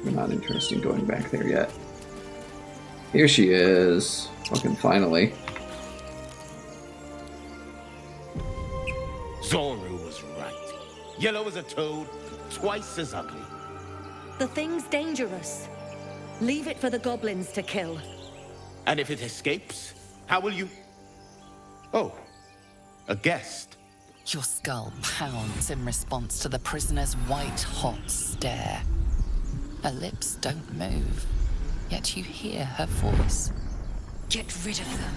We're not interested in going back there yet. Here she is. Fucking finally. Zoru was right. Yellow as a toad, twice as ugly. The thing's dangerous. Leave it for the goblins to kill. And if it escapes, how will you... Oh, a guest. Your skull pounds in response to the prisoner's white-hot stare. Her lips don't move, yet you hear her voice. Get rid of them.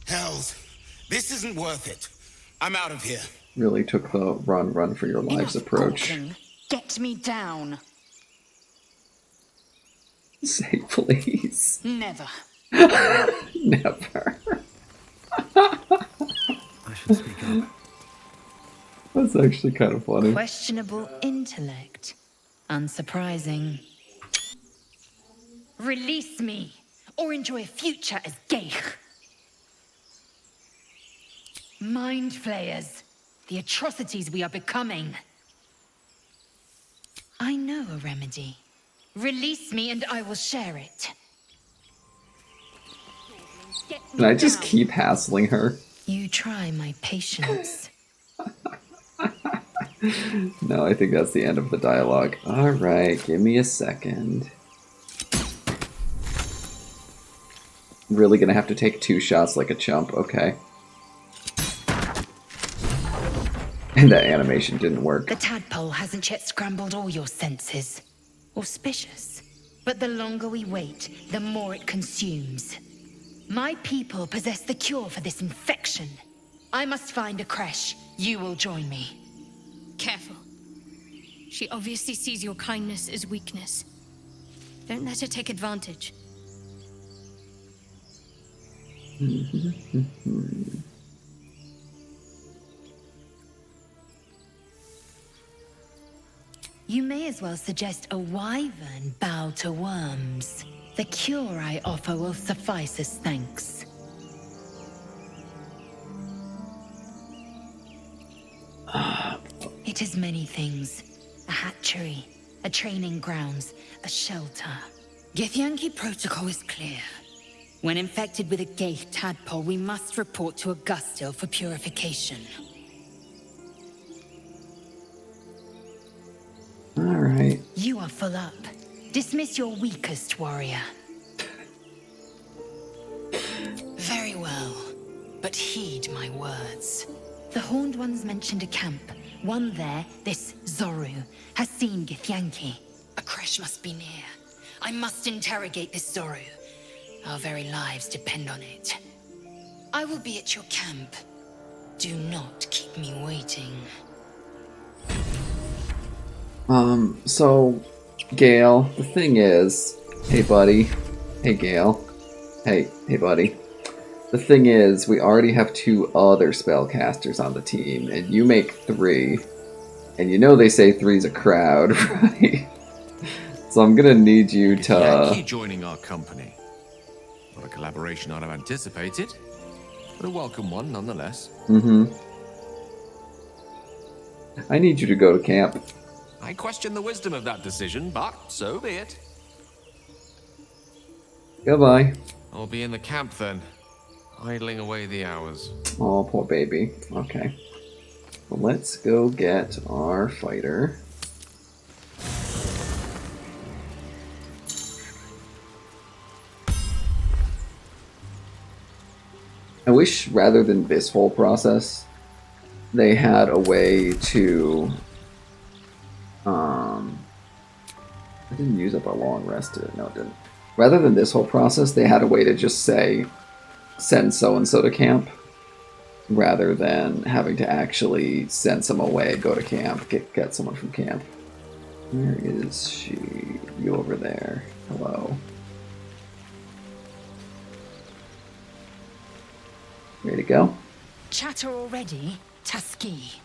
Hells, this isn't worth it. I'm out of here. Really took the run for your lives approach. Baldur, get me down. Say please. Never. Never. I should speak up. That's actually kind of funny. Questionable intellect. Unsurprising. Release me, or enjoy a future as Geich. Mind flayers. The atrocities we are becoming. I know a remedy. Release me and I will share it. Can I just keep hassling her? You try my patience. No, I think that's the end of the dialogue. Alright, give me a second. Really gonna have to take 2 shots like a chump, okay. And that animation didn't work. The tadpole hasn't yet scrambled all your senses. Auspicious. But the longer we wait, the more it consumes. My people possess the cure for this infection. I must find a creche. You will join me. Careful. She obviously sees your kindness as weakness. Don't let her take advantage. You may as well suggest a wyvern bow to worms. The cure I offer will suffice as thanks. It is many things. A hatchery, a training grounds, a shelter. Githyanki protocol is clear. When infected with a Geich tadpole, we must report to Augustil for purification. Alright. You are full up. Dismiss your weakest warrior. Very well, but heed my words. The Horned Ones mentioned a camp. One there, this Zoru, has seen Githyanki. A creche must be near. I must interrogate this Zoru. Our very lives depend on it. I will be at your camp. Do not keep me waiting. So, Gale, the thing is... Hey, buddy. Hey, Gale. Hey, buddy. The thing is, we already have 2 other spellcasters on the team, and you make 3. And you know they say 3's a crowd, right? So I'm gonna need you to... Yankee joining our company. Not a collaboration I'd have anticipated, but a welcome one nonetheless. I need you to go to camp. I question the wisdom of that decision, but so be it. Goodbye. I'll be in the camp then, idling away the hours. Oh, poor baby. Okay. Well, let's go get our fighter. I wish, rather than this whole process, they had a way to... I didn't use up our long rest, did it? No, it didn't. Rather than this whole process, they had a way to just say, send so-and-so to camp, rather than having to actually send someone away, go to camp, get someone from camp. Where is she? You over there. Hello. Ready to go? Chatter already, Taski.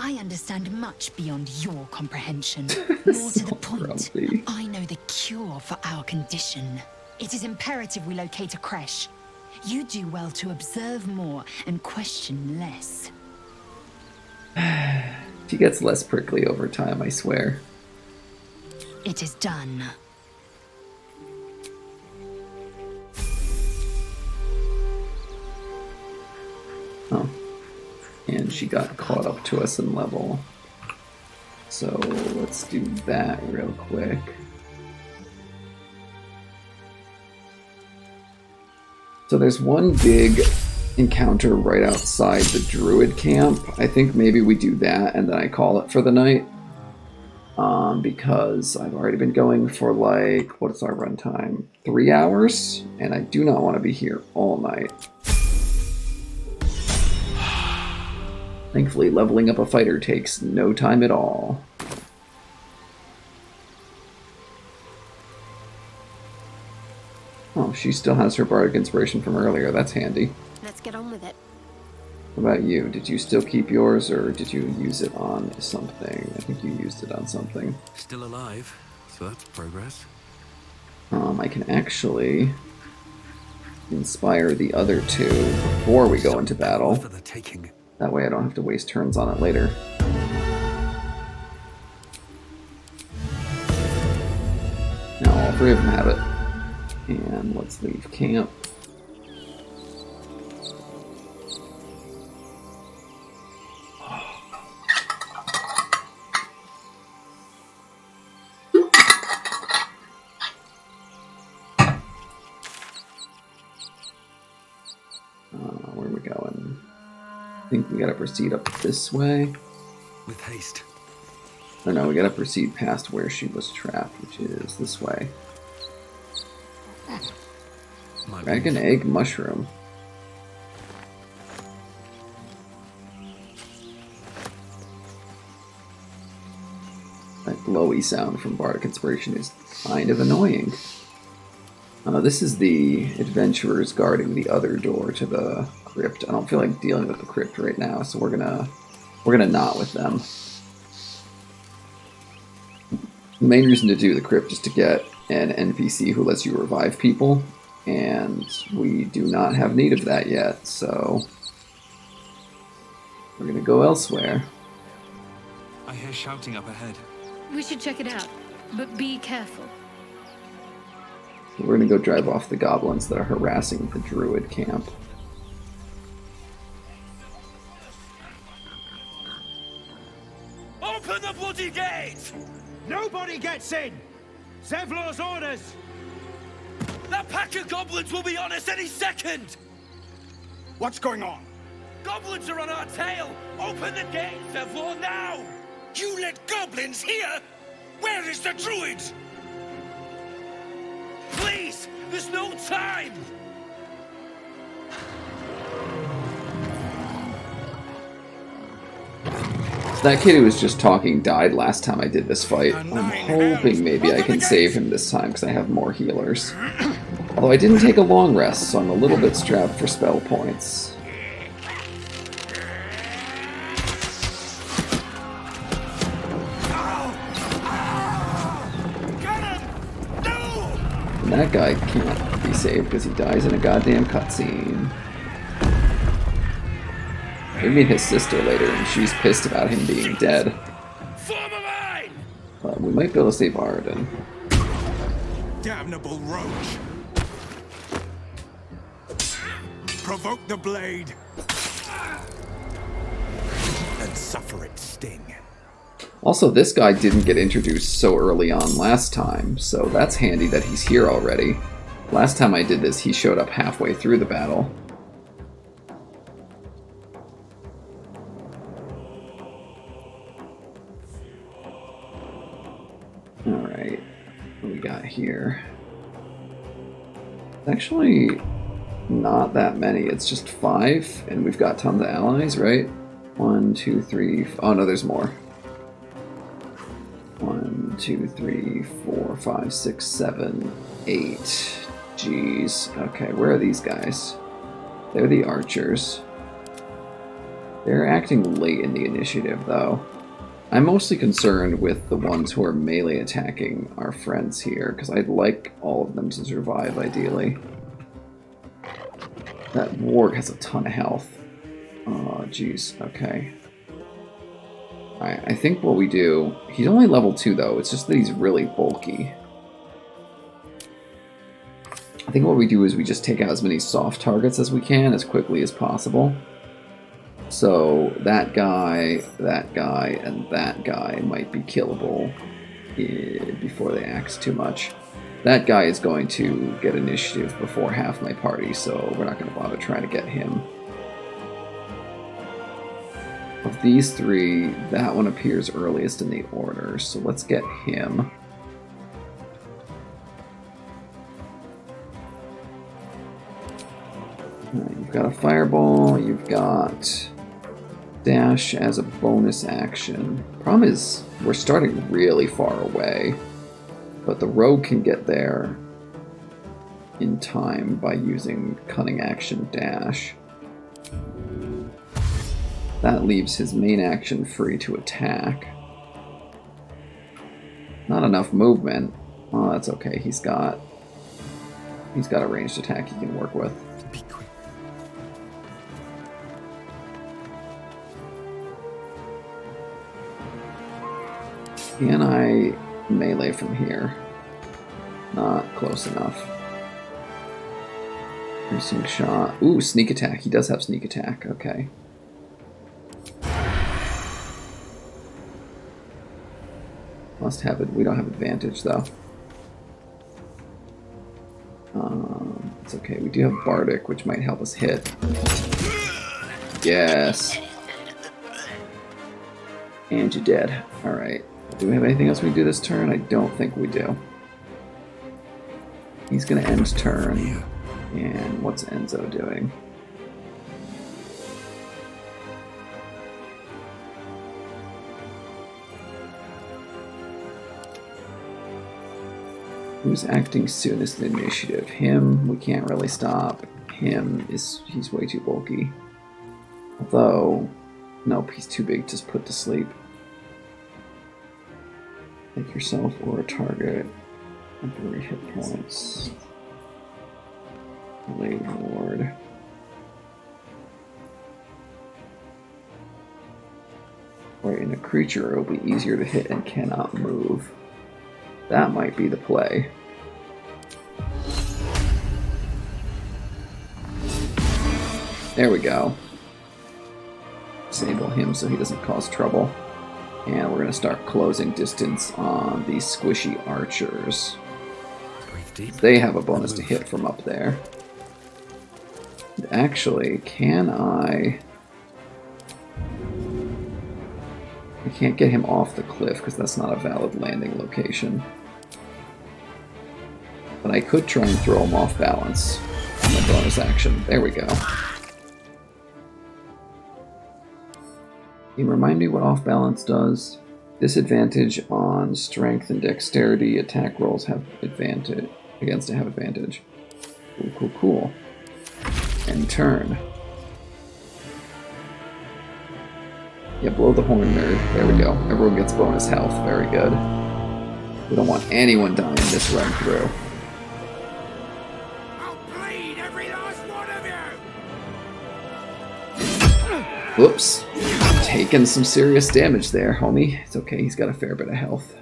I understand much beyond your comprehension. More to the point, grumpy. I know the cure for our condition. It is imperative we locate a creche. You do well to observe more and question less. She gets less prickly over time, I swear. It is done. Oh. And she got caught up to us in level. So let's do that real quick. So there's one big encounter right outside the druid camp. I think maybe we do that and then I call it for the night. Because I've already been going for like, what's our runtime? 3 hours? And I do not want to be here all night. Thankfully, leveling up a fighter takes no time at all. Oh, she still has her bardic inspiration from earlier. That's handy. Let's get on with it. What about you? Did you still keep yours, or did you use it on something? I think you used it on something. Still alive, so that's progress. I can actually inspire the other two before we go into battle. For the taking. That way I don't have to waste turns on it later. Now all 3 of them have it. And let's leave camp. Where are we going? I think we gotta proceed up this way. With haste. Oh no, we gotta proceed past where she was trapped, which is this way. Dragon egg mushroom. That glowy sound from Bardic Inspiration is kind of annoying. This is the adventurers guarding the other door to the crypt. I don't feel like dealing with the crypt right now, so we're gonna not with them. The main reason to do the crypt is to get an NPC who lets you revive people, and we do not have need of that yet, so we're gonna go elsewhere. I hear shouting up ahead. We should check it out, but be careful. We're gonna go drive off the goblins that are harassing the druid camp. Open the bloody gate! Nobody gets in! Zevlor's orders! That pack of goblins will be on us any second! What's going on? Goblins are on our tail! Open the gate, Zevlor, now! You let goblins here? Where is the druid? Please! There's no time! That kid who was just talking died last time I did this fight. I'm hoping maybe I can save him this time because I have more healers. Although I didn't take a long rest, so I'm a little bit strapped for spell points. And that guy can't be saved because he dies in a goddamn cutscene. We meet his sister later, and she's pissed about him being dead. But we might be able to save Arden. Damnable roach! Provoke the blade! And suffer its sting. Also, this guy didn't get introduced so early on last time, so that's handy that he's here already. Last time I did this, he showed up halfway through the battle. Alright, what do we got here? Actually, not that many. It's just 5, and we've got tons of allies, right? 1, 2, 3... Oh no, there's more. 1, 2, 3, 4, 5, 6, 7, 8. Jeez. Okay, where are these guys? They're the archers. They're acting late in the initiative, though. I'm mostly concerned with the ones who are melee attacking our friends here, because I'd like all of them to survive, ideally. That warg has a ton of health. Oh, jeez. Okay. Alright, I think what we do... He's only level 2, though. It's just that he's really bulky. I think what we do is we just take out as many soft targets as we can, as quickly as possible. So that guy, and that guy might be killable before they axe too much. That guy is going to get initiative before half my party, so we're not going to bother trying to get him. Of these three, that one appears earliest in the order, so let's get him. You've got a fireball, you've got dash as a bonus action. Problem is, we're starting really far away, but the rogue can get there in time by using cunning action dash. That leaves his main action free to attack. Not enough movement. Oh, that's okay. He's got a ranged attack he can work with. Can I melee from here? Not close enough. Piercing shot. Ooh, sneak attack. He does have sneak attack. Okay. Must have it. We don't have advantage though. It's okay. We do have Bardic, which might help us hit. Yes. And you're dead. Alright. Do we have anything else we can do this turn? I don't think we do. He's going to end turn. And what's Enzo doing? Who's acting soonest in initiative? Him, we can't really stop. Him, he's way too bulky. Although, nope, he's too big to put to sleep. Take yourself or a target. Temporary hit points. Delayed ward. Right, and a creature will be easier to hit and cannot move. That might be the play. There we go. Disable him so he doesn't cause trouble. And we're going to start closing distance on these squishy archers. They have a bonus to hit from up there. And actually, can I can't get him off the cliff because that's not a valid landing location. But I could try and throw him off balance on the bonus action. There we go. Can you remind me what off balance does? Disadvantage on strength and dexterity. Attack rolls have advantage. Against to have advantage. Cool, cool, cool. End turn. Yeah, blow the horn, nerd. There we go. Everyone gets bonus health. Very good. We don't want anyone dying this run through. Whoops. Taking some serious damage there, homie. It's okay, he's got a fair bit of health.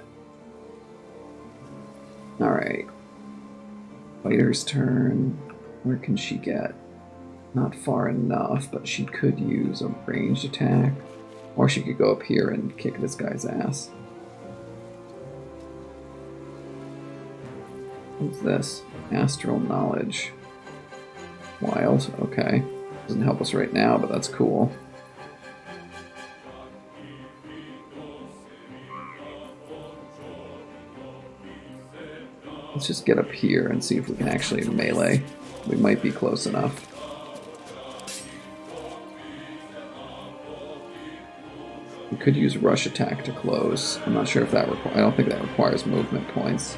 Alright. Fighter's turn. Where can she get? Not far enough, but she could use a ranged attack. Or she could go up here and kick this guy's ass. What's this? Astral Knowledge. Wild, okay. Doesn't help us right now, but that's cool. Let's just get up here and see if we can actually melee. We might be close enough. We could use rush attack to close. I'm not sure if that I don't think that requires movement points.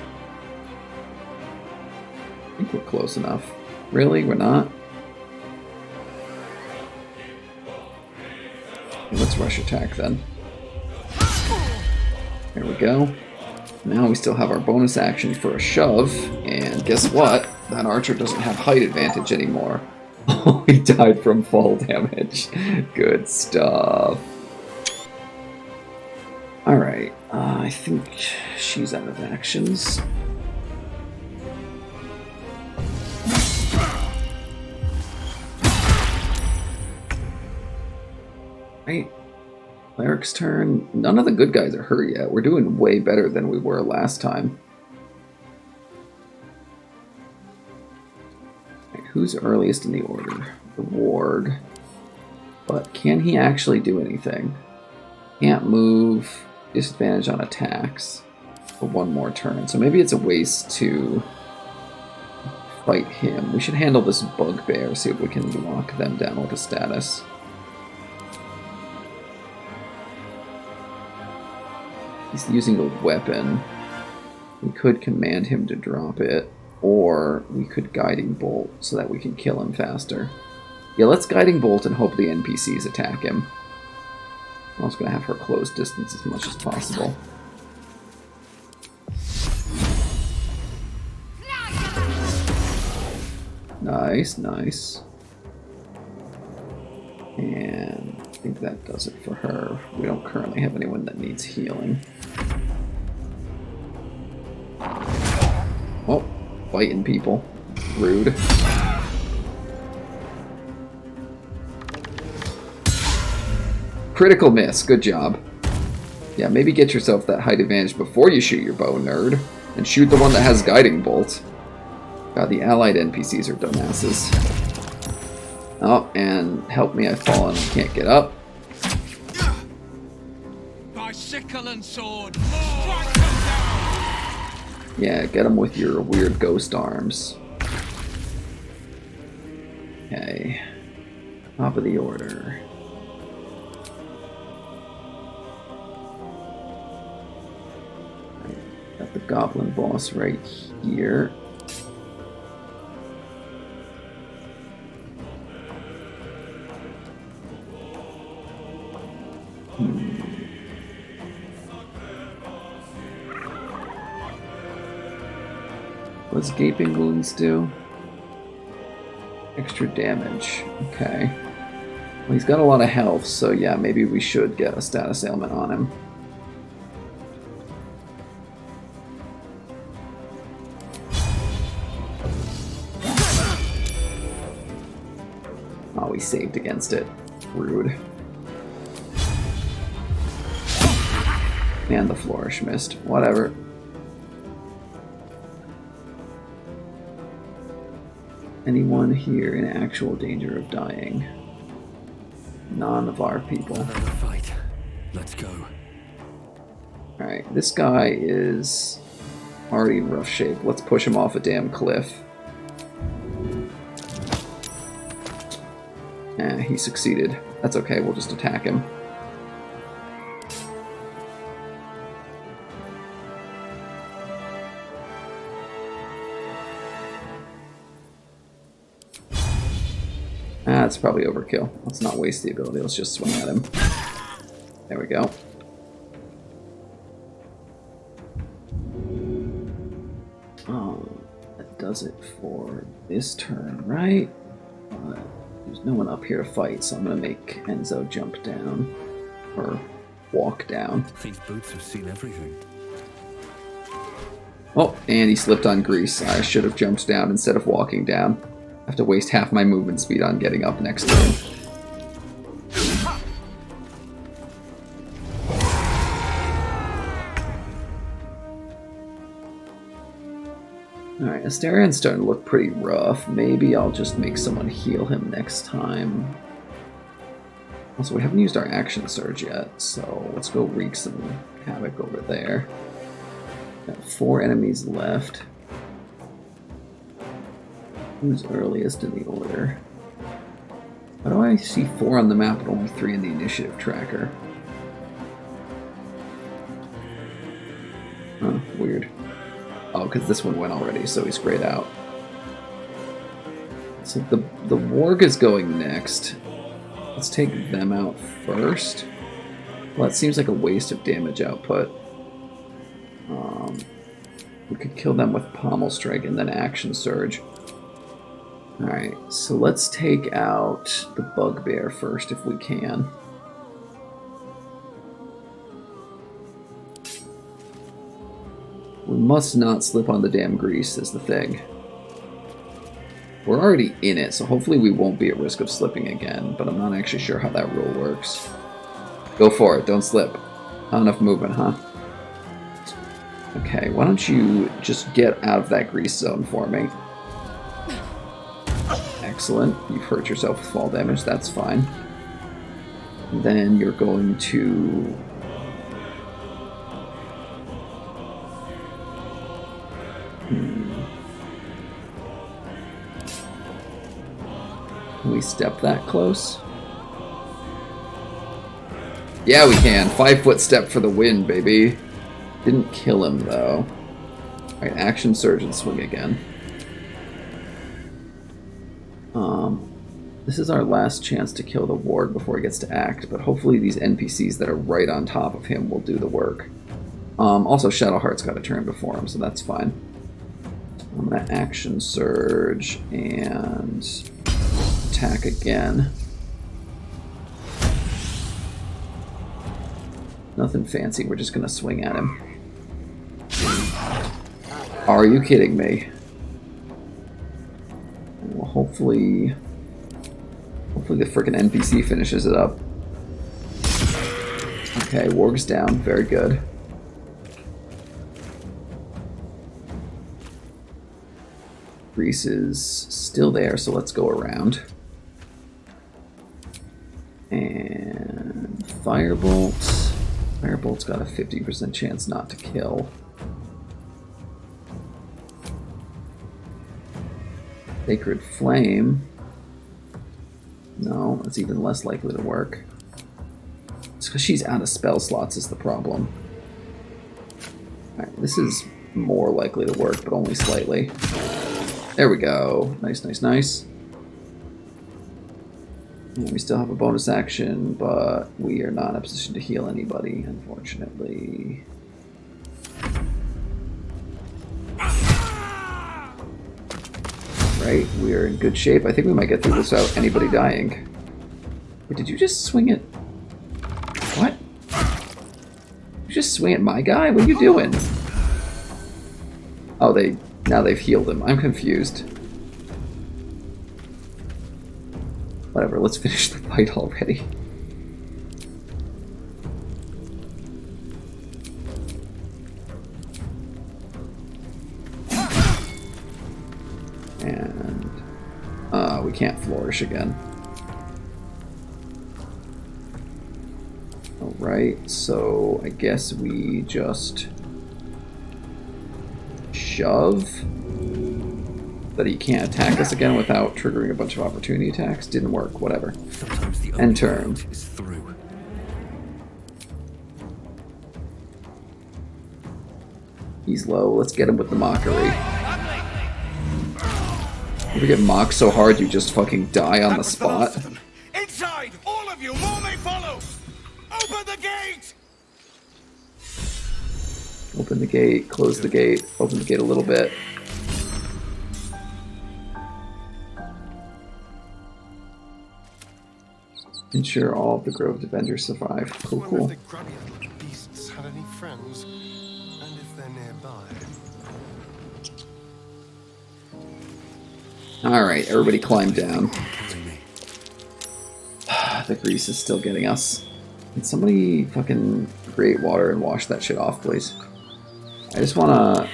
I think we're close enough. Really? We're not? Let's rush attack then. There we go. Now we still have our bonus action for a shove, and guess what? That archer doesn't have height advantage anymore. Oh, he died from fall damage. Good stuff. Alright, I think she's out of actions. Right. Cleric's turn. None of the good guys are hurt yet. We're doing way better than we were last time. Right, who's earliest in the order? The Warg. But can he actually do anything? Can't move. Disadvantage on attacks for one more turn. So maybe it's a waste to fight him. We should handle this bugbear, see if we can lock them down with a status. He's using a weapon. We could command him to drop it, or we could Guiding Bolt so that we can kill him faster. Yeah, let's Guiding Bolt and hope the NPCs attack him. I'm also going to have her close distance as much as possible. Nice, nice. And I think that does it for her. We don't currently have anyone that needs healing. Oh, fighting people. Rude. Critical miss. Good job. Yeah, maybe get yourself that height advantage before you shoot your bow, nerd. And shoot the one that has Guiding Bolt. God, the allied NPCs are dumbasses. Oh, and help me, I've fallen and can't get up. By sickle and sword. Yeah, get him with your weird ghost arms. Okay. Top of the order. Got the goblin boss right here. What's Gaping Wounds do? Extra damage. Okay. Well, he's got a lot of health, so yeah, maybe we should get a status ailment on him. Oh, we saved against it. Rude. And the flourish missed. Whatever. Anyone here in actual danger of dying? None of our people. Another fight. Let's go. Alright, this guy is already in rough shape. Let's push him off a damn cliff. He succeeded. That's okay, we'll just attack him. That's probably overkill. Let's not waste the ability, let's just swing at him. There we go. Oh, that does it for this turn, right? There's no one up here to fight, so I'm gonna make Enzo jump down. Or walk down. These boots have seen everything. Oh, and he slipped on grease. I should have jumped down instead of walking down. I have to waste half my movement speed on getting up next turn. Alright, Asterian's starting to look pretty rough. Maybe I'll just make someone heal him next time. Also, we haven't used our action surge yet, so let's go wreak some havoc over there. Got 4 enemies left. Who's earliest in the order? Why do I see 4 on the map but only 3 in the initiative tracker? Huh, weird. Oh, because this one went already, so he's grayed out. So the Warg is going next. Let's take them out first. Well, that seems like a waste of damage output. We could kill them with Pommel Strike and then Action Surge. Alright, so let's take out the Bugbear first if we can. We must not slip on the damn grease is the thing. We're already in it, so hopefully we won't be at risk of slipping again, but I'm not actually sure how that rule works. Go for it, don't slip. Not enough movement, huh? Okay, why don't you just get out of that grease zone for me? Excellent. You've hurt yourself with fall damage, that's fine. And then you're going to... Can we step that close? Yeah, we can. 5-foot step for the win, baby. Didn't kill him, though. Alright, Action Surge and swing again. This is our last chance to kill the ward before he gets to act, but hopefully these NPCs that are right on top of him will do the work. Also, Shadowheart's got a turn before him, so that's fine. I'm going to Action Surge and attack again. Nothing fancy, we're just going to swing at him. Are you kidding me? Well, hopefully the frickin' NPC finishes it up. Okay, Warg's down. Very good. Grease is still there, so let's go around. And Firebolt. Firebolt's got a 50% chance not to kill. Sacred Flame. No, that's even less likely to work. It's because she's out of spell slots is the problem. Alright, this is more likely to work, but only slightly. There we go. Nice, nice, nice. And we still have a bonus action, but we are not in a position to heal anybody, unfortunately. Right, we are in good shape. I think we might get through this without anybody dying. Wait, did you just swing it? What? You just swing at my guy? What are you doing? Oh, now they've healed him. I'm confused. Whatever, let's finish the fight already. And we can't flourish again. Alright, so I guess we just shove that he can't attack us again without triggering a bunch of opportunity attacks. Didn't work, whatever. End turn. He's low, let's get him with the mockery. You get mocked so hard you just fucking die on the spot. Inside! All of you! More may follow! Open the gate! Open the gate, close the gate, open the gate a little bit. Ensure all of the Grove Defenders survive. Cool, cool. If the grubby little beasts had any friends, and if they're nearby. Alright, everybody climb down. The grease is still getting us. Can somebody fucking create water and wash that shit off, please? I just wanna...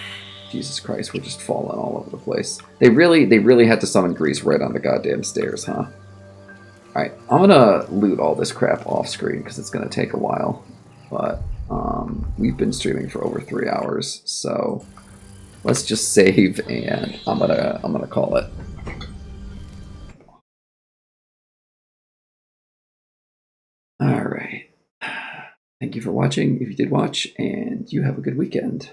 Jesus Christ, we're just falling all over the place. They really had to summon grease right on the goddamn stairs, huh? Alright, I'm gonna loot all this crap off screen because it's gonna take a while. But we've been streaming for over 3 hours, so let's just save and I'm gonna call it. Alright. Thank you for watching, if you did watch, and you have a good weekend.